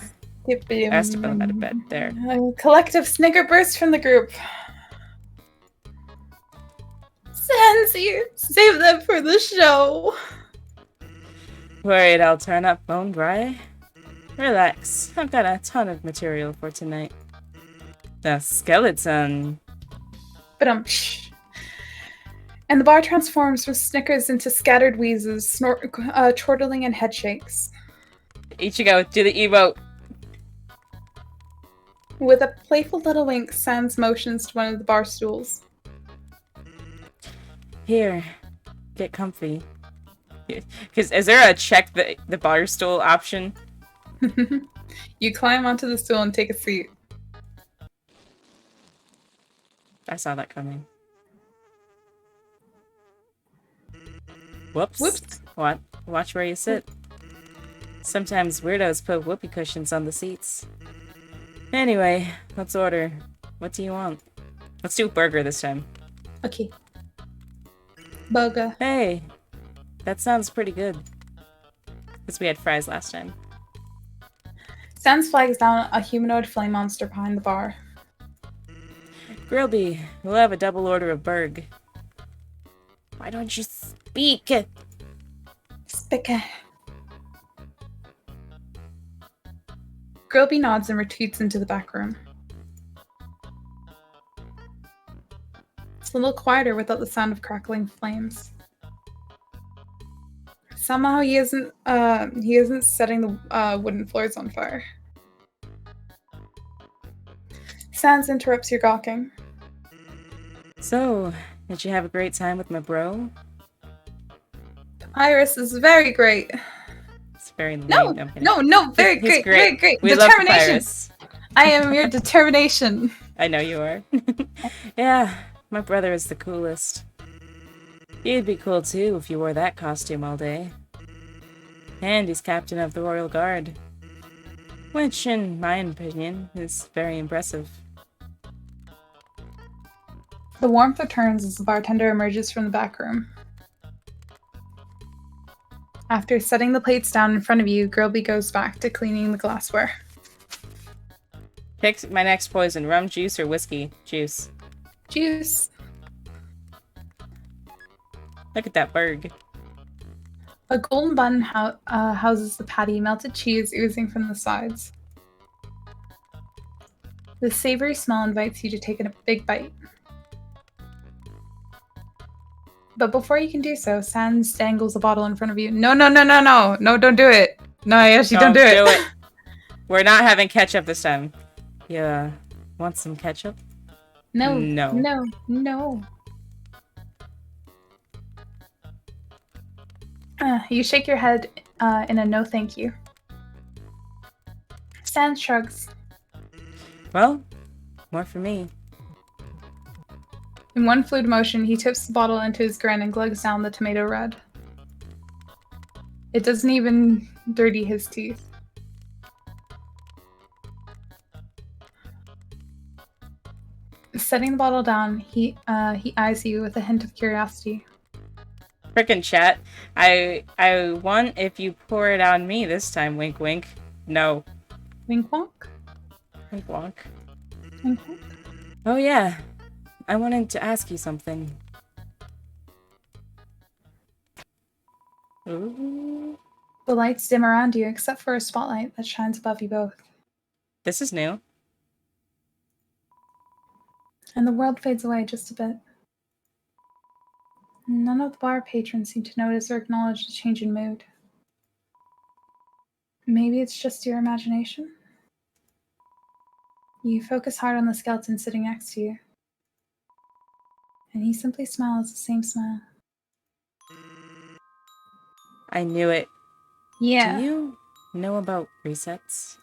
I asked to put him out of bed. There. A collective snicker burst from the group. Sansy, save them for the show. Worried I'll turn up bone dry? Relax, I've got a ton of material for tonight. The skeleton. But and the bar transforms from snickers into scattered wheezes, chortling, and head shakes. Ichigo, do the emote. With a playful little wink, Sans motions to one of the bar stools. Here, get comfy. Because is there a check the bar stool option? You climb onto the stool and take a seat. I saw that coming. Whoops. Whoops. What? Watch where you sit. Sometimes weirdos put whoopee cushions on the seats. Anyway, let's order. What do you want? Let's do burger this time. Okay. Burger. Hey, that sounds pretty good. Because we had fries last time. Sans flags down a humanoid flame monster behind the bar. Grillby, we'll have a double order of burg. Why don't you speak? Spica. Grillby nods and retreats into the back room. It's a little quieter without the sound of crackling flames. Somehow he isn't setting the wooden floors on fire. Sans interrupts your gawking. So, did you have a great time with my bro? Iris is very great. It's very lame. No, very He's great, very great. We love Determination. Papyrus. I am your determination. I know you are. Yeah, my brother is the coolest. You'd be cool too if you wore that costume all day. And he's captain of the Royal Guard. Which, in my opinion, is very impressive. The warmth returns as the bartender emerges from the back room. After setting the plates down in front of you, Grillby goes back to cleaning the glassware. Pick my next poison, rum juice or whiskey juice. Juice. Look at that burg. A golden bun houses the patty, melted cheese oozing from the sides. The savory smell invites you to take a big bite. But before you can do so, Sans dangles a bottle in front of you. No, don't do it. No, Ayoshi, don't do it. We're not having ketchup this time. Yeah, want some ketchup? No. You shake your head in a no thank you. Sans shrugs. Well, more for me. In one fluid motion, he tips the bottle into his grin and glugs down the tomato red. It doesn't even dirty his teeth. Setting the bottle down, he eyes you with a hint of curiosity. Frickin' chat. I won if you pour it on me this time, wink wink. No. Wink wonk? Wink wonk. Wink wonk? Oh yeah. I wanted to ask you something. Ooh. The lights dim around you except for a spotlight that shines above you both. This is new. And the world fades away just a bit. None of the bar patrons seem to notice or acknowledge the change in mood. Maybe it's just your imagination? You focus hard on the skeleton sitting next to you. And he simply smiles the same smile. I knew it. Yeah. Do you know about resets?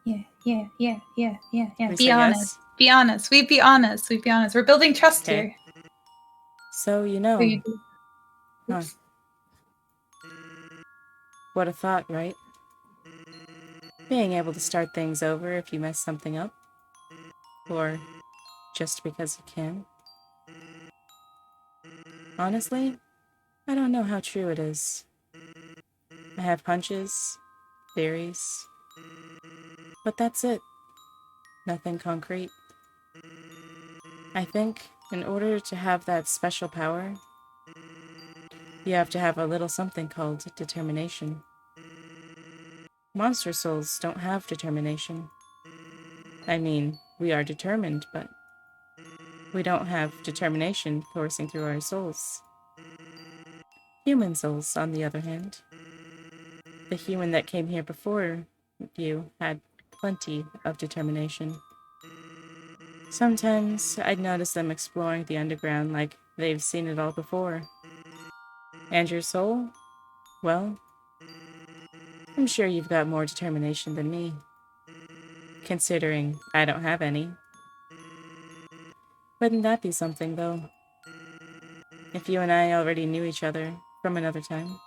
Yeah. Reset Be honest. yes? Be honest. We be honest. We're building trust Okay. here. So you know. So you do. Huh. Oops. What a thought, right? Being able to start things over if you mess something up. Or just because you can. Honestly, I don't know how true it is. I have hunches, theories, but that's it. Nothing concrete. I think in order to have that special power, you have to have a little something called determination. Monster souls don't have determination. I mean, we are determined, but we don't have determination coursing through our souls. Human souls, on the other hand, the human that came here before you had plenty of determination. Sometimes I'd notice them exploring the underground like they've seen it all before. And your soul? Well, I'm sure you've got more determination than me, considering I don't have any. Wouldn't that be something, though? If you and I already knew each other from another time?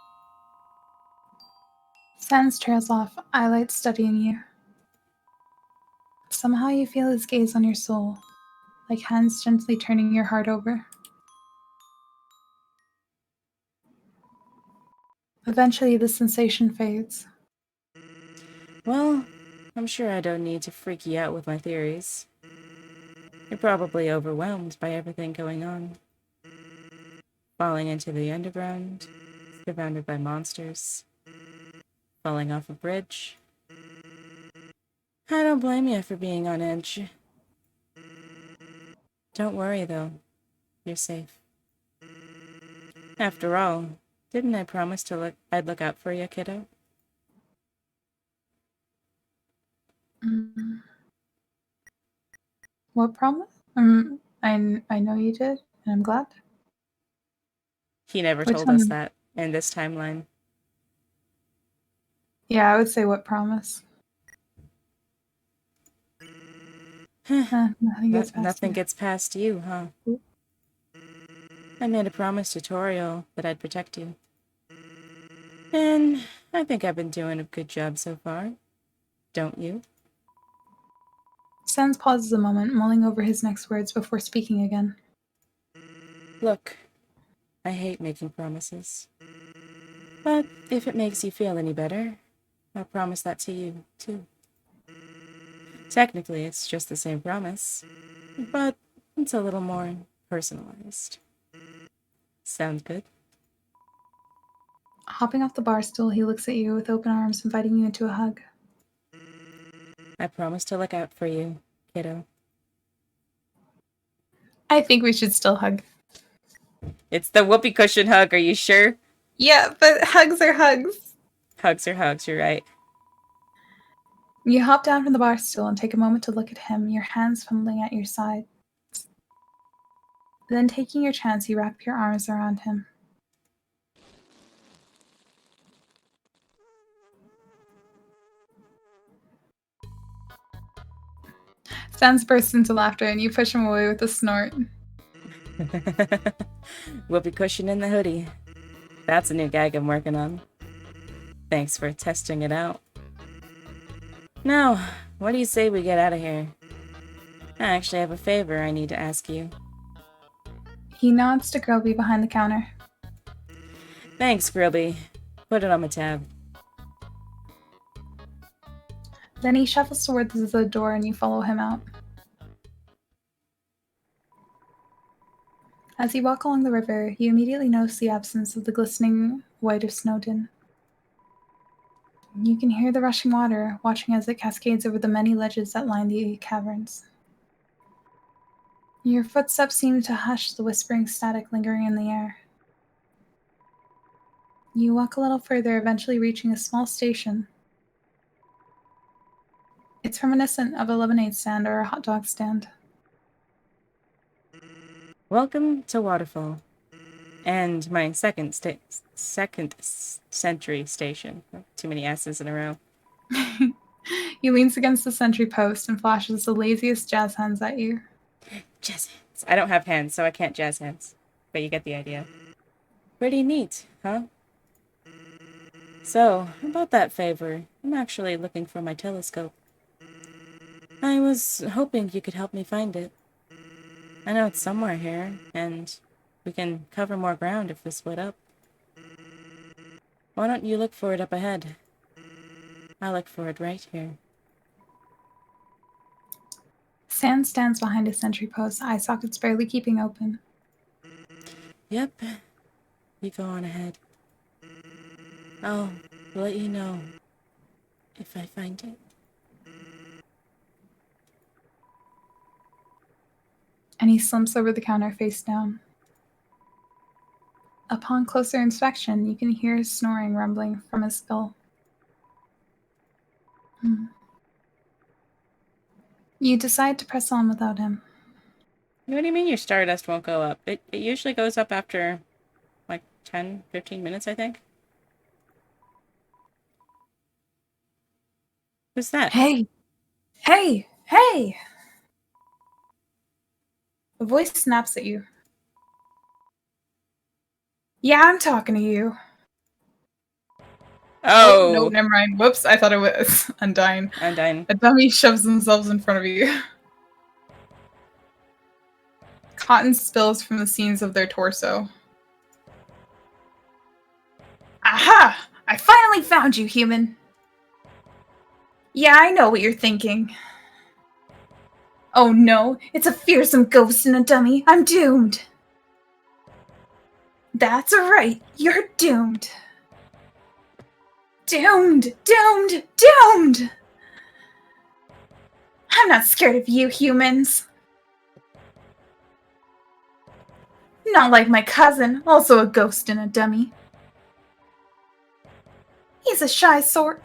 Sans trails off, eyelight studying you. Somehow you feel his gaze on your soul, like hands gently turning your heart over. Eventually, the sensation fades. Well, I'm sure I don't need to freak you out with my theories. You're probably overwhelmed by everything going on. Falling into the underground, surrounded by monsters, falling off a bridge. I don't blame you for being on edge. Don't worry, though. You're safe. After all, didn't I promise I'd look out for you, kiddo? Mm. What promise? I know you did, and I'm glad. He never Which told us one? that in this timeline. Yeah, I would say what promise. Nothing gets past Nothing you. gets past you, huh? I made a promise to Toriel that I'd protect you. And I think I've been doing a good job so far. Don't you? Sans pauses a moment, mulling over his next words before speaking again. Look, I hate making promises. But if it makes you feel any better, I'll promise that to you, too. Technically, it's just the same promise, but it's a little more personalized. Sound good? Hopping off the bar stool, he looks at you with open arms, inviting you into a hug. I promise to look out for you, kiddo. I think we should still hug. It's the whoopee cushion hug, are you sure? Yeah, but hugs are hugs. Hugs are hugs, you're right. You hop down from the bar stool and take a moment to look at him, your hands fumbling at your side. Then, taking your chance, you wrap your arms around him. Sans bursts into laughter, and you push him away with a snort. Whoopee cushion in the hoodie. That's a new gag I'm working on. Thanks for testing it out. Now, what do you say we get out of here? I actually have a favor I need to ask you. He nods to Grillby behind the counter. Thanks, Grilby. Put it on my tab. Then he shuffles towards the door and you follow him out. As you walk along the river, you immediately notice the absence of the glistening white of Snowdon. You can hear the rushing water, watching as it cascades over the many ledges that line the caverns. Your footsteps seem to hush the whispering static lingering in the air. You walk a little further, eventually reaching a small station. It's reminiscent of a lemonade stand or a hot dog stand. Welcome to Waterfall. And my second century station. Too many S's in a row. He leans against the sentry post and flashes the laziest jazz hands at you. Jazz hands. I don't have hands, so I can't jazz hands. But you get the idea. Pretty neat, huh? So, about that favor, I'm actually looking for my telescope. I was hoping you could help me find it. I know it's somewhere here, and we can cover more ground if we split up. Why don't you look for it up ahead? I'll look for it right here. Sand stands behind a sentry post, eye sockets barely keeping open. Yep. You go on ahead. I'll let you know if I find it. And he slumps over the counter face down. Upon closer inspection, you can hear his snoring rumbling from his skull. You decide to press on without him. What do you mean your stardust won't go up? It usually goes up after like 10, 15 minutes, I think. Who's that? Hey! Hey! Hey! A voice snaps at you. Yeah, I'm talking to you. Oh, no, Oh! never mind. Whoops, I thought it was Undyne. Undyne. A dummy shoves themselves in front of you. Cotton spills from the seams of their torso. Aha! I finally found you, human! Yeah, I know what you're thinking. Oh no, it's a fearsome ghost and a dummy. I'm doomed. That's right, you're doomed. Doomed! Doomed! Doomed! I'm not scared of you humans. Not like my cousin, also a ghost and a dummy. He's a shy sort.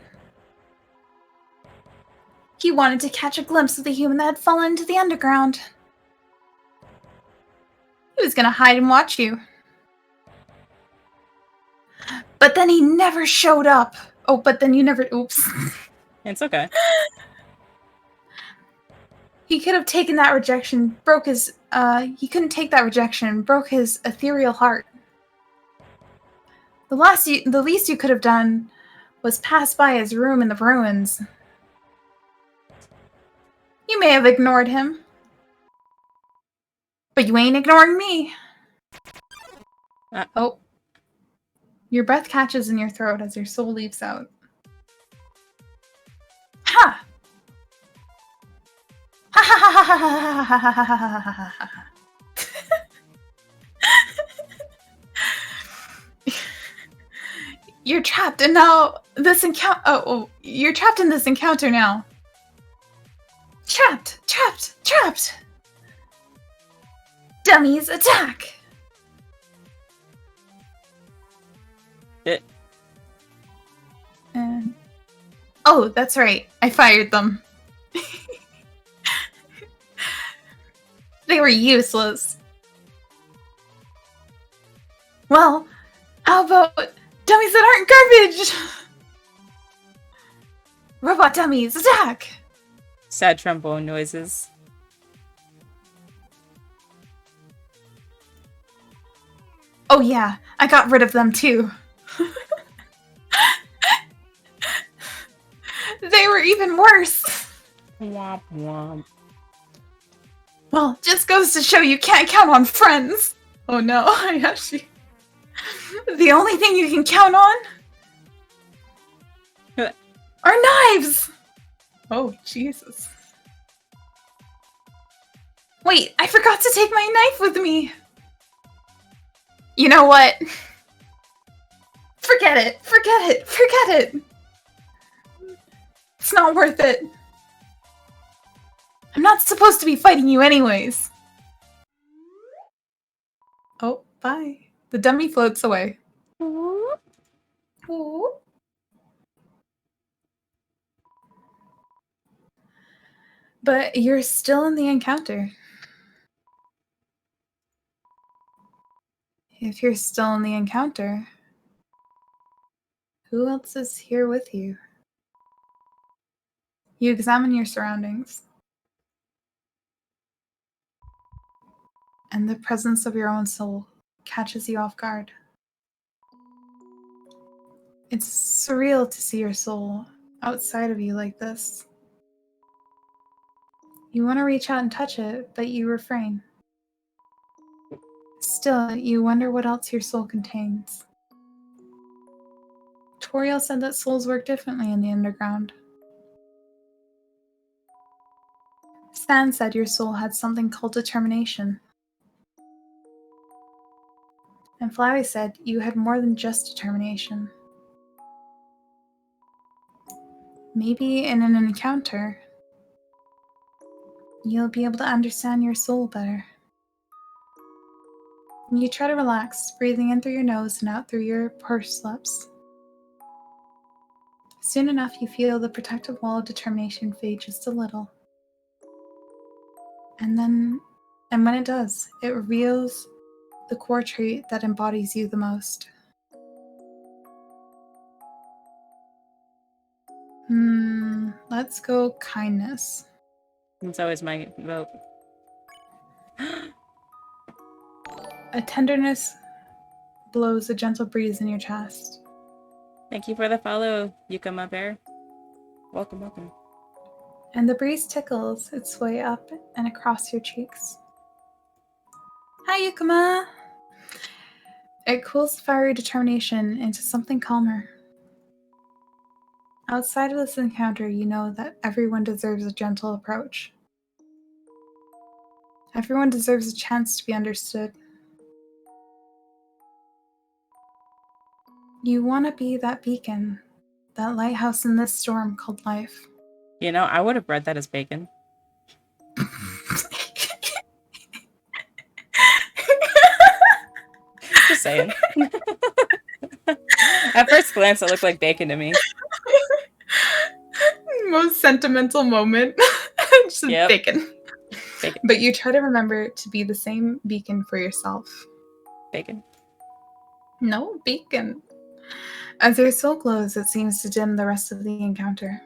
He wanted to catch a glimpse of the human that had fallen into the underground. He was gonna hide and watch you. But then he never showed up. Oh, but then you never. Oops. It's okay. He could have taken that rejection, broke his. He couldn't take that rejection, broke his ethereal heart. The least you could have done was pass by his room in the ruins. You may have ignored him, but you ain't ignoring me. Oh. Your breath catches in your throat as your soul leaps out. Ha! Ha ha ha ha ha ha ha ha ha ha ha ha. You're trapped, and now this encounter. Oh, you're trapped in this encounter now. Trapped! Trapped! Trapped! Dummies, attack! And oh, that's right. I fired them. They were useless. Well, how about dummies that aren't garbage? Robot dummies, attack! Sad trombone noises. Oh yeah, I got rid of them too. They were even worse. Womp womp. Well, just goes to show you can't count on friends. Oh no, I actually... The only thing you can count on are knives! Oh, Jesus. Wait, I forgot to take my knife with me. You know what? Forget it. Forget it. Forget it. It's not worth it. I'm not supposed to be fighting you anyways. Oh, bye. The dummy floats away. Ooh. But you're still in the encounter. If you're still in the encounter, who else is here with you? You examine your surroundings. And the presence of your own soul catches you off guard. It's surreal to see your soul outside of you like this. You want to reach out and touch it, but you refrain. Still, you wonder what else your soul contains. Toriel said that souls work differently in the underground. Stan said your soul had something called determination. And Flowey said you had more than just determination. Maybe in an encounter, you'll be able to understand your soul better. You try to relax, breathing in through your nose and out through your pursed lips. Soon enough, you feel the protective wall of determination fade just a little. And when it does, it reveals the core trait that embodies you the most. Let's go kindness. It's always my vote. A tenderness blows a gentle breeze in your chest. Thank you for the follow, Yukama Bear. Welcome, welcome. And the breeze tickles its way up and across your cheeks. Hi, Yukama! It cools the fiery determination into something calmer. Outside of this encounter, you know that everyone deserves a gentle approach. Everyone deserves a chance to be understood. You want to be that beacon, that lighthouse in this storm called life. You know, I would have read that as bacon. Just saying. At first glance, it looked like bacon to me. Most sentimental moment. Just Yep. bacon. Bacon. But you try to remember to be the same beacon for yourself. Bacon. No, beacon. As your soul glows, it seems to dim the rest of the encounter.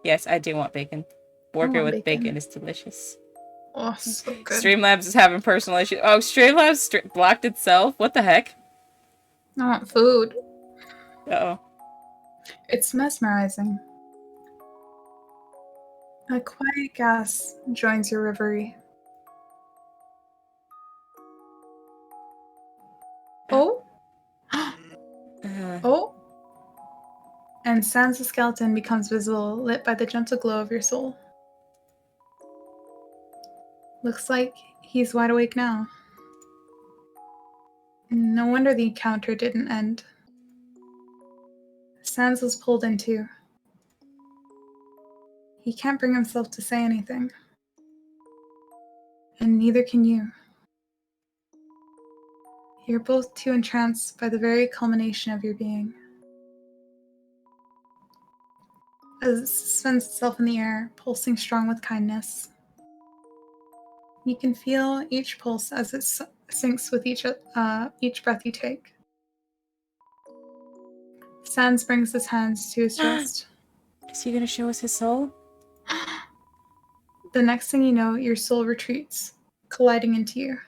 Yes, I do want bacon. Burger with bacon is delicious. Oh, so good. Streamlabs is having personal issues. Oh, Streamlabs blocked itself? What the heck? I want food. Uh-oh. It's mesmerizing. A quiet gas joins your reverie. Oh? Oh? And Sans' skeleton becomes visible, lit by the gentle glow of your soul. Looks like he's wide awake now. No wonder the encounter didn't end. Sans was pulled in too. He can't bring himself to say anything. And neither can you. You're both too entranced by the very culmination of your being. As it suspends itself in the air, pulsing strong with kindness. You can feel each pulse as it syncs with each breath you take. Sans brings his hands to his chest. Is he going to show us his soul? The next thing you know, your soul retreats, colliding into you.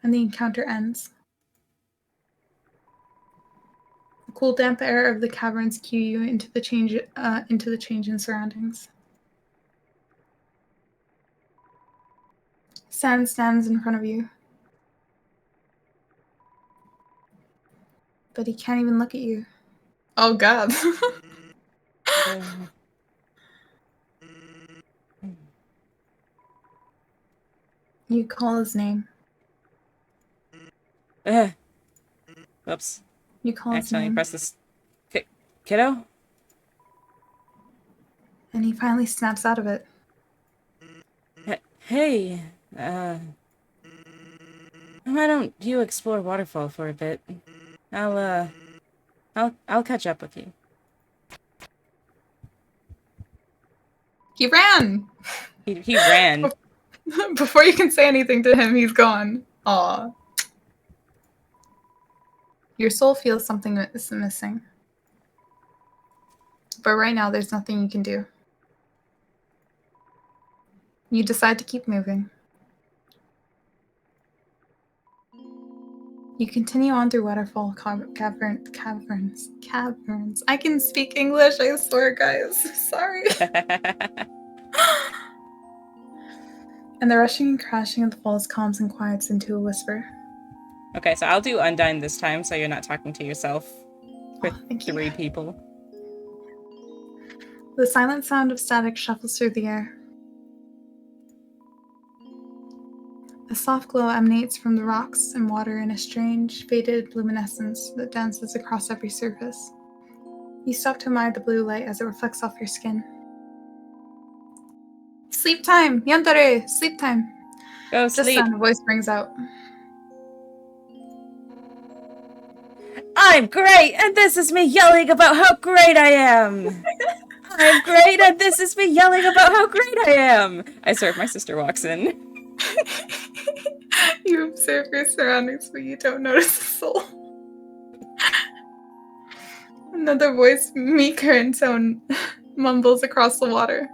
And the encounter ends. The cool, damp air of the caverns cue you into the change in surroundings. Sans stands in front of you. But he can't even look at you. Oh god. You call his name. Whoops. You call his Accidentally name. press this. Kiddo? And he finally snaps out of it. Hey, why don't you explore Waterfall for a bit? I'll catch up with you. He ran! He ran. Before you can say anything to him, he's gone. Aw. Your soul feels something is missing. But right now, there's nothing you can do. You decide to keep moving. You continue on through waterfall caverns. I can speak English, I swear, guys. Sorry. And the rushing and crashing of the falls calms and quiets into a whisper. Okay, so I'll do Undyne this time, so you're not talking to yourself for Thank you. 3 people. The silent sound of static shuffles through the air. A soft glow emanates from the rocks and water in a strange, faded luminescence that dances across every surface. You stop to admire the blue light as it reflects off your skin. Sleep time! Yandere! Sleep time! Go Just sleep. then a voice rings out. I'm great, and this is me yelling about how great I am! I'm great, and this is me yelling about how great I am! I swear if my sister walks in. You observe your surroundings, but you don't notice a soul. Another voice, meeker in tone, mumbles across the water.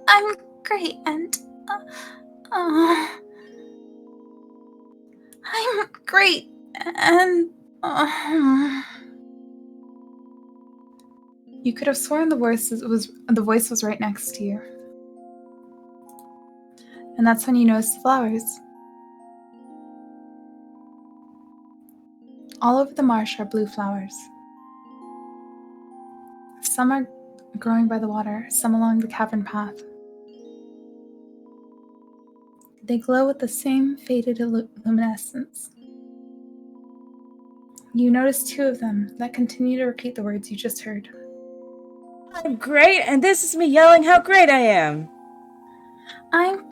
I'm great, and I'm great, and You could have sworn the voice was right next to you. And that's when you notice the flowers. All over the marsh are blue flowers. Some are growing by the water, some along the cavern path. They glow with the same faded luminescence. You notice 2 of them that continue to repeat the words you just heard. I'm great, and this is me yelling how great I am! I'm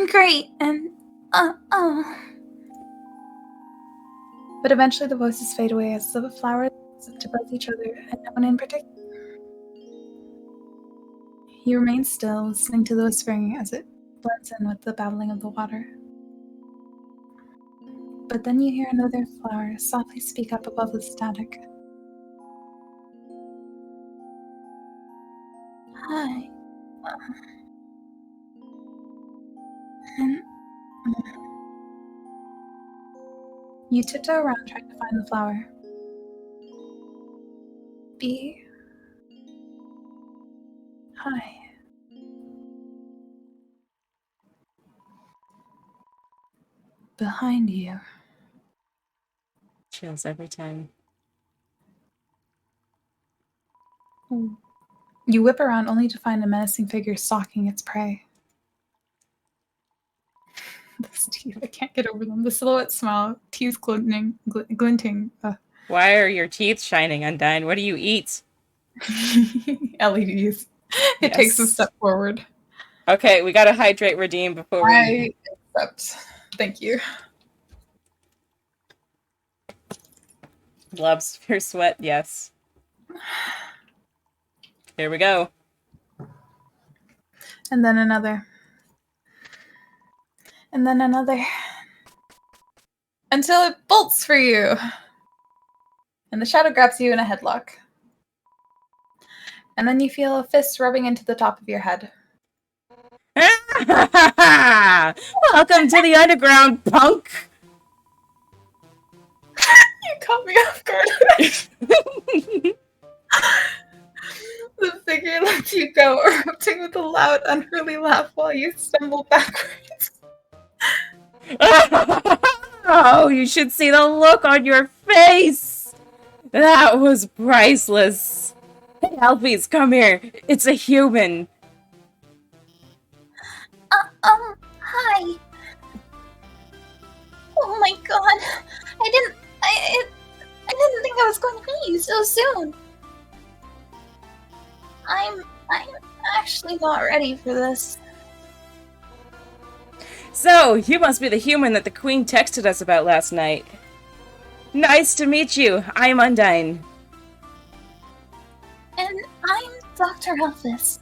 great, and But eventually the voices fade away as the flowers sit above each other, and no one in particular. You remain still, listening to the whispering as it blends in with the babbling of the water. But then you hear another flower softly speak up above the static. Hi. And you tiptoe around trying to find the flower. Hi. Behind you. Chills every time. You whip around only to find a menacing figure stalking its prey. Those teeth, I can't get over them. The silhouette smile, teeth glinting. Why are your teeth shining, Undyne? What do you eat? LEDs. It takes a step forward. Okay, we gotta hydrate redeem before we... I accept. Thank you. Gloves for sweat, yes. Here we go. And then another. And then another. Until it bolts for you. And the shadow grabs you in a headlock. And then you feel a fist rubbing into the top of your head. Welcome to the underground, punk! You caught me off guard. The figure lets you go, erupting with a loud, unruly laugh while you stumble backwards. Oh, you should see the look on your face! That was priceless. Hey, Alphys, come here. It's a human. Hi. Oh my god. I didn't think I was going to meet you so soon. I'm actually not ready for this. So, you must be the human that the Queen texted us about last night. Nice to meet you. I'm Undyne. And I'm Dr. Elvis.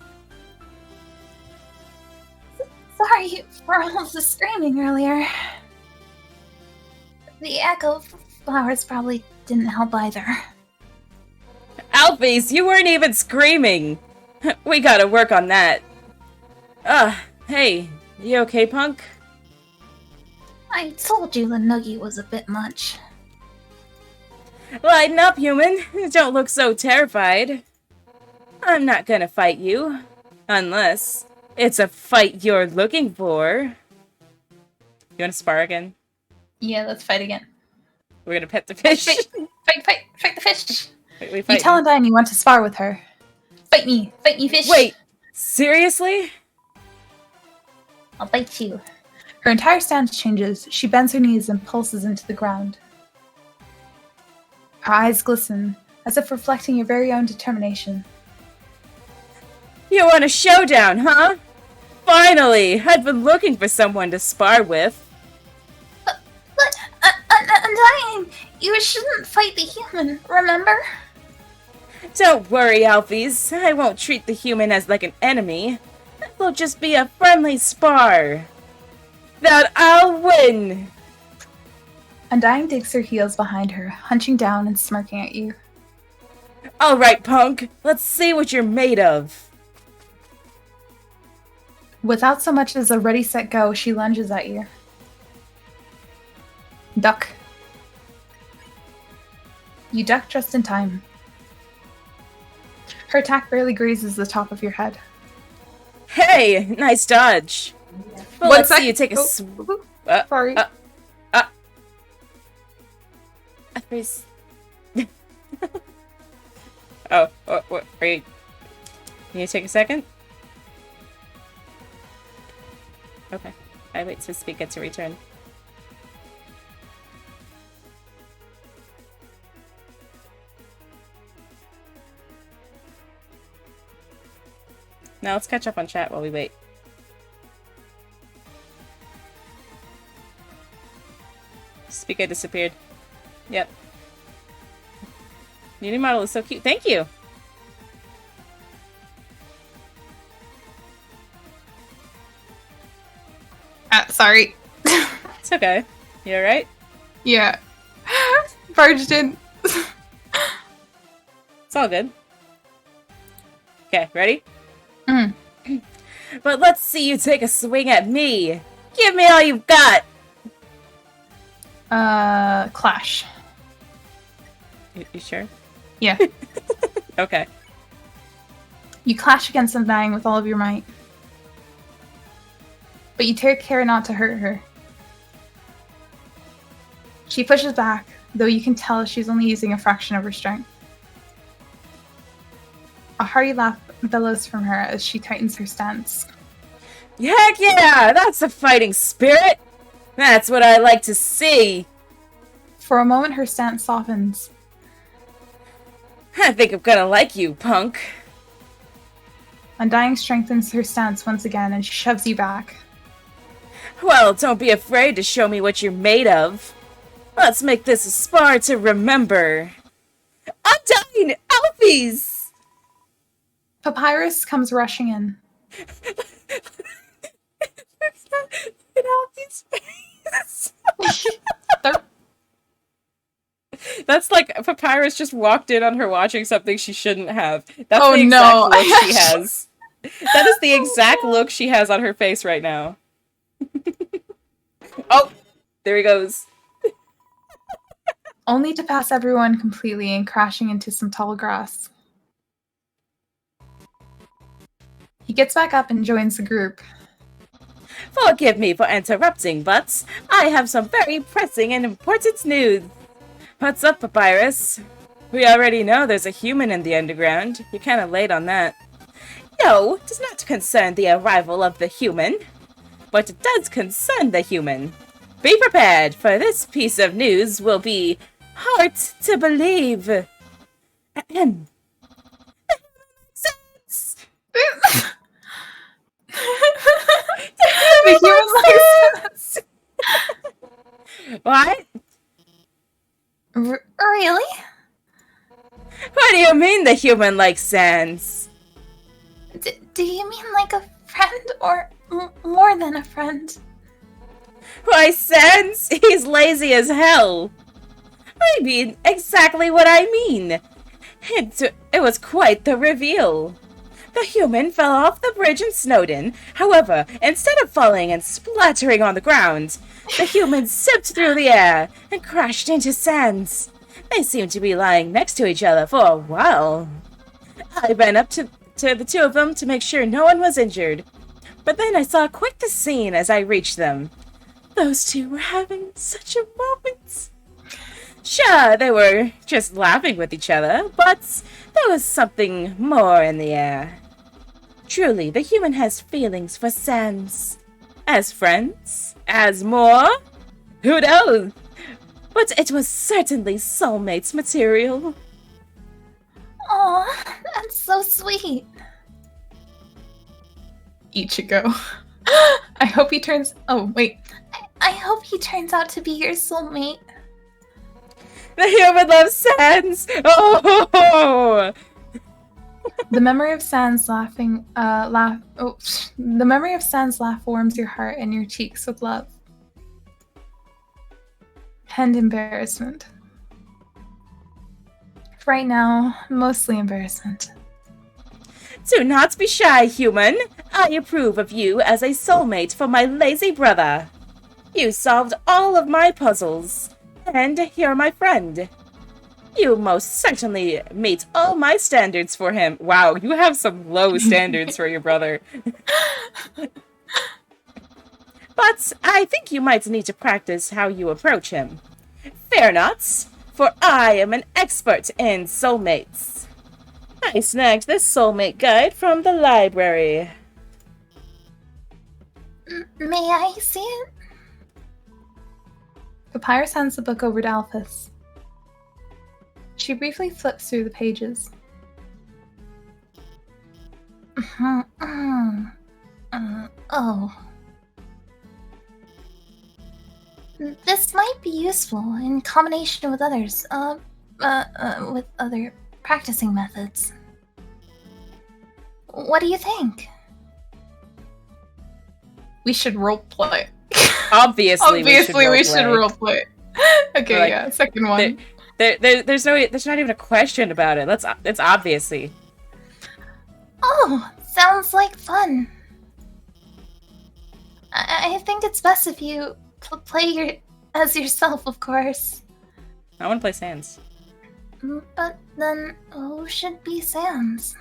Sorry for all of the screaming earlier. The echo flowers probably didn't help either. Alphys, you weren't even screaming. We gotta work on that. Hey, you okay, punk? I told you the noogie was a bit much. Lighten up, human. Don't look so terrified. I'm not gonna fight you. Unless it's a fight you're looking for. You want to spar again? Yeah, let's fight again. We're gonna pet the fish. Fight the fish. Wait, we You fight. tell Undyne you want to spar with her. Fight me, fish. Wait, seriously? I'll bite you. Her entire stance changes. She bends her knees and pulses into the ground. Her eyes glisten, as if reflecting your very own determination. You want a showdown, huh? Finally! I've been looking for someone to spar with. But Undyne, you shouldn't fight the human, remember? Don't worry, Alphys. I won't treat the human as like an enemy. It'll just be a friendly spar. That I'll win! Undyne digs her heels behind her, hunching down and smirking at you. Alright, punk. Let's see what you're made of. Without so much as a ready, set, go, she lunges at you. Duck. You duck just in time. Her attack barely grazes the top of your head. Hey, nice dodge. Well, let's see you take a Sorry. Alphys. Oh, what, are you... Can you take a second? Okay. I wait to speak it to return. Now let's catch up on chat while we wait. Speaker disappeared. Yep. Your new model is so cute. Thank you! Sorry. It's okay. You alright? Yeah. Barged in. It's all good. Okay, ready? Mm. But let's see you take a swing at me! Give me all you've got! Clash. You sure? Yeah. Okay. You clash against Undyne with all of your might. But you take care not to hurt her. She pushes back, though you can tell she's only using a fraction of her strength. A hearty laugh bellows from her as she tightens her stance. Heck yeah! That's a fighting spirit! That's what I like to see! For a moment, her stance softens. I think I'm gonna like you, punk. Undyne strengthens her stance once again, and she shoves you back. Well, don't be afraid to show me what you're made of. Let's make this a spar to remember. Undyne! Alphys! Papyrus comes rushing in. Look at Alphys' face! That's like Papyrus just walked in on her watching something she shouldn't have. That's the exact look she has. That is the exact look she has on her face right now. Oh! There he goes. Only to pass everyone completely and crashing into some tall grass. He gets back up and joins the group. Forgive me for interrupting, but I have some very pressing and important news. What's up, Papyrus? We already know there's a human in the underground. You're kinda late on that. No, it does not concern the arrival of the human. But it does concern the human. Be prepared, for this piece of news will be hard to believe. Ahem. The human likes What? Really? What do you mean the human likes sands? Do you mean like a friend or more than a friend? Why, Sans? He's lazy as hell. I mean exactly what I mean. It was quite the reveal. The human fell off the bridge in Snowdon. However, instead of falling and splattering on the ground, the human zipped through the air and crashed into Sans. They seemed to be lying next to each other for a while. I ran up to the two of them to make sure no one was injured. But then I saw quite the scene as I reached them. those two were having such a moment. Sure, they were just laughing with each other, but there was something more in the air. Truly, the human has feelings for Sans. As friends? As more? Who knows? But it was certainly soulmates material. Aw, that's so sweet. Ichigo. I hope he turns. Oh, wait. I hope he turns out to be your soulmate. The human loves Sans! Oh! The memory of Sans laughing, the memory of Sans laugh warms your heart and your cheeks with love. And embarrassment. Right now, mostly embarrassment. Do not be shy, human. I approve of you as a soulmate for my lazy brother. You solved all of my puzzles, and you're my friend. You most certainly meet all my standards for him. Wow, you have some low standards for your brother. But I think you might need to practice how you approach him. Fear not, for I am an expert in soulmates. I snagged this soulmate guide from the library. May I see it? Papyrus hands the book over to Alphys. She briefly flips through the pages. Oh. This might be useful in combination with others, with other practicing methods. What do you think? We should roleplay. Obviously, we should roleplay. Okay, like, yeah, second one. There's not even a question about it. It's obviously. Oh, sounds like fun. I think it's best if you play as yourself, of course. I want to play Sans. But then, who should be Sans?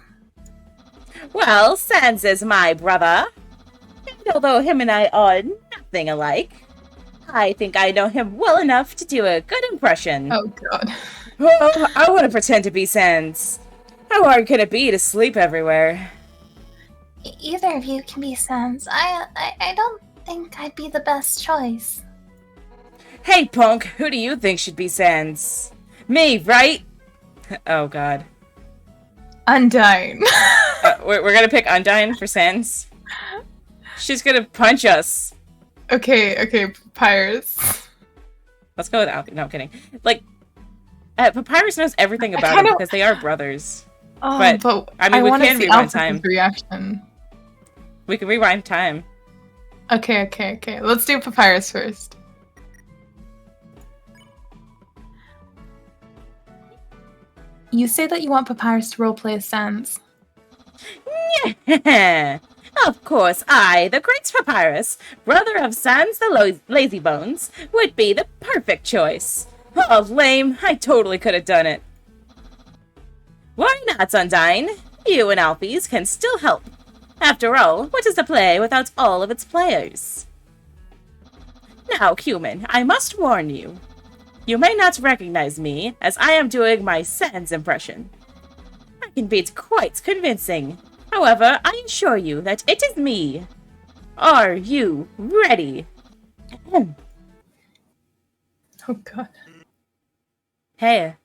Well, Sans is my brother. And although him and I are nothing alike, I think I know him well enough to do a good impression. Oh god. Oh, I want to pretend to be Sans. How hard can it be to sleep everywhere? Either of you can be Sans. I don't think I'd be the best choice. Hey, punk, who do you think should be Sans? Me, right? Oh god. Undyne. We're gonna pick Undyne for Sans. She's gonna punch us. Okay, Papyrus. Let's go with Alfie. No, I'm kidding. Like, Papyrus knows everything about him because they are brothers. Oh, but I mean, we can rewind time. Reaction. We can rewind time. Okay. Let's do Papyrus first. You say that you want Papyrus to roleplay as Sans. Yeah. Of course, I, the great Papyrus, brother of Sans the Lazybones, would be the perfect choice. Oh, lame. I totally could have done it. Why not, Undyne? You and Alphys can still help. After all, what is a play without all of its players? Now, human, I must warn you. You may not recognize me, as I am doing my Sans impression. I can be quite convincing. However, I assure you that it is me. Are you ready? Oh god. Hey.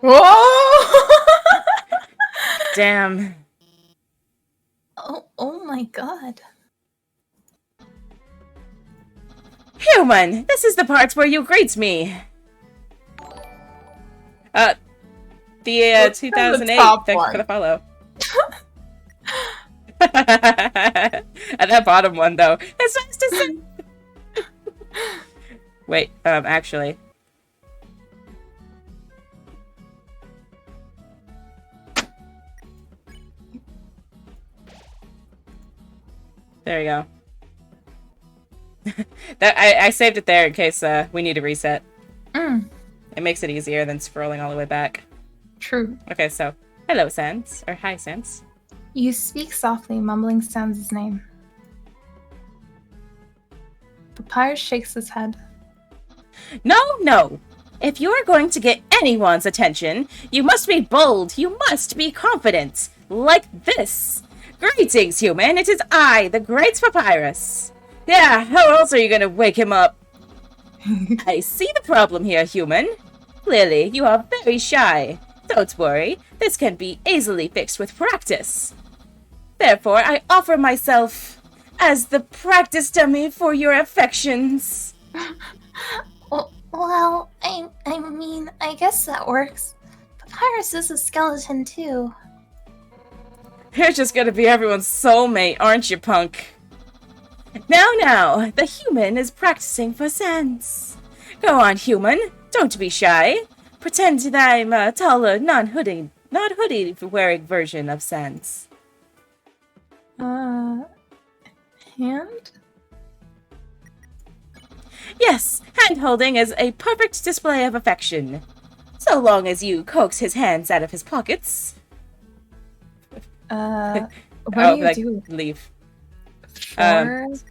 Whoa! Damn. Oh my god. Human, this is the part where you greet me. The 2008, thanks for the follow. And that bottom one, though. It's nice to see. Wait, actually. There you go. I saved it there in case we need to reset. It makes it easier than scrolling all the way back. True. Okay, so hello, Sans, or hi, Sans. You speak softly, mumbling Sans' name. Papyrus shakes his head. No, no. If you are going to get anyone's attention, you must be bold. You must be confident. Like this. Greetings, human. It is I, the Great Papyrus. Yeah, how else are you going to wake him up? I see the problem here, human. Clearly, you are very shy. Don't worry. This can be easily fixed with practice. Therefore, I offer myself as the practice dummy for your affections. Well, I mean, I guess that works. Papyrus is a skeleton too. You're just gonna be everyone's soulmate, aren't you, punk? Now, the human is practicing for Sans. Go on, human. Don't be shy. Pretend that I'm a taller, non-hoodie wearing version of Sans. Hand? Yes, hand-holding is a perfect display of affection. So long as you coax his hands out of his pockets. What do you do? Leave. Forehead?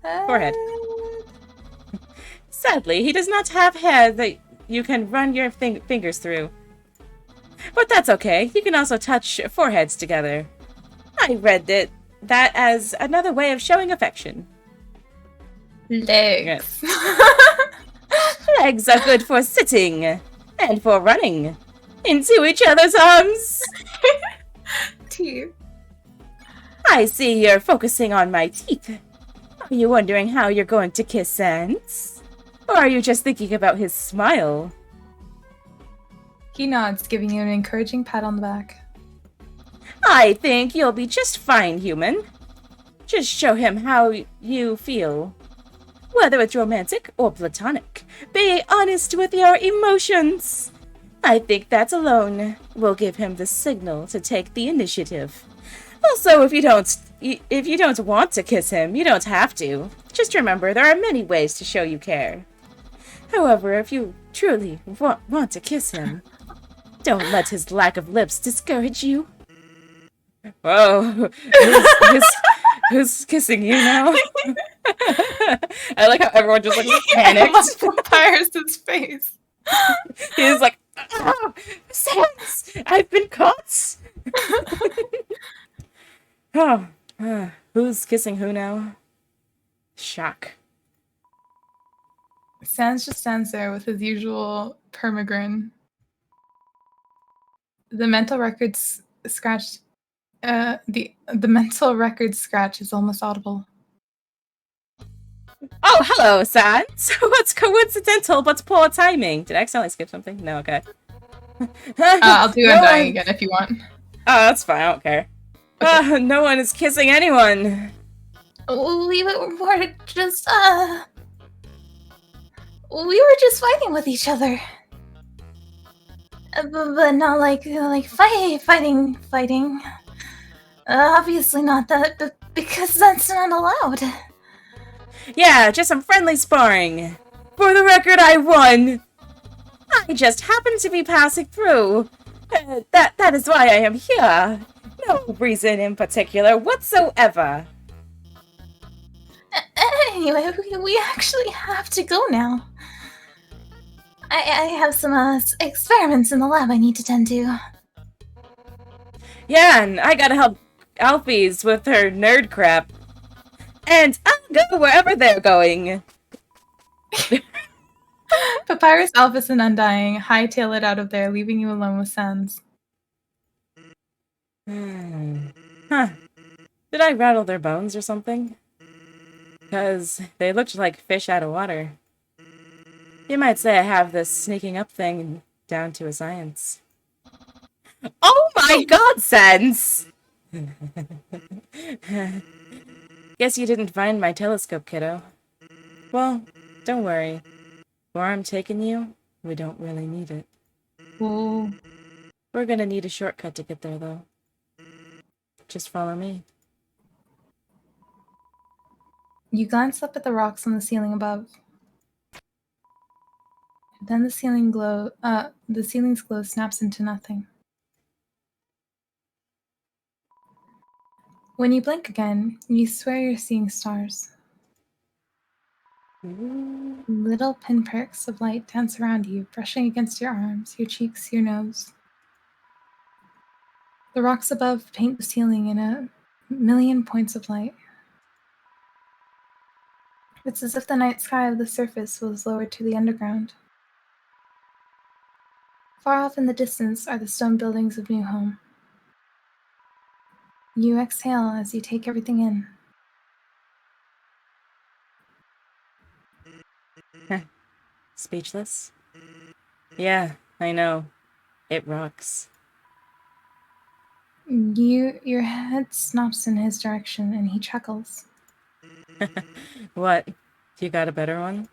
Forehead. Sadly, he does not have hair that you can run your fingers through. But that's okay. You can also touch foreheads together. I read that as another way of showing affection. Legs. Legs are good for sitting and for running into each other's arms. Teeth. I see you're focusing on my teeth. Are you wondering how you're going to kiss Sans? Or are you just thinking about his smile? He nods, giving you an encouraging pat on the back. I think you'll be just fine, human. Just show him how you feel. Whether it's romantic or platonic, be honest with your emotions. I think that alone will give him the signal to take the initiative. Also, if you don't want to kiss him, you don't have to. Just remember, there are many ways to show you care. However, if you truly want to kiss him, don't let his lack of lips discourage you. Whoa, who's kissing you now? I like how everyone just like panicked. Papyrus's face. He's like, oh, Sans, I've been caught. Who's kissing who now? Shock. Sans just stands there with his usual permagrin. The mental records scratch. The mental record scratch is almost audible. Oh, hello, Sans. What's coincidental but poor timing? Did I accidentally skip something? No, okay. I'll do Undying again if you want. Oh, that's fine. I don't care. Okay. No one is kissing anyone. We were just we were just fighting with each other. But not like fighting. Obviously not that, but because that's not allowed. Yeah, just some friendly sparring. For the record, I won. I just happened to be passing through. That is why I am here. No reason in particular whatsoever. Anyway, we actually have to go now. I have some experiments in the lab I need to tend to. Yeah, and I gotta help Alphys with her nerd crap. And I'll go wherever they're going. Papyrus, Alphys, and Undying hightail it out of there, leaving you alone with Sans. Huh. Did I rattle their bones or something? Because they looked like fish out of water. You might say I have this sneaking up thing down to a science. Oh my god, Sans! Guess you didn't find my telescope, kiddo. Well, don't worry. Where I'm taking you, we don't really need it. Ooh. We're gonna need a shortcut to get there, though. Just follow me. You glance up at the rocks on the ceiling above. Then the ceiling's glow snaps into nothing. When you blink again, you swear you're seeing stars. Ooh. Little pinpricks of light dance around you, brushing against your arms, your cheeks, your nose. The rocks above paint the ceiling in a million points of light. It's as if the night sky of the surface was lowered to the underground. Far off in the distance are the stone buildings of New Home. You exhale as you take everything in. Speechless? Yeah, I know. It rocks. Your head snaps in his direction and he chuckles. What? You got a better one?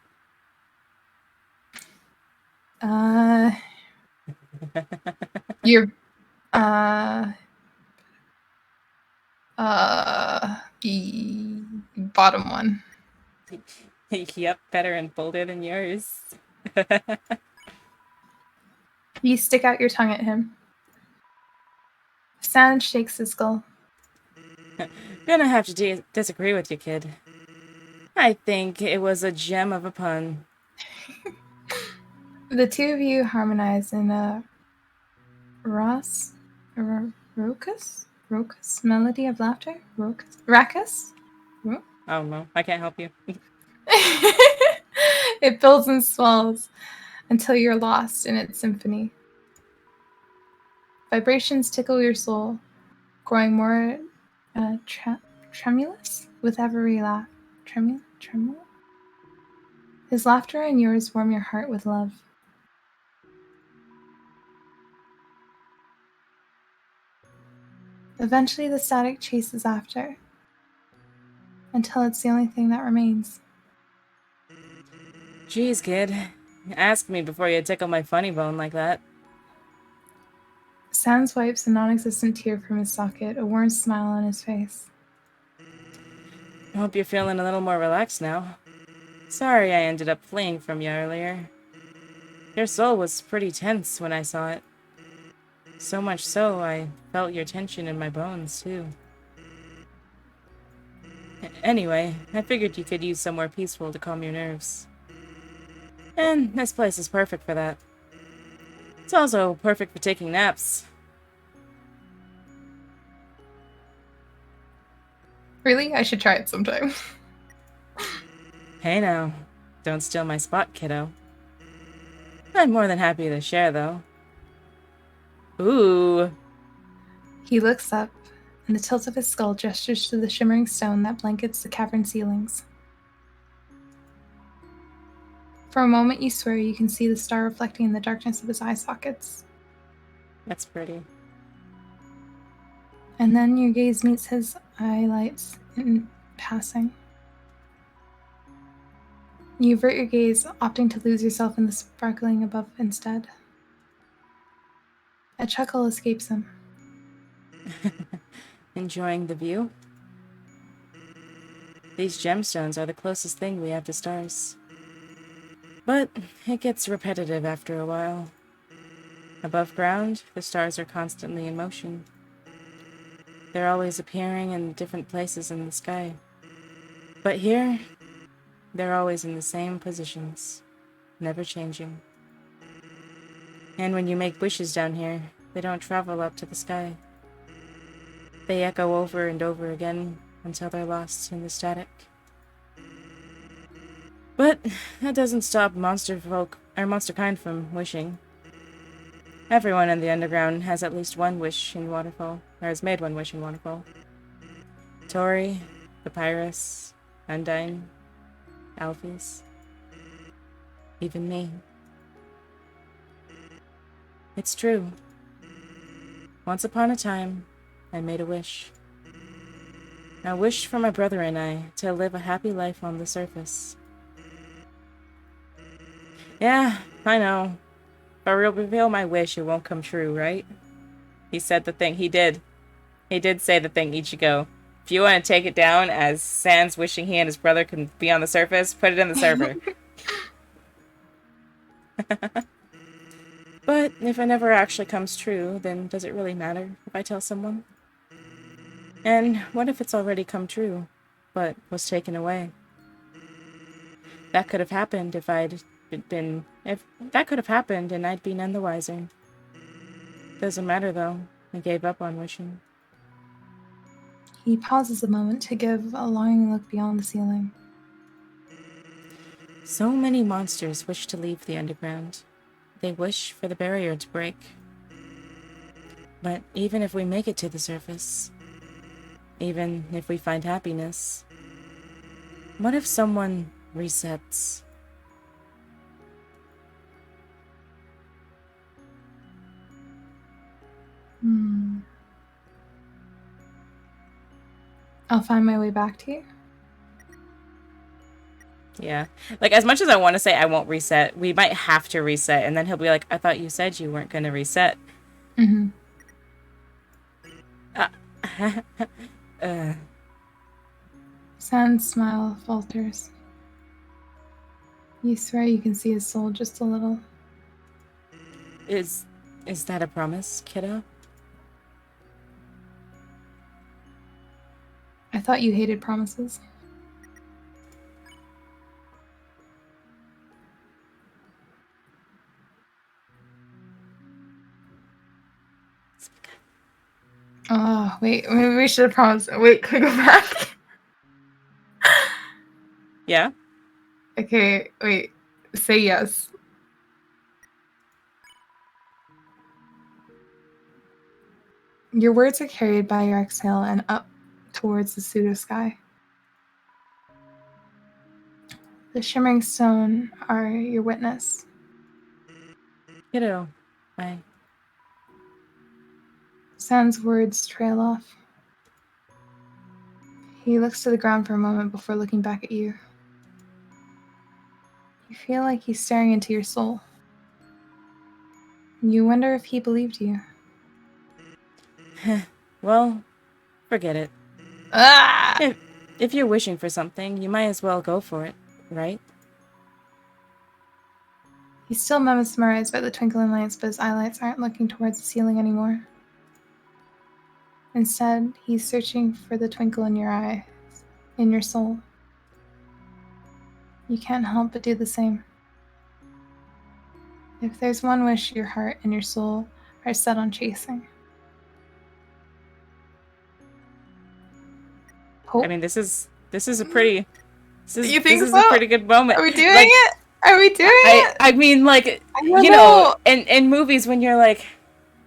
Your, the bottom one. Yep, better and bolder than yours. You stick out your tongue at him. Sand shakes his skull. Gonna have to disagree with you, kid. I think it was a gem of a pun. The two of you harmonize in a raucous melody of laughter. Raucous. Oh no, I can't help you. It builds and swells until you're lost in its symphony. Vibrations tickle your soul, growing more tremulous with every laugh. Tremulous? His laughter and yours warm your heart with love. Eventually, the static chases after, until it's the only thing that remains. Jeez, kid. Ask me before you tickle my funny bone like that. Sans wipes a non-existent tear from his socket, a warm smile on his face. I hope you're feeling a little more relaxed now. Sorry I ended up fleeing from you earlier. Your soul was pretty tense when I saw it. So much so, I felt your tension in my bones, too. Anyway, I figured you could use somewhere peaceful to calm your nerves. And this place is perfect for that. It's also perfect for taking naps. Really? I should try it sometime. Hey now, don't steal my spot, kiddo. I'm more than happy to share, though. Ooh. He looks up, and the tilt of his skull gestures to the shimmering stone that blankets the cavern ceilings. For a moment, you swear you can see the star reflecting in the darkness of his eye sockets. That's pretty. And then your gaze meets his eyelights in passing. You avert your gaze, opting to lose yourself in the sparkling above instead. A chuckle escapes him. Enjoying the view? These gemstones are the closest thing we have to stars. But it gets repetitive after a while. Above ground, the stars are constantly in motion. They're always appearing in different places in the sky. But here, they're always in the same positions, never changing. And when you make wishes down here, they don't travel up to the sky. They echo over and over again until they're lost in the static. But that doesn't stop monster kind from wishing. Everyone in the underground has at least one wish in Waterfall, or has made one wish in Waterfall. Tori, Papyrus, Undyne, Alphys, even me. It's true. Once upon a time, I made a wish. A wish for my brother and I to live a happy life on the surface. Yeah, I know. If I reveal my wish, it won't come true, right? He said the thing. He did. He did say the thing, Ichigo. If you want to take it down as Sans wishing he and his brother can be on the surface, put it in the server. But if it never actually comes true, then does it really matter if I tell someone? And what if it's already come true, but was taken away? that could have happened if that could have happened and I'd be none the wiser. Doesn't matter though. I gave up on wishing. He pauses a moment to give a longing look beyond the ceiling. So many monsters wish to leave the underground. They wish for the barrier to break. But even if we make it to the surface, even if we find happiness, what if someone resets? I'll find my way back to you. Yeah. Like, as much as I want to say I won't reset, we might have to reset, and then he'll be like, I thought you said you weren't going to reset. Mm-hmm. Sans smile falters. You swear you can see his soul just a little. Is that a promise, kiddo? I thought you hated promises. Oh, wait, maybe we should have promised. Wait, can we go back? Yeah? Okay, wait. Say yes. Your words are carried by your exhale and up towards the pseudo sky. The shimmering stone are your witness. Kiddo, Sans words trail off. He looks to the ground for a moment before looking back at you. You feel like he's staring into your soul. You wonder if he believed you. Well, forget it. Ah! If you're wishing for something, you might as well go for it, right? He's still mesmerized by the twinkling lights, but his eyelights aren't looking towards the ceiling anymore. Instead, he's searching for the twinkle in your eyes, in your soul. You can't help but do the same. If there's one wish your heart and your soul are set on chasing. Hope? I mean, this is a pretty... You think this is so? a pretty good moment. Are we doing it? Are we doing it? I mean, like, I don't you know, in movies when you're like...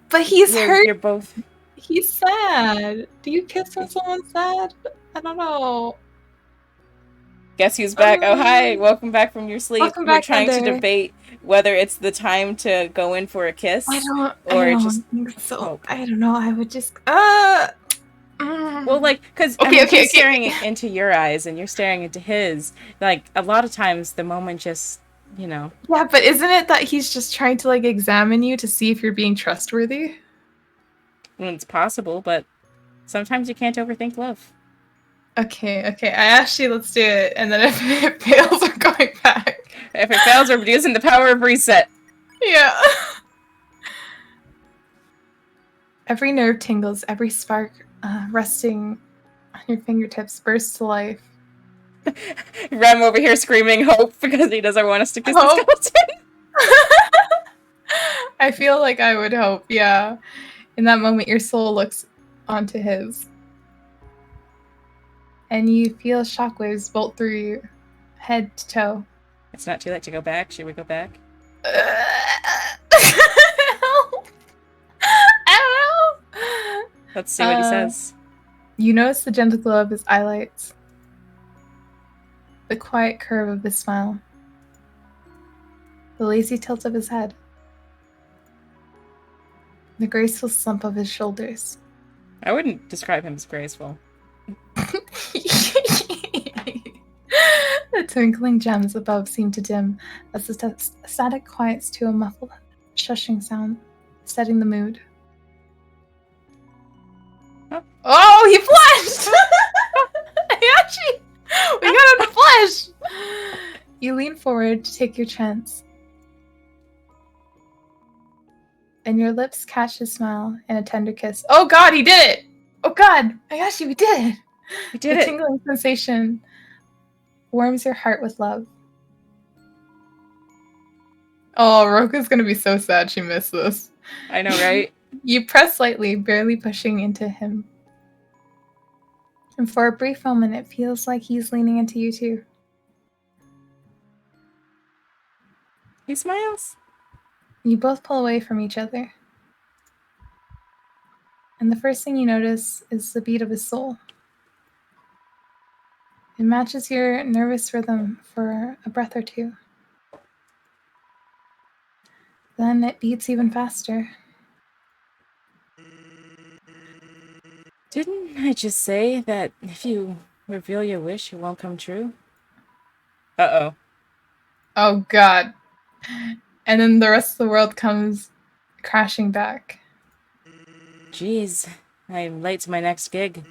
But he's hurt. You're both... He's sad. Do you kiss when someone's sad? I don't know. Guess who's back? Oh, hi. Welcome back from your sleep. Welcome We're back, trying to Thunder. debate whether it's the time to go in for a kiss I or don't just think so. hope. I don't know. I would just Well, like, because he's staring into your eyes and you're staring into his. Like, a lot of times the moment just, you know. Yeah, but isn't it that he's just trying to, like, examine you to see if you're being trustworthy? Well, it's possible, but sometimes you can't overthink love. Okay. I asked you, let's do it. And then if it fails, we're going back. If it fails, we're using the power of reset. Yeah. Every nerve tingles, every spark resting on your fingertips bursts to life. Rem over here screaming hope because he doesn't want us to kiss the Hope. skeleton. I feel like I would hope, yeah. In that moment, your soul looks onto his. And you feel shockwaves bolt through you, head to toe. It's not too late to go back. Should we go back? I don't know. Let's see what he says. You notice the gentle glow of his eyelids, the quiet curve of his smile, the lazy tilt of his head, the graceful slump of his shoulders. I wouldn't describe him as graceful. The twinkling gems above seem to dim as the static quiets to a muffled, shushing sound, setting the mood. Oh, he flashed! Hayashi! We got him to flash! You lean forward to take your chance. And your lips catch his smile in a tender kiss. Oh god, he did it! Oh god! Hayashi, we did it! We did The it! tingling sensation warms your heart with love. Oh, Roka's gonna be so sad she missed this. I know, right? You press slightly, barely pushing into him. And for a brief moment, it feels like he's leaning into you too. He smiles. You both pull away from each other. And the first thing you notice is the beat of his soul. It matches your nervous rhythm for a breath or two. Then it beats even faster. Didn't I just say that if you reveal your wish, it won't come true? Uh-oh. Oh god. And then the rest of the world comes crashing back. Jeez, I'm late to my next gig.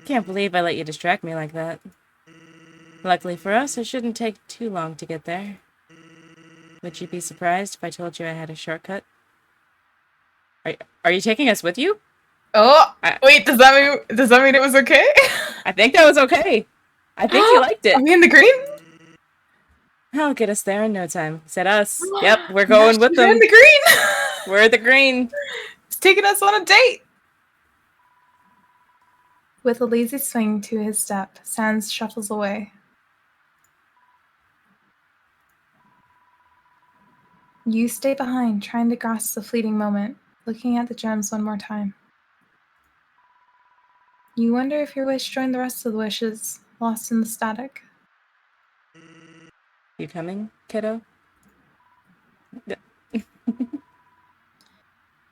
Can't believe I let you distract me like that. Luckily for us, it shouldn't take too long to get there. Would you be surprised if I told you I had a shortcut? Are you taking us with you? Oh, wait, does that mean it was okay? I think that was okay. I think you liked it. Are we in the green? I'll get us there in no time. Said us. Yep, we're going with We're them. in the green. We're the green. It's taking us on a date. With a lazy swing to his step, Sans shuffles away. You stay behind, trying to grasp the fleeting moment, looking at the gems one more time. You wonder if your wish joined the rest of the wishes, lost in the static. You coming, kiddo?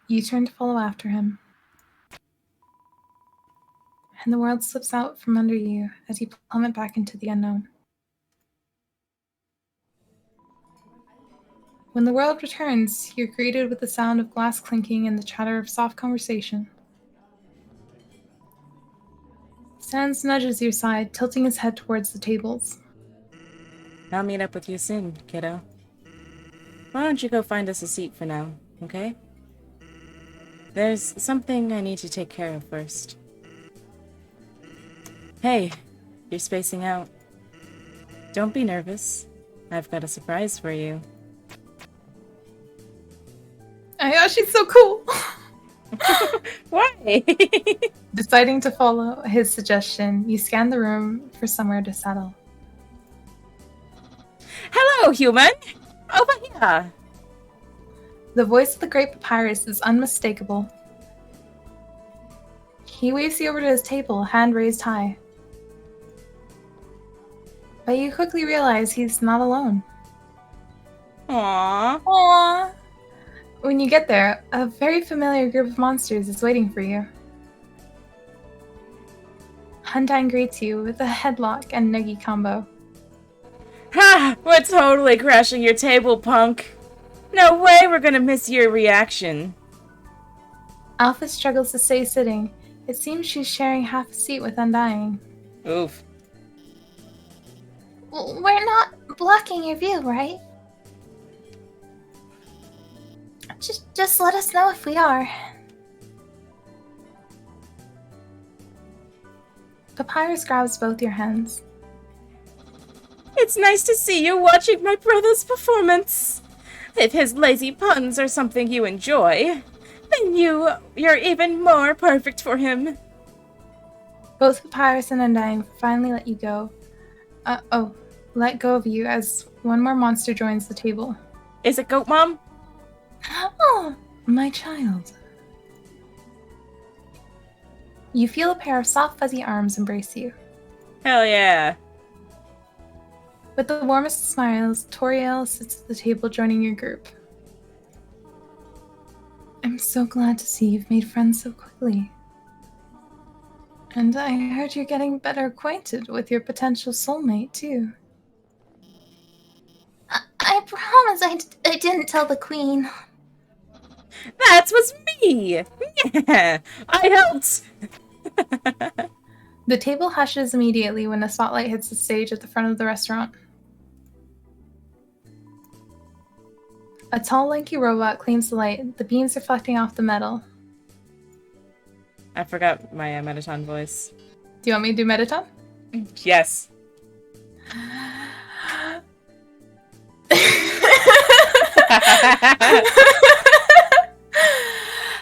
You turn to follow after him. And the world slips out from under you as you plummet back into the unknown. When the world returns, you're greeted with the sound of glass clinking and the chatter of soft conversation. Sans nudges your side, tilting his head towards the tables. I'll meet up with you soon, kiddo. Why don't you go find us a seat for now, okay? There's something I need to take care of first. Hey, you're spacing out. Don't be nervous. I've got a surprise for you. Oh yeah, she's so cool! Why? Deciding to follow his suggestion, you scan the room for somewhere to settle. Hello, human! Over here! The voice of the Great Papyrus is unmistakable. He waves you over to his table, hand raised high. But you quickly realize he's not alone. Aww. Aww! When you get there, a very familiar group of monsters is waiting for you. Undyne greets you with a headlock and noogie combo. Ha! We're totally crashing your table, punk! No way we're gonna miss your reaction. Alpha struggles to stay sitting. It seems she's sharing half a seat with Undyne. Oof. We're not blocking your view, right? Just let us know if we are. Papyrus grabs both your hands. It's nice to see you watching my brother's performance. If his lazy puns are something you enjoy, then you're even more perfect for him. Both Papyrus and Undyne finally let you go. Let go of you as one more monster joins the table. Is it Goat Mom? Oh, my child. You feel a pair of soft, fuzzy arms embrace you. Hell yeah. With the warmest of smiles, Toriel sits at the table joining your group. I'm so glad to see you've made friends so quickly. And I heard you're getting better acquainted with your potential soulmate, too. I promise I didn't tell the queen. That was me! Yeah, I helped! The table hushes immediately when the spotlight hits the stage at the front of the restaurant. A tall, lanky robot claims the light, the beams reflecting off the metal. I forgot my Metaton voice. Do you want me to do Metaton? Yes.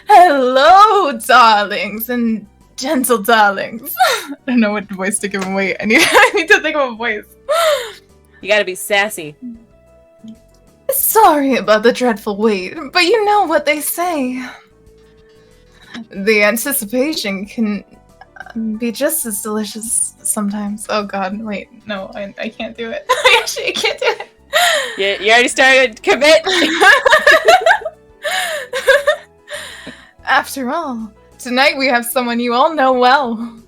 Hello, darlings and gentle darlings. I don't know what voice to give him. Wait, I need to think of a voice. You gotta be sassy. Sorry about the dreadful wait, but you know what they say. The anticipation can be just as delicious sometimes. Oh god, wait, no, I can't do it. I can't do it. You already started. Commit. After all, tonight we have someone you all know well.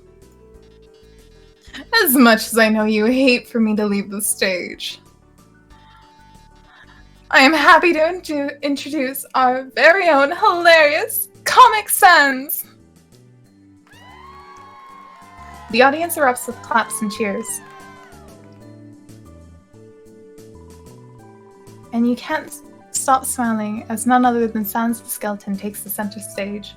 As much as I know you hate for me to leave the stage, I am happy to introduce our very own hilarious Comic Sans! The audience erupts with claps and cheers. And you can't stop smiling as none other than Sans the Skeleton takes the center stage.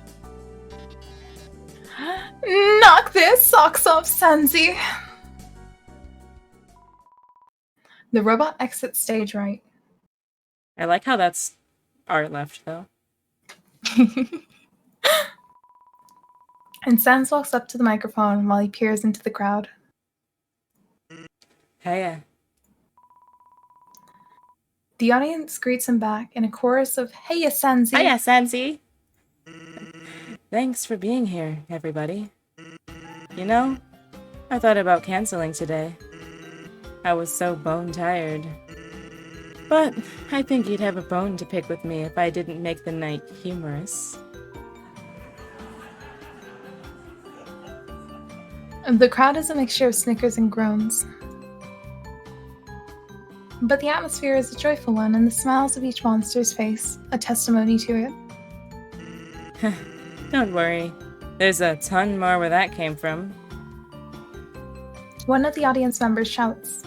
Knock their socks off, Sansy! The robot exits stage right. I like how that's art left, though. And Sans walks up to the microphone while he peers into the crowd. Hiya. The audience greets him back in a chorus of "Heya, Sansy!" Hiya, Sansi. Thanks for being here, everybody. You know, I thought about canceling today. I was so bone-tired. But I think you'd have a bone to pick with me if I didn't make the night humorous. The crowd is a mixture of snickers and groans. But the atmosphere is a joyful one, and the smiles of each monster's face a testimony to it. Don't worry. There's a ton more where that came from. One of the audience members shouts,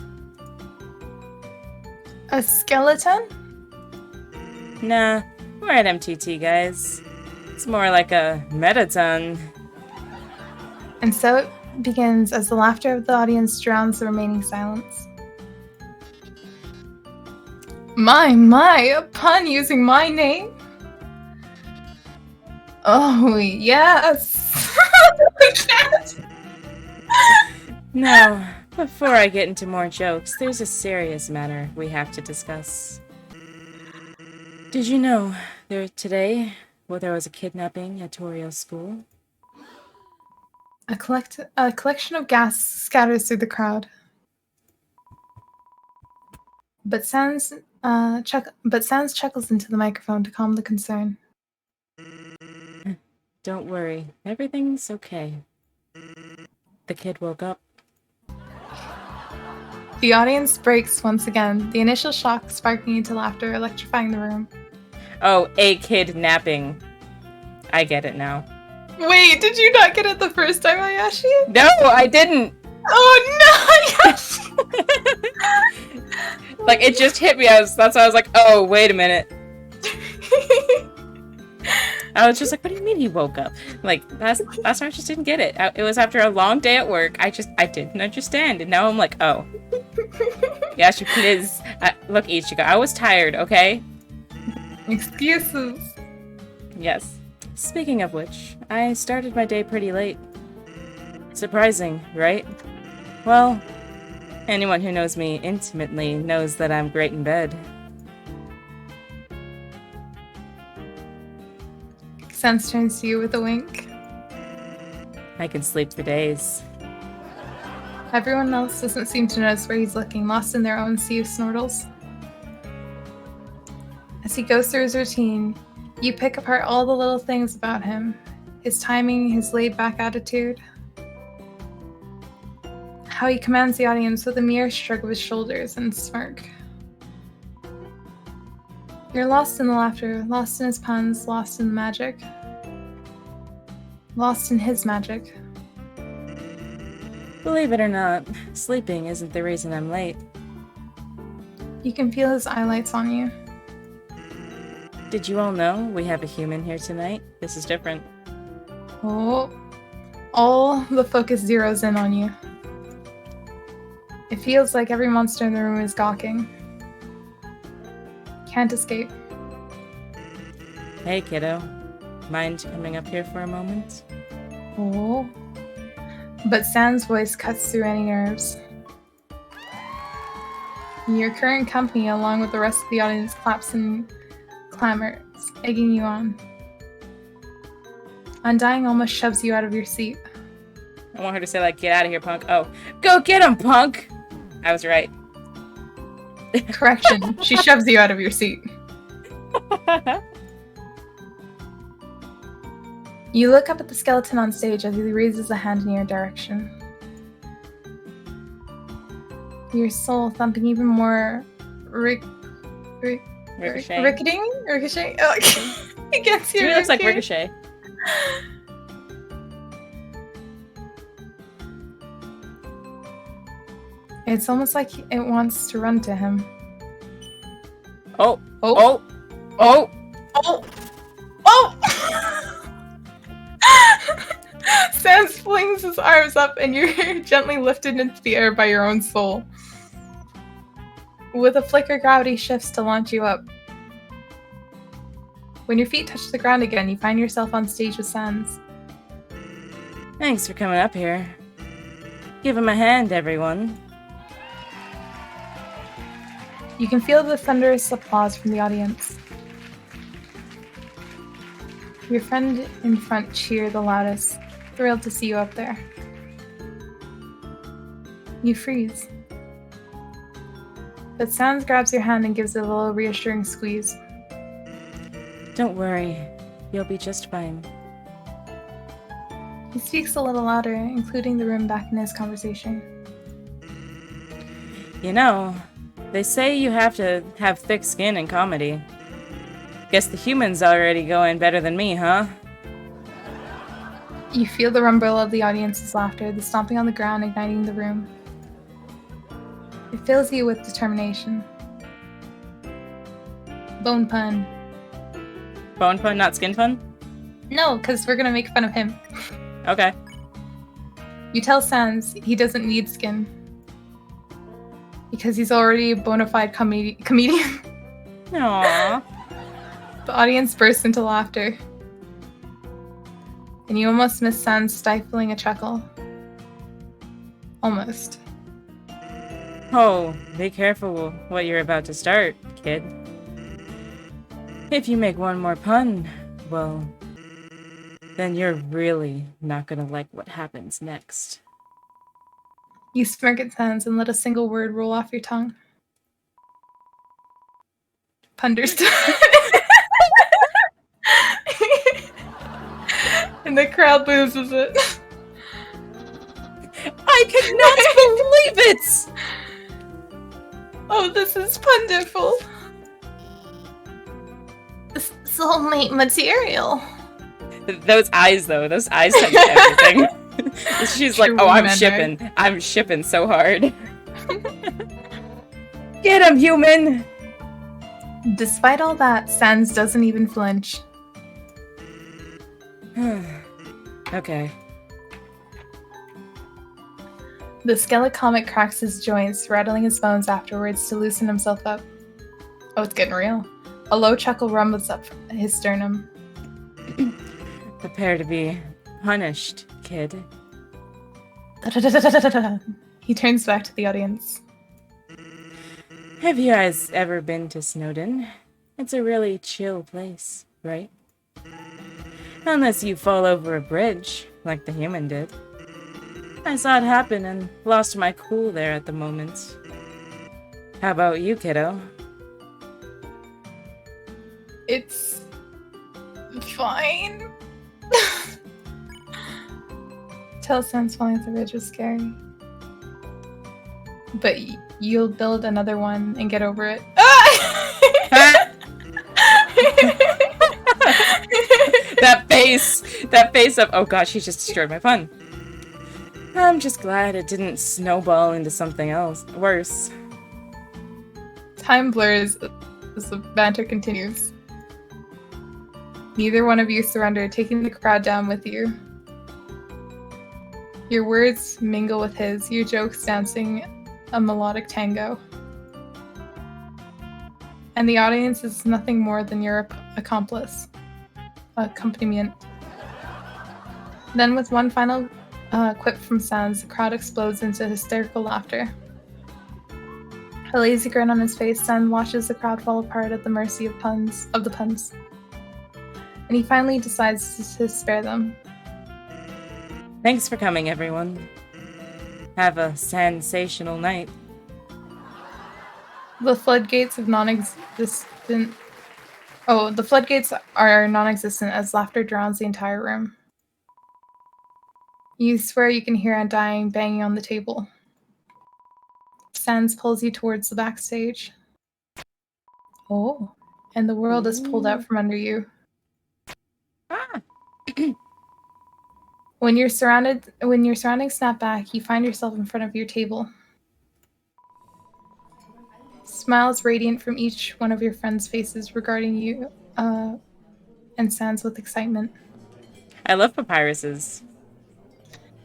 "A skeleton?" Nah, we're at MTT, guys. It's more like a metaton. And so it begins as the laughter of the audience drowns the remaining silence. My, a pun using my name? Oh, yes! I can't! Now, before I get into more jokes, there's a serious matter we have to discuss. Did you know there was a kidnapping at Torio's school? A collection of gas scatters through the crowd. But Sans chuckles into the microphone to calm the concern. Don't worry, everything's okay. The kid woke up. The audience breaks once again, the initial shock sparking into laughter, electrifying the room. Oh, a kid napping. I get it now. Wait, did you not get it the first time, Ayashi? No, I didn't! Oh no, Ayashi! Like, it just hit me. That's why I was like, oh, wait a minute. I was just like, what do you mean he woke up? Like, last time I just didn't get it. It was after a long day at work. I didn't understand. And now I'm like, oh. Yashi, please. Look, Ichigo, I was tired, okay? Excuses. Yes. Speaking of which, I started my day pretty late. Surprising, right? Well, anyone who knows me intimately knows that I'm great in bed. Sans turns to you with a wink. I can sleep for days. Everyone else doesn't seem to notice where he's looking, lost in their own sea of snortles. As he goes through his routine, you pick apart all the little things about him. His timing, his laid-back attitude. How he commands the audience with a mere shrug of his shoulders and smirk. You're lost in the laughter, lost in his puns, lost in the magic. Lost in his magic. Believe it or not, sleeping isn't the reason I'm late. You can feel his eyelights on you. Did you all know we have a human here tonight? This is different. Oh, all the focus zeroes in on you. It feels like every monster in the room is gawking. Can't escape. Hey, kiddo. Mind coming up here for a moment? Oh. But Sans' voice cuts through any nerves. Your current company, along with the rest of the audience, claps and clamors, egging you on. Undying almost shoves you out of your seat. I want her to say, like, get out of here, punk. Oh, go get him, punk! I was right. Correction, she shoves you out of your seat. You look up at the skeleton on stage as he raises a hand in your direction. Your soul thumping even more Ricochet. Ricochet? Oh, against your He looks like Ricochet. It's almost like it wants to run to him. Oh! Oh! Oh! Oh! Oh! Sans flings his arms up and you're gently lifted into the air by your own soul. With a flicker, gravity shifts to launch you up. When your feet touch the ground again, you find yourself on stage with Sans. Thanks for coming up here. Give him a hand, everyone. You can feel the thunderous applause from the audience. Your friend in front cheer the loudest, thrilled to see you up there. You freeze. But Sans grabs your hand and gives it a little reassuring squeeze. Don't worry. You'll be just fine. He speaks a little louder, including the room back in his conversation. You know, they say you have to have thick skin in comedy. Guess the human's already going better than me, huh? You feel the rumble of the audience's laughter, the stomping on the ground igniting the room. It fills you with determination. Bone pun. Bone pun, not skin pun? No, because we're gonna make fun of him. Okay. You tell Sans he doesn't need skin. Because he's already a bona fide comedian. Aww. The audience bursts into laughter. And you almost miss Sans stifling a chuckle. Almost. Oh, be careful what you're about to start, kid. If you make one more pun, well, then you're really not gonna like what happens next. You smirk at Sans and let a single word roll off your tongue. Punderstood. And the crowd loses it. I cannot believe it! Oh, this is wonderful. Soulmate material. Those eyes, though. Those eyes tell you everything. She's like, True oh, I'm woman, shipping. Right? I'm shipping so hard. Get him, human! Despite all that, Sans doesn't even flinch. Okay. The skelecomic cracks his joints, rattling his bones afterwards to loosen himself up. Oh, it's getting real. A low chuckle rumbles up his sternum. Prepare to be punished, kid. He turns back to the audience. Have you guys ever been to Snowdon? It's a really chill place, right? Unless you fall over a bridge, like the human did. I saw it happen and lost my cool there at the moment. How about you, kiddo? It's fine. Tell Sans falling off the ridge was scary. But you'll build another one and get over it. That face of, oh gosh, he just destroyed my pun. I'm just glad it didn't snowball into something else worse. Time blurs as the banter continues. Neither one of you surrender, taking the crowd down with you. Your words mingle with his, your jokes dancing a melodic tango. And the audience is nothing more than your accomplice. accompaniment. Then, with one final quip from Sans, the crowd explodes into hysterical laughter. A lazy grin on his face, Sans watches the crowd fall apart at the mercy of the puns. And he finally decides to spare them. Thanks for coming, everyone. Have a sensational night. The floodgates of non-existent... Oh, the floodgates are non-existent as laughter drowns the entire room. You swear you can hear Undying banging on the table. Sans pulls you towards the backstage. Oh, and the world is pulled out from under you. Ah! When your surroundings snap back, you find yourself in front of your table. Smiles radiant from each one of your friends' faces regarding you, and Sans with excitement. I love Papyrus's.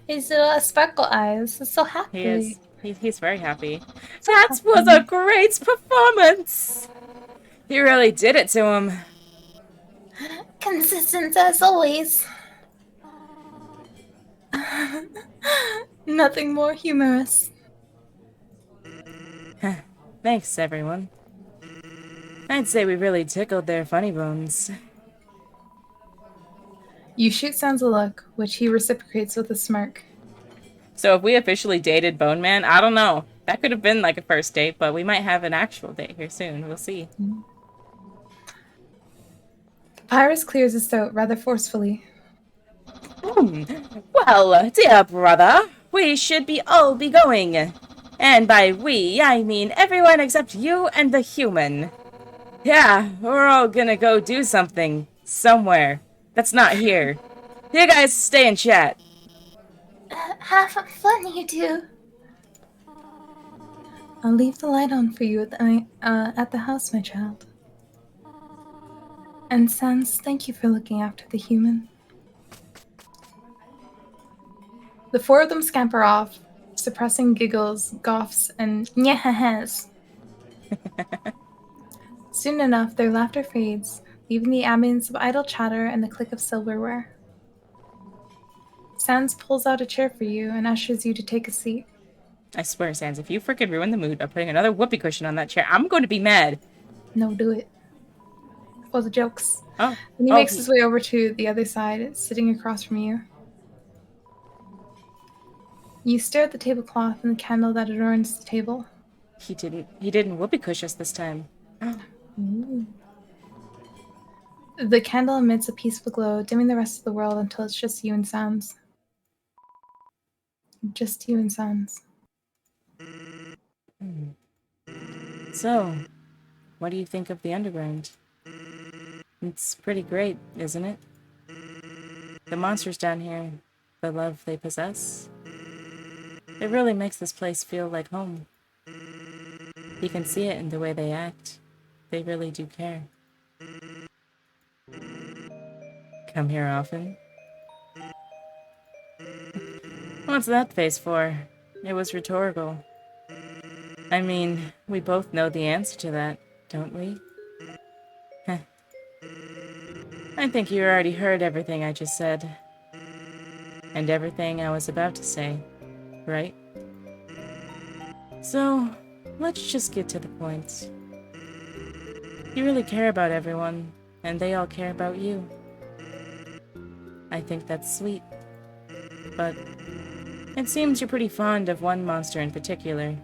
His sparkle eyes are so happy. He's very happy. That was a great performance! You really did it to him. Consistent as always. Nothing more humorous. Thanks, everyone. I'd say we really tickled their funny bones. You shoot Sans a look, which he reciprocates with a smirk. So if we officially dated Bone Man, I don't know. That could have been like a first date, but we might have an actual date here soon. We'll see. Papyrus clears his throat rather forcefully. Well, dear brother, we should all be going. And by we, I mean everyone except you and the human. Yeah, we're all gonna go do something. Somewhere. That's not here. You guys stay and chat. Have fun, you two. I'll leave the light on for you at the house, my child. And Sans, thank you for looking after the human. The four of them scamper off, suppressing giggles, goughs, and nyahahas. Soon enough, their laughter fades, leaving the ambience of idle chatter and the click of silverware. Sans pulls out a chair for you and ushers you to take a seat. I swear, Sans, if you freaking ruin the mood by putting another whoopee cushion on that chair, I'm going to be mad. No, do it. For the jokes. Oh. Then he makes his way over to the other side, sitting across from you. You stare at the tablecloth and the candle that adorns the table. He didn't whoopee cush us this time. Ooh. The candle emits a peaceful glow, dimming the rest of the world until it's just you and Sans. Just you and Sans. So, what do you think of the underground? It's pretty great, isn't it? The monsters down here, the love they possess. It really makes this place feel like home. You can see it in the way they act. They really do care. Come here often? What's that face for? It was rhetorical. I mean, we both know the answer to that, don't we? Heh. I think you already heard everything I just said. And everything I was about to say, right? So, let's just get to the point. You really care about everyone, and they all care about you. I think that's sweet. But it seems you're pretty fond of one monster in particular,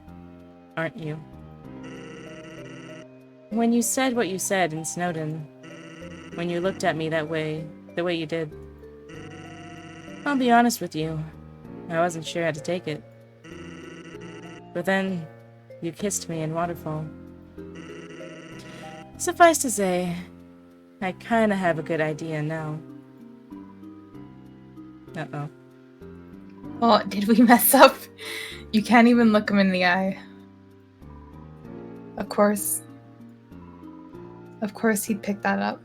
aren't you? When you said what you said in Snowdon, when you looked at me that way, the way you did, I'll be honest with you, I wasn't sure how to take it. But then, you kissed me in Waterfall. Suffice to say, I kinda have a good idea now. Uh-oh. Oh, did we mess up? You can't even look him in the eye. Of course. Of course he'd pick that up.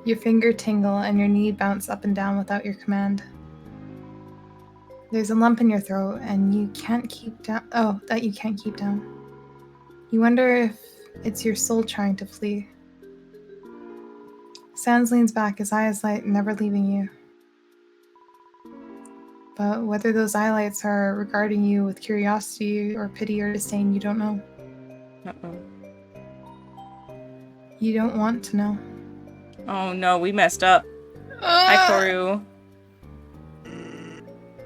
Your finger tingle and your knee bounce up and down without your command. There's a lump in your throat and you can't keep down. Oh, that you can't keep down. You wonder if it's your soul trying to flee. Sans leans back, his eyes light, never leaving you. But whether those eyelights are regarding you with curiosity or pity or disdain, you don't know. Uh-oh. You don't want to know. Oh no, we messed up. Hi, Koru.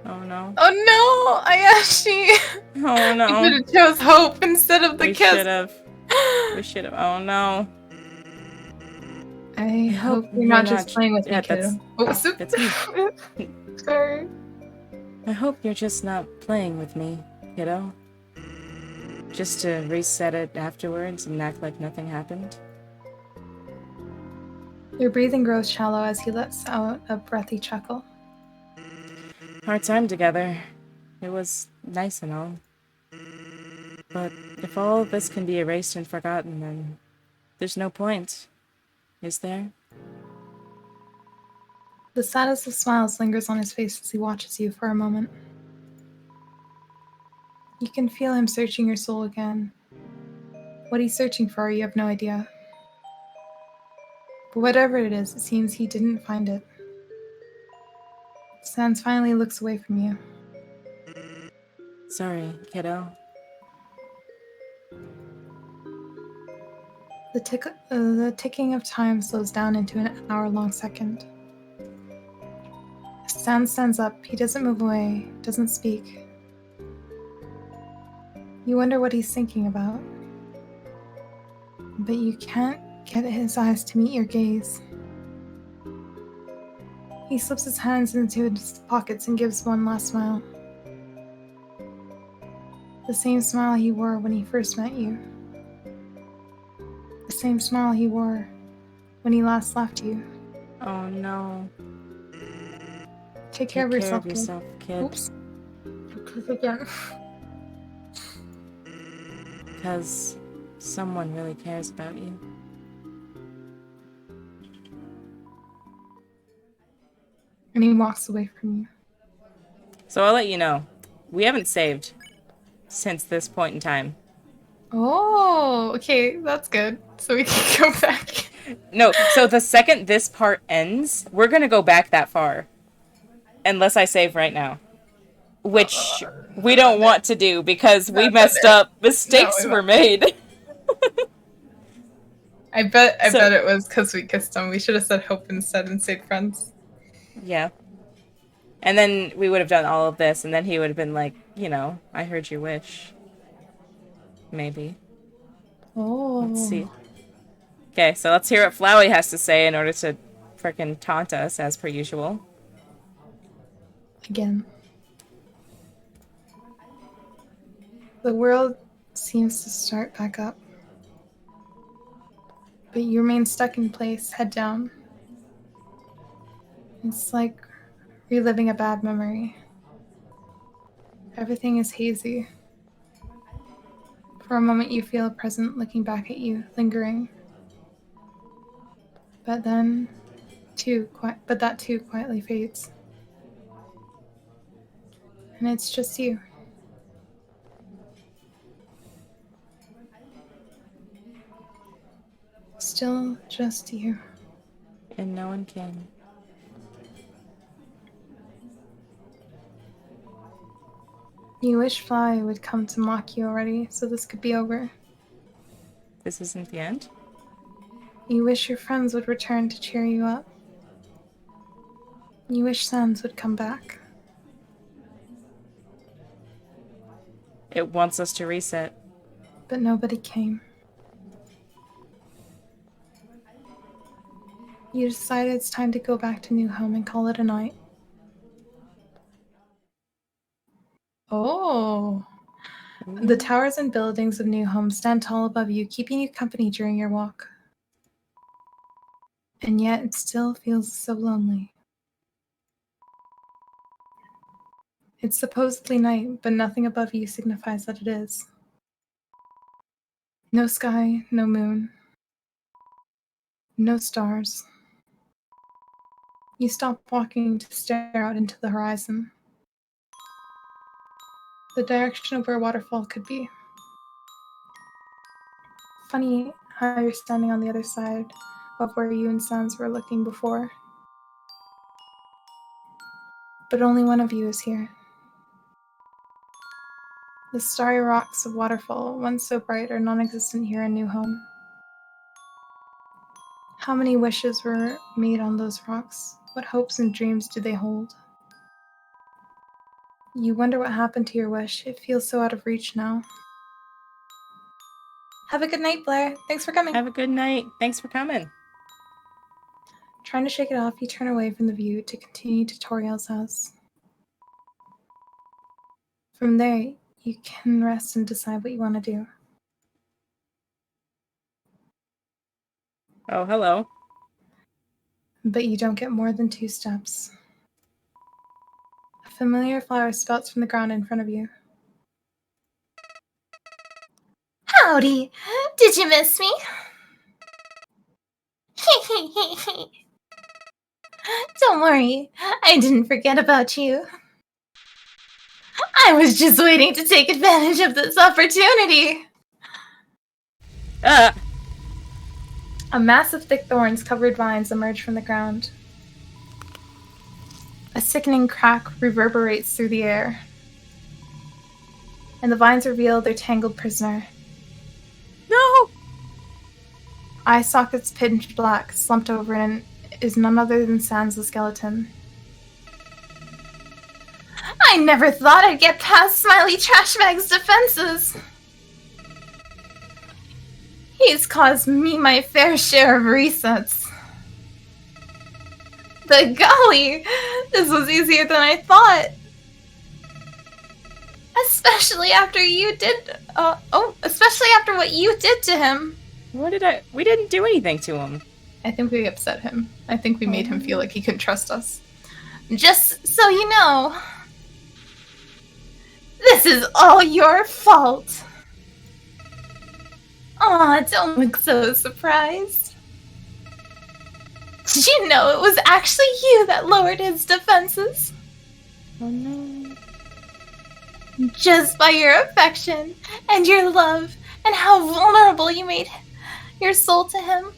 Oh no. Oh no, Ayashi! Oh You no. could have chose hope instead of the We kiss. should have. We should have. Oh no. I hope you're not just playing with me, that's- kiddo. Oh, soup. It's me. Sorry. I hope you're just not playing with me, kiddo. Just to reset it afterwards and act like nothing happened. Your breathing grows shallow as he lets out a breathy chuckle. Our time together. It was nice and all. But if all of this can be erased and forgotten, then there's no point. Is there? The saddest of smiles lingers on his face as he watches you for a moment. You can feel him searching your soul again. What he's searching for, you have no idea. But whatever it is, it seems he didn't find it. Sans finally looks away from you. Sorry, kiddo. The ticking of time slows down into an hour-long second. Sans stands up. He doesn't move away, doesn't speak. You wonder what he's thinking about. But you can't get his eyes to meet your gaze. He slips his hands into his pockets and gives one last smile. The same smile he wore when he first met you. The same smile he wore when he last left you. Oh no. Take care of yourself, kid. Oops. Again. Because someone really cares about you. And he walks away from you. So I'll let you know. We haven't saved since this point in time. Oh, okay, that's good. So we can go back. No, so the second this part ends, we're gonna go back that far. Unless I save right now. Which we don't want to do because we messed up. Mistakes were made. I bet it was because we kissed him. We should have said hope instead and stayed friends. Yeah. And then we would have done all of this, and then he would have been like, you know, I heard your wish. Maybe. Oh. Let's see. Okay, so let's hear what Flowey has to say in order to frickin' taunt us, as per usual. Again. The world seems to start back up. But you remain stuck in place, head down. It's like reliving a bad memory. Everything is hazy. For a moment you feel a present looking back at you, lingering. But then, that too quietly fades. And it's just you. Still just you. And no one came. You wish Fly would come to mock you already, so this could be over. This isn't the end? You wish your friends would return to cheer you up. You wish Sans would come back. It wants us to reset. But nobody came. You decided it's time to go back to New Home and call it a night. Oh. The towers and buildings of New Home stand tall above you, keeping you company during your walk. And yet it still feels so lonely. It's supposedly night, but nothing above you signifies that it is. No sky, no moon. No stars. You stop walking to stare out into the horizon. The direction of where waterfall could be. Funny how you're standing on the other side, of where you and Sans were looking before. But only one of you is here. The starry rocks of Waterfall, once so bright, are non-existent here in New Home. How many wishes were made on those rocks? What hopes and dreams do they hold? You wonder what happened to your wish. It feels so out of reach now. Have a good night, Blair. Thanks for coming. Have a good night. Thanks for coming. Trying to shake it off, you turn away from the view to continue to Toriel's house. From there, you can rest and decide what you want to do. Oh, hello. But you don't get more than 2 steps. A familiar flower sprouts from the ground in front of you. Howdy! Did you miss me? Don't worry, I didn't forget about you. I was just waiting to take advantage of this opportunity. Ah! A mass of thick thorns covered vines emerge from the ground. A sickening crack reverberates through the air, and the vines reveal their tangled prisoner. No! Eye sockets pitch black, slumped over, and is none other than Sans the skeleton. I never thought I'd get past Smiley Trashbag's defenses. He's caused me my fair share of resets. But golly, this was easier than I thought. Especially after you did, especially after what you did to him. We didn't do anything to him. I think we upset him. I think we made him feel like he couldn't trust us. Just so you know, this is all your fault. Aw, don't look so surprised. Did you know it was actually you that lowered his defenses? Oh no. Just by your affection and your love and how vulnerable you made your soul to him.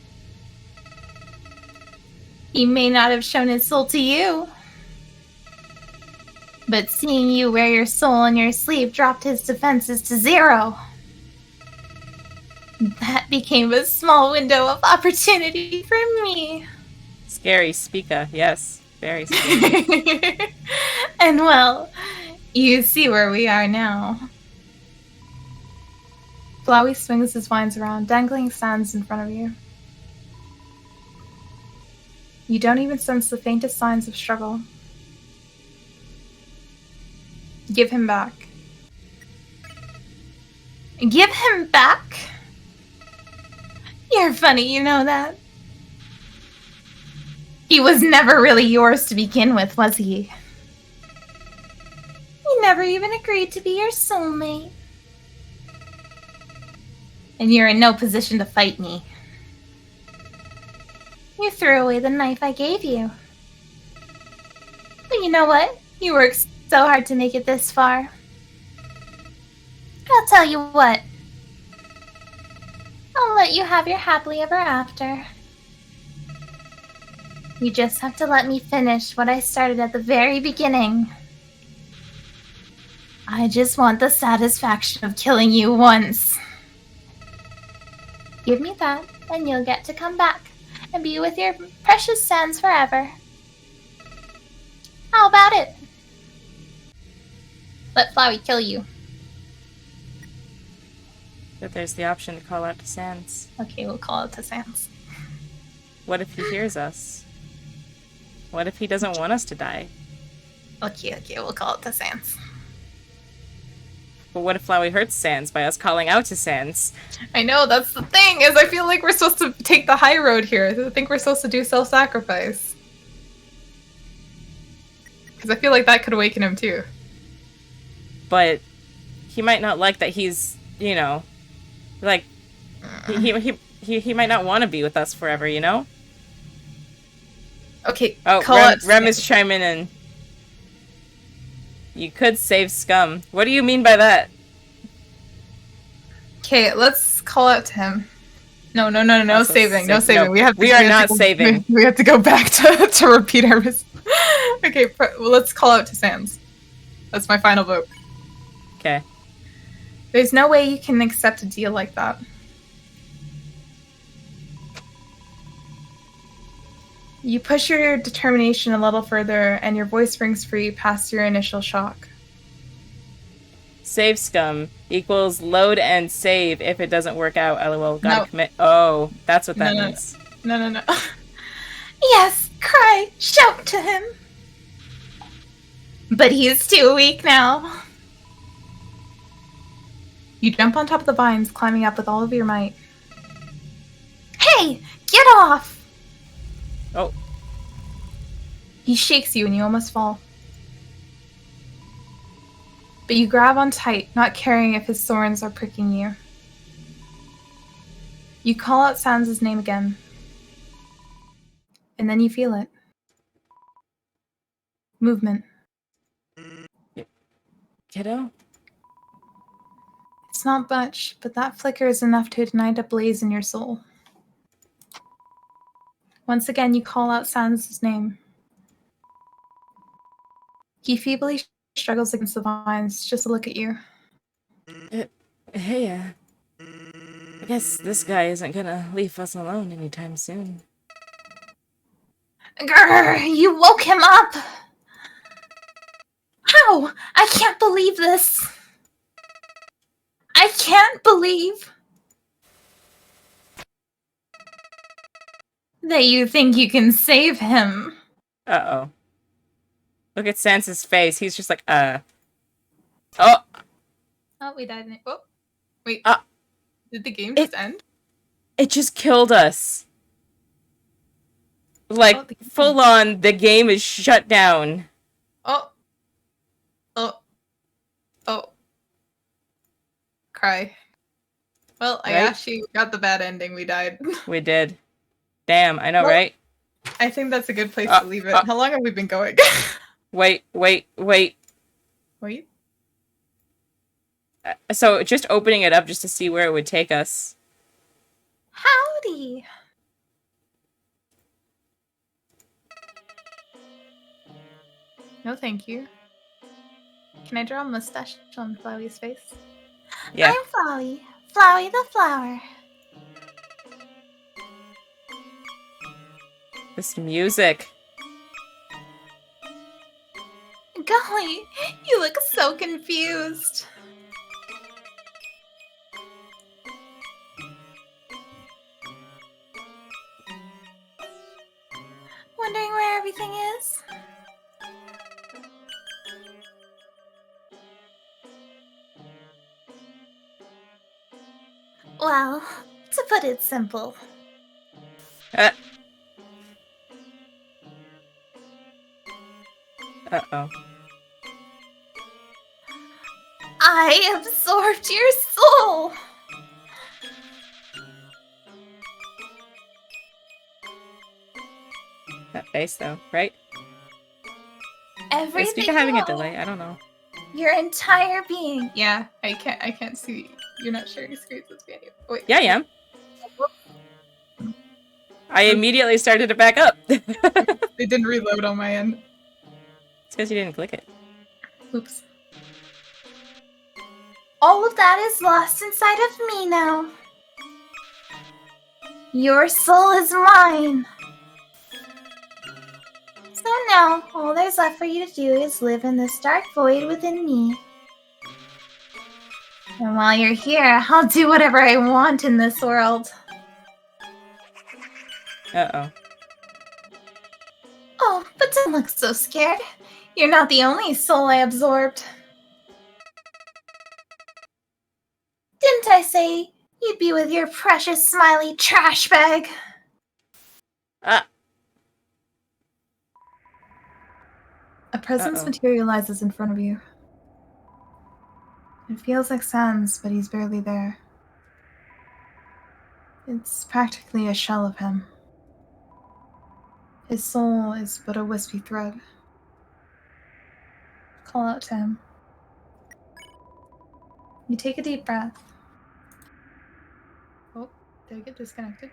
He may not have shown his soul to you, but seeing you wear your soul in your sleep dropped his defenses to 0. That became a small window of opportunity for me. Scary speaker, yes. Very scary. And well, you see where we are now. Flowey swings his vines around, dangling Sans in front of you. You don't even sense the faintest signs of struggle. Give him back. Give him back? You're funny, you know that. He was never really yours to begin with, was he? He never even agreed to be your soulmate. And you're in no position to fight me. You threw away the knife I gave you. But you know what? You worked so hard to make it this far. I'll tell you what. I'll let you have your happily ever after. You just have to let me finish what I started at the very beginning. I just want the satisfaction of killing you once. Give me that, and you'll get to come back and be with your precious Sans forever. How about it? Let Flowey kill you. But there's the option to call out to Sans. Okay, we'll call it to Sans. What if he hears us? What if he doesn't want us to die? Okay, we'll call it to Sans. But what if Flowey hurts Sans by us calling out to Sans? I know, that's the thing, is I feel like we're supposed to take the high road here. I think we're supposed to do self-sacrifice. Because I feel like that could awaken him too. But he might not like that he's, you know, like, he might not want to be with us forever, you know? Okay, oh, call Rem is chiming in. You could save Scum. What do you mean by that? Okay, let's call out to him. No Also saving. No sick. saving. No, We have to, we are have not to go, saving. We have to go back to repeat our Okay, well, let's call out to Sans. That's my final vote. Okay. There's no way you can accept a deal like that. You push your determination a little further, and your voice rings free past your initial shock. Save scum equals load and save if it doesn't work out. LOL. Gotta No. commit. Oh, that's what that No. means. No. Yes, cry, shout to him. But he's too weak now. You jump on top of the vines, climbing up with all of your might. Hey, get off! Oh. He shakes you and you almost fall. But you grab on tight, not caring if his thorns are pricking you. You call out Sans' name again. And then you feel it. Movement. Kiddo? It's not much, but that flicker is enough to ignite a blaze in your soul. Once again, you call out Sans' name. He feebly struggles against the vines just to look at you. Hey, I guess this guy isn't gonna leave us alone anytime soon. Grr, you woke him up! How? I can't believe this! I can't believe that you think you can save him. Uh-oh. Look at Sans's face. He's just like, Oh! Oh, we died in it. Oh, wait. Did the game just end? It just killed us. Like, full on, the game is shut down. Oh. Cry. Well, I actually got the bad ending. We died. We did. Damn, I know, well, right? I think that's a good place to leave it. How long have we been going? Wait. So, just opening it up just to see where it would take us. Howdy. No, thank you. Can I draw a mustache on Flowey's face? Yeah. I'm Flowey. Flowey the flower. This music. Golly, you look so confused. Wondering where everything is? Well, to put it simple. Uh-oh. I absorbed your soul! That face, though, right? Everything. Speak of having a delay, I don't know. Your entire being. Yeah, I can't see. You're not sharing screens with me anymore. Wait. Yeah, I am. I immediately started to back up. It didn't reload on my end. It's because you didn't click it. Oops. All of that is lost inside of me now. Your soul is mine. So now, all there's left for you to do is live in this dark void within me. And while you're here, I'll do whatever I want in this world. Uh-oh. Oh, but don't look so scared. You're not the only soul I absorbed. Didn't I say you'd be with your precious smiley trash bag? A presence materializes in front of you. It feels like Sans, but he's barely there. It's practically a shell of him. His soul is but a wispy thread. Call out to him. You take a deep breath. Oh. Did I get disconnected?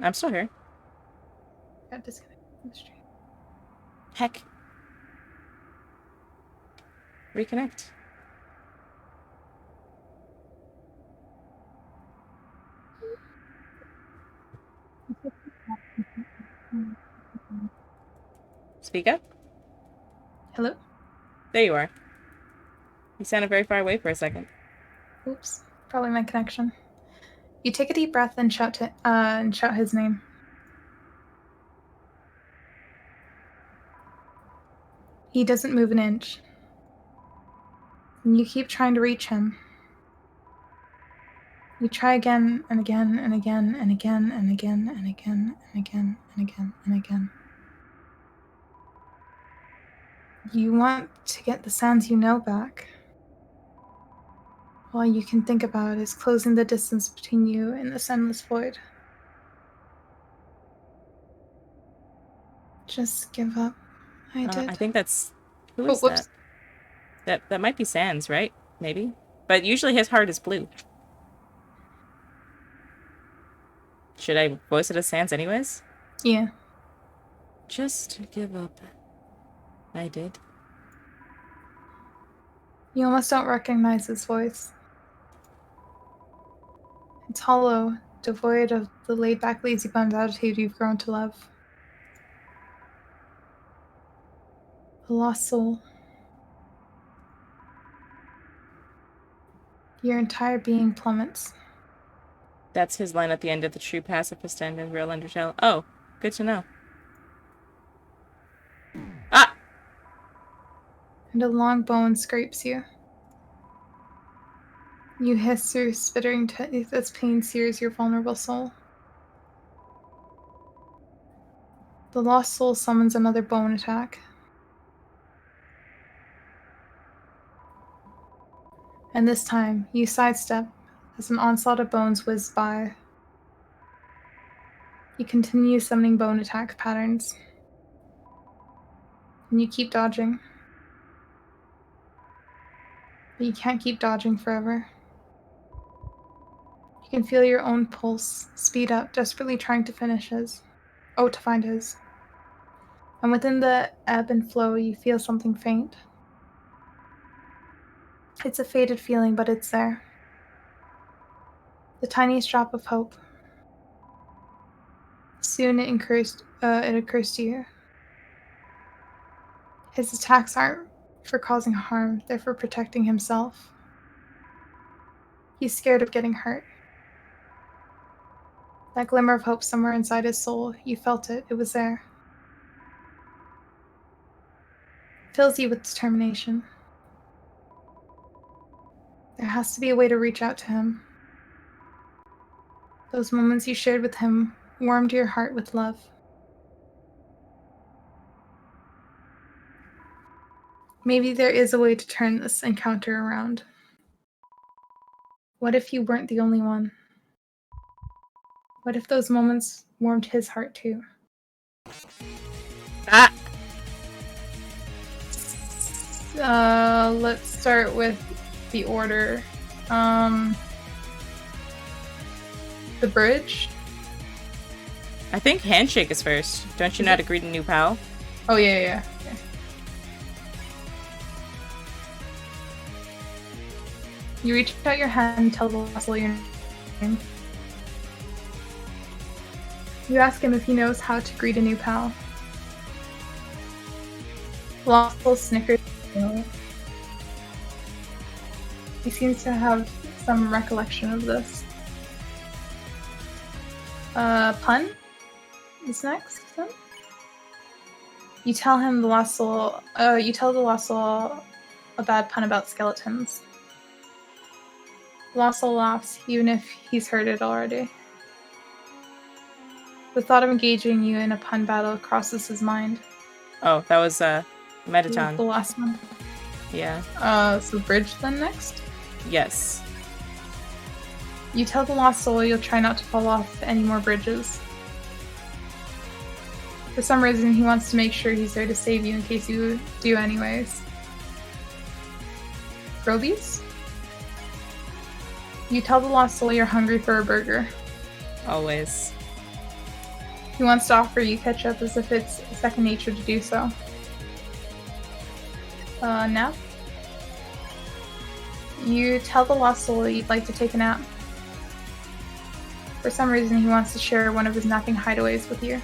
I'm still here. Got disconnected from the stream. Heck. Reconnect. Speak up. Hello? There you are. You sounded very far away for a second. Oops. Probably my connection. You take a deep breath and shout his name. He doesn't move an inch. And you keep trying to reach him. You try again and again and again and again and again and again and again and again and again. You want to get the sounds you know back. All you can think about is closing the distance between you and this endless void. Just give up. I did. I think that's... Who is whoops. that? That might be Sans, right? Maybe? But usually his heart is blue. Should I voice it as Sans anyways? Yeah. Just give up. I did. You almost don't recognize his voice. It's hollow, devoid of the laid-back, lazy-bones attitude you've grown to love. A lost soul. Your entire being plummets. That's his line at the end of the true pacifist end in Real Undertale. Oh, good to know. Ah! And a long bone scrapes you. You hiss through spitting teeth as pain sears your vulnerable soul. The lost soul summons another bone attack. And this time, you sidestep as an onslaught of bones whizzes by. You continue summoning bone attack patterns. And you keep dodging. But you can't keep dodging forever. You can feel your own pulse speed up, desperately trying to finish his. Oh, to find his. And within the ebb and flow, you feel something faint. It's a faded feeling, but it's there. The tiniest drop of hope. Soon it occurs to you. His attacks aren't for causing harm, they're for protecting himself. He's scared of getting hurt. That glimmer of hope somewhere inside his soul, you felt it, it was there. It fills you with determination. There has to be a way to reach out to him. Those moments you shared with him warmed your heart with love. Maybe there is a way to turn this encounter around. What if you weren't the only one? What if those moments warmed his heart too? Ah! Let's start with the order. The bridge? I think handshake is first. Don't you know how to greet a new pal? Oh, yeah. Okay. You reach out your hand and tell the lost soul your name. You ask him if he knows how to greet a new pal. The lost soul snickers. He seems to have some recollection of this. Pun is next. Then you tell him the lost soul. You tell the lost soul a bad pun about skeletons. The lost soul laughs, even if he's heard it already. The thought of engaging you in a pun battle crosses his mind. Oh, that was The Metaton. last one. Yeah. So bridge then next. Yes. You tell the lost soul you'll try not to fall off any more bridges. For some reason, he wants to make sure he's there to save you in case you do anyways. Grobies? You tell the lost soul you're hungry for a burger. Always. He wants to offer you ketchup as if it's second nature to do so. Nap? You tell the lost soul you'd like to take a nap. For some reason, he wants to share one of his napping hideaways with you.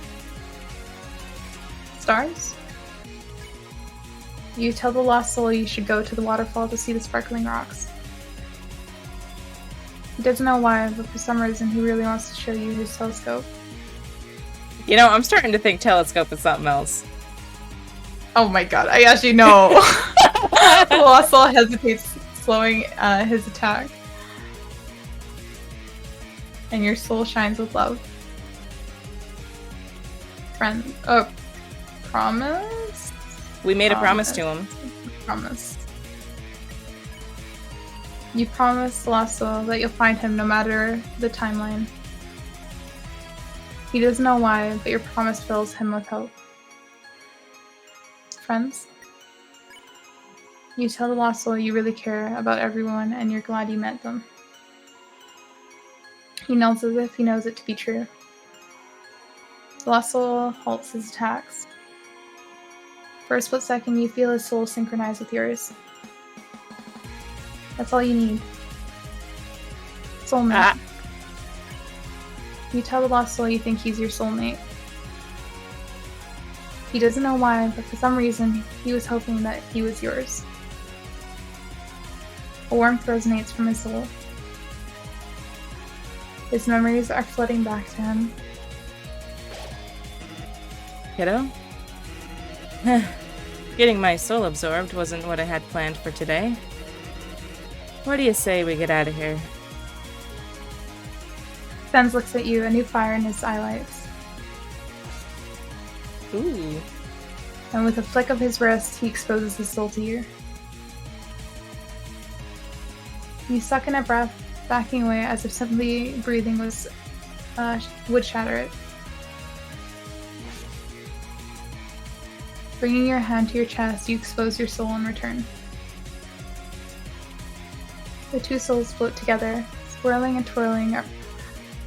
Stars? You tell the lost soul you should go to the waterfall to see the sparkling rocks. He doesn't know why, but for some reason, he really wants to show you his telescope. You know, I'm starting to think telescope is something else. Oh my god, I actually know. The lost soul hesitates, slowing his attack. And your soul shines with love. Friend. Oh, promise? We made a promise to him. Promise. You promise the lost soul that you'll find him no matter the timeline. He doesn't know why, but your promise fills him with hope. Friends? You tell the lost soul you really care about everyone and you're glad you met them. He nods as if he knows it to be true. The lost soul halts his attacks. For a split second, you feel his soul synchronize with yours. That's all you need. Soulmate. Ah. You tell the lost soul you think he's your soulmate. He doesn't know why, but for some reason, he was hoping that he was yours. A warmth resonates from his soul. His memories are flooding back to him. Kiddo? Getting my soul absorbed wasn't what I had planned for today. What do you say we get out of here? Sans looks at you, a new fire in his eyelights. Ooh. And with a flick of his wrist, he exposes his soul to you. You suck in a breath, backing away as if simply breathing would shatter it. Bringing your hand to your chest, you expose your soul in return. The two souls float together, swirling and twirling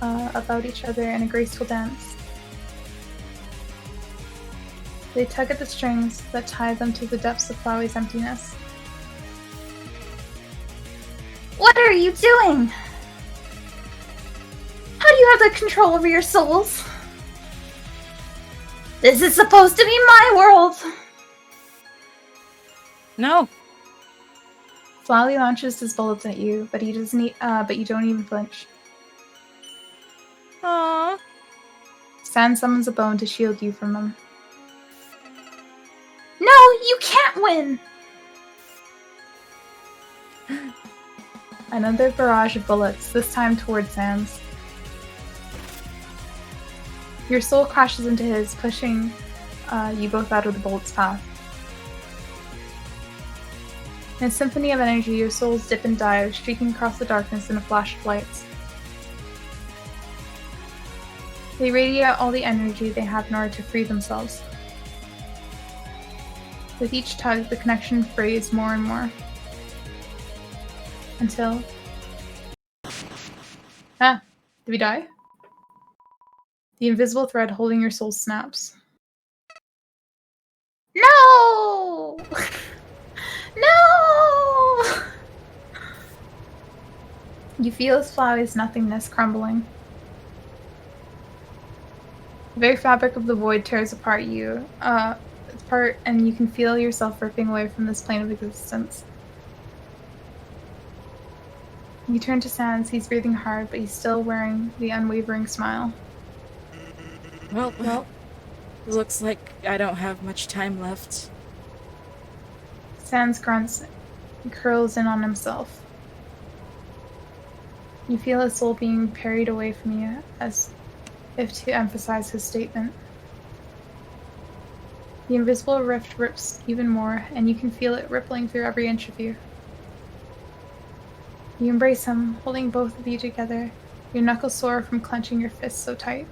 about each other in a graceful dance. They tug at the strings that tie them to the depths of Flowey's emptiness. What are you doing? How do you have the control over your souls? This is supposed to be my world! No. Flowey launches his bullets at you, but but you don't even flinch. Aww. Sans summons a bone to shield you from them. No, you can't win! Another barrage of bullets, this time towards Sans. Your soul crashes into his, pushing you both out of the bullet's path. In a symphony of energy, your souls dip and dive, streaking across the darkness in a flash of lights. They radiate all the energy they have in order to free themselves. With each tug, the connection frays more and more. Until... Ah! Did we die? The invisible thread holding your soul snaps. No! No! You feel as Flowey's nothingness crumbling. The very fabric of the void tears apart and you can feel yourself ripping away from this plane of existence. You turn to Sans, he's breathing hard, but he's still wearing the unwavering smile. Well, looks like I don't have much time left. Sans grunts and curls in on himself. You feel his soul being parried away from you, as if to emphasize his statement. The invisible rift rips even more, and you can feel it rippling through every inch of you. You embrace him, holding both of you together, your knuckles sore from clenching your fists so tight.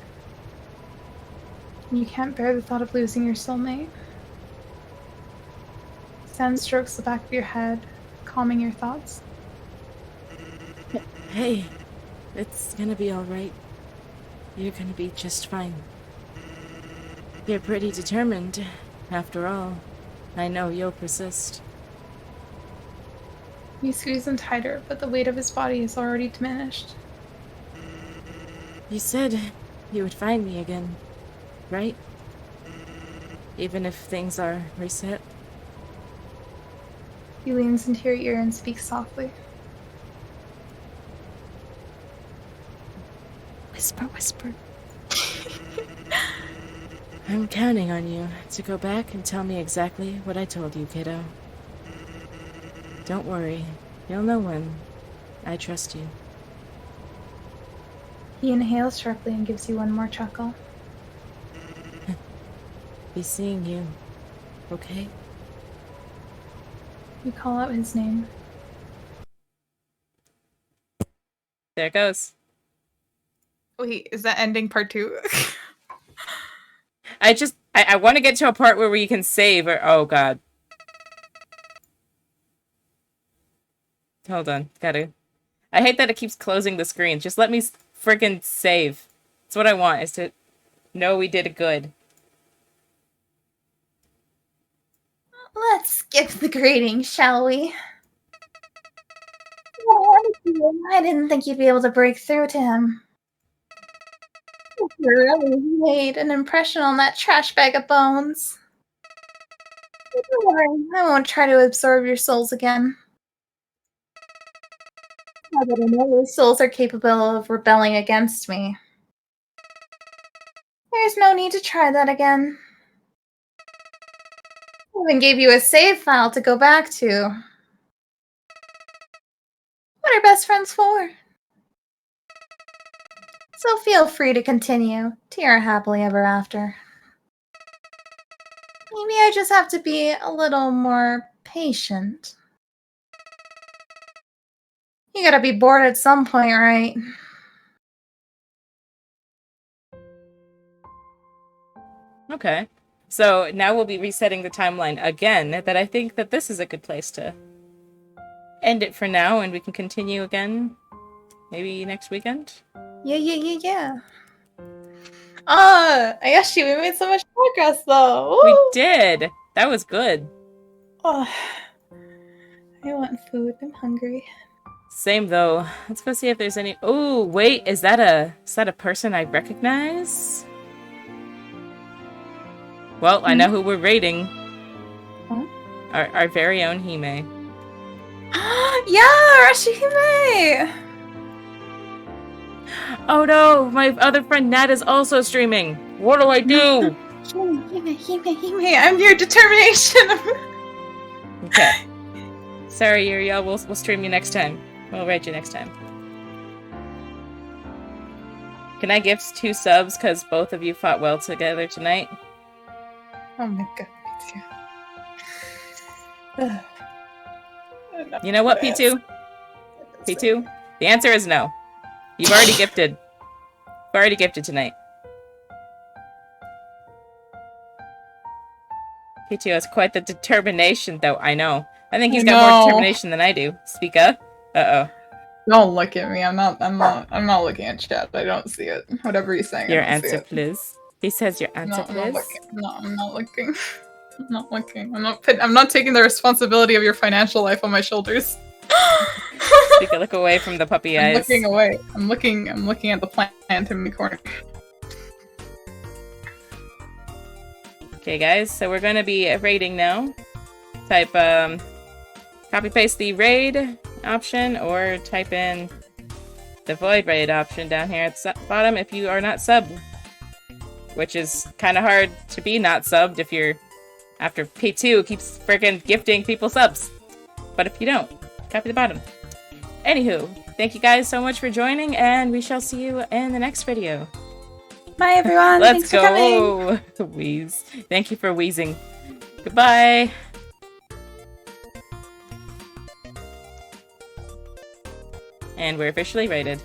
You can't bear the thought of losing your soulmate. Sans strokes the back of your head, calming your thoughts. Hey, it's gonna be alright. You're gonna be just fine. You're pretty determined. After all, I know you'll persist. You squeeze him tighter, but the weight of his body is already diminished. You said you would find me again, right? Even if things are reset. He leans into your ear and speaks softly. Whisper, whisper. I'm counting on you to go back and tell me exactly what I told you, kiddo. Don't worry, you'll know when. I trust you. He inhales sharply and gives you one more chuckle. Be seeing you, okay? You call out his name. There it goes. Wait, is that ending part 2? I want to get to a part where we can save or, oh god. Hold on, I hate that it keeps closing the screen. Just let me freaking save. That's what I want, is to know we did it good. Let's skip the greeting, shall we? I didn't think you'd be able to break through to him. You really made an impression on that trash bag of bones. Don't worry, I won't try to absorb your souls again. Now that I know your souls are capable of rebelling against me, there's no need to try that again. I even gave you a save file to go back to. What are best friends for? So feel free to continue to your happily ever after. Maybe I just have to be a little more patient. You gotta be bored at some point, right? Okay. So now we'll be resetting the timeline again, that I think that this is a good place to end it for now, and we can continue again maybe next weekend. Yeah. Ayashi, we made so much progress though. Woo! We did! That was good. Oh, I want food. I'm hungry. Same though. Let's go see if there's any. Oh, wait, is that a person I recognize? Well, I know who we're raiding. Huh? Our very own Hime. Yeah, Rashihime! Oh no, my other friend Nat is also streaming. What do I do? Hime, I'm your determination. Okay. Sorry, Uriel. We'll stream you next time. We'll raid you next time. Can I gift 2 subs because both of you fought well together tonight? Oh my god, P2. You know what, P2? P2? The answer is no. You've already gifted. You've already gifted tonight. P2 has quite the determination, though. I know. I think he's got more determination than I do. Speak up. Uh-oh. Don't look at me. I'm not looking at chat. I don't see it. Whatever he's saying. Your answer, please. He says your answer, please. I'm not looking. I'm not looking. I'm not taking the responsibility of your financial life on my shoulders. Take a look away from the puppy eyes. I'm looking away. I'm looking at the plant in the corner. Okay, guys. So we're gonna be raiding now. Type copy paste the raid option or type in the void raid option down here at the bottom if you are not subbed. Which is kind of hard to be not subbed if you're after P2 keeps freaking gifting people subs. But if you don't, copy the bottom. Anywho, thank you guys so much for joining, and we shall see you in the next video. Bye, everyone. Let's Thanks for go. Wheeze. Thank you for wheezing. Goodbye. And we're officially rated.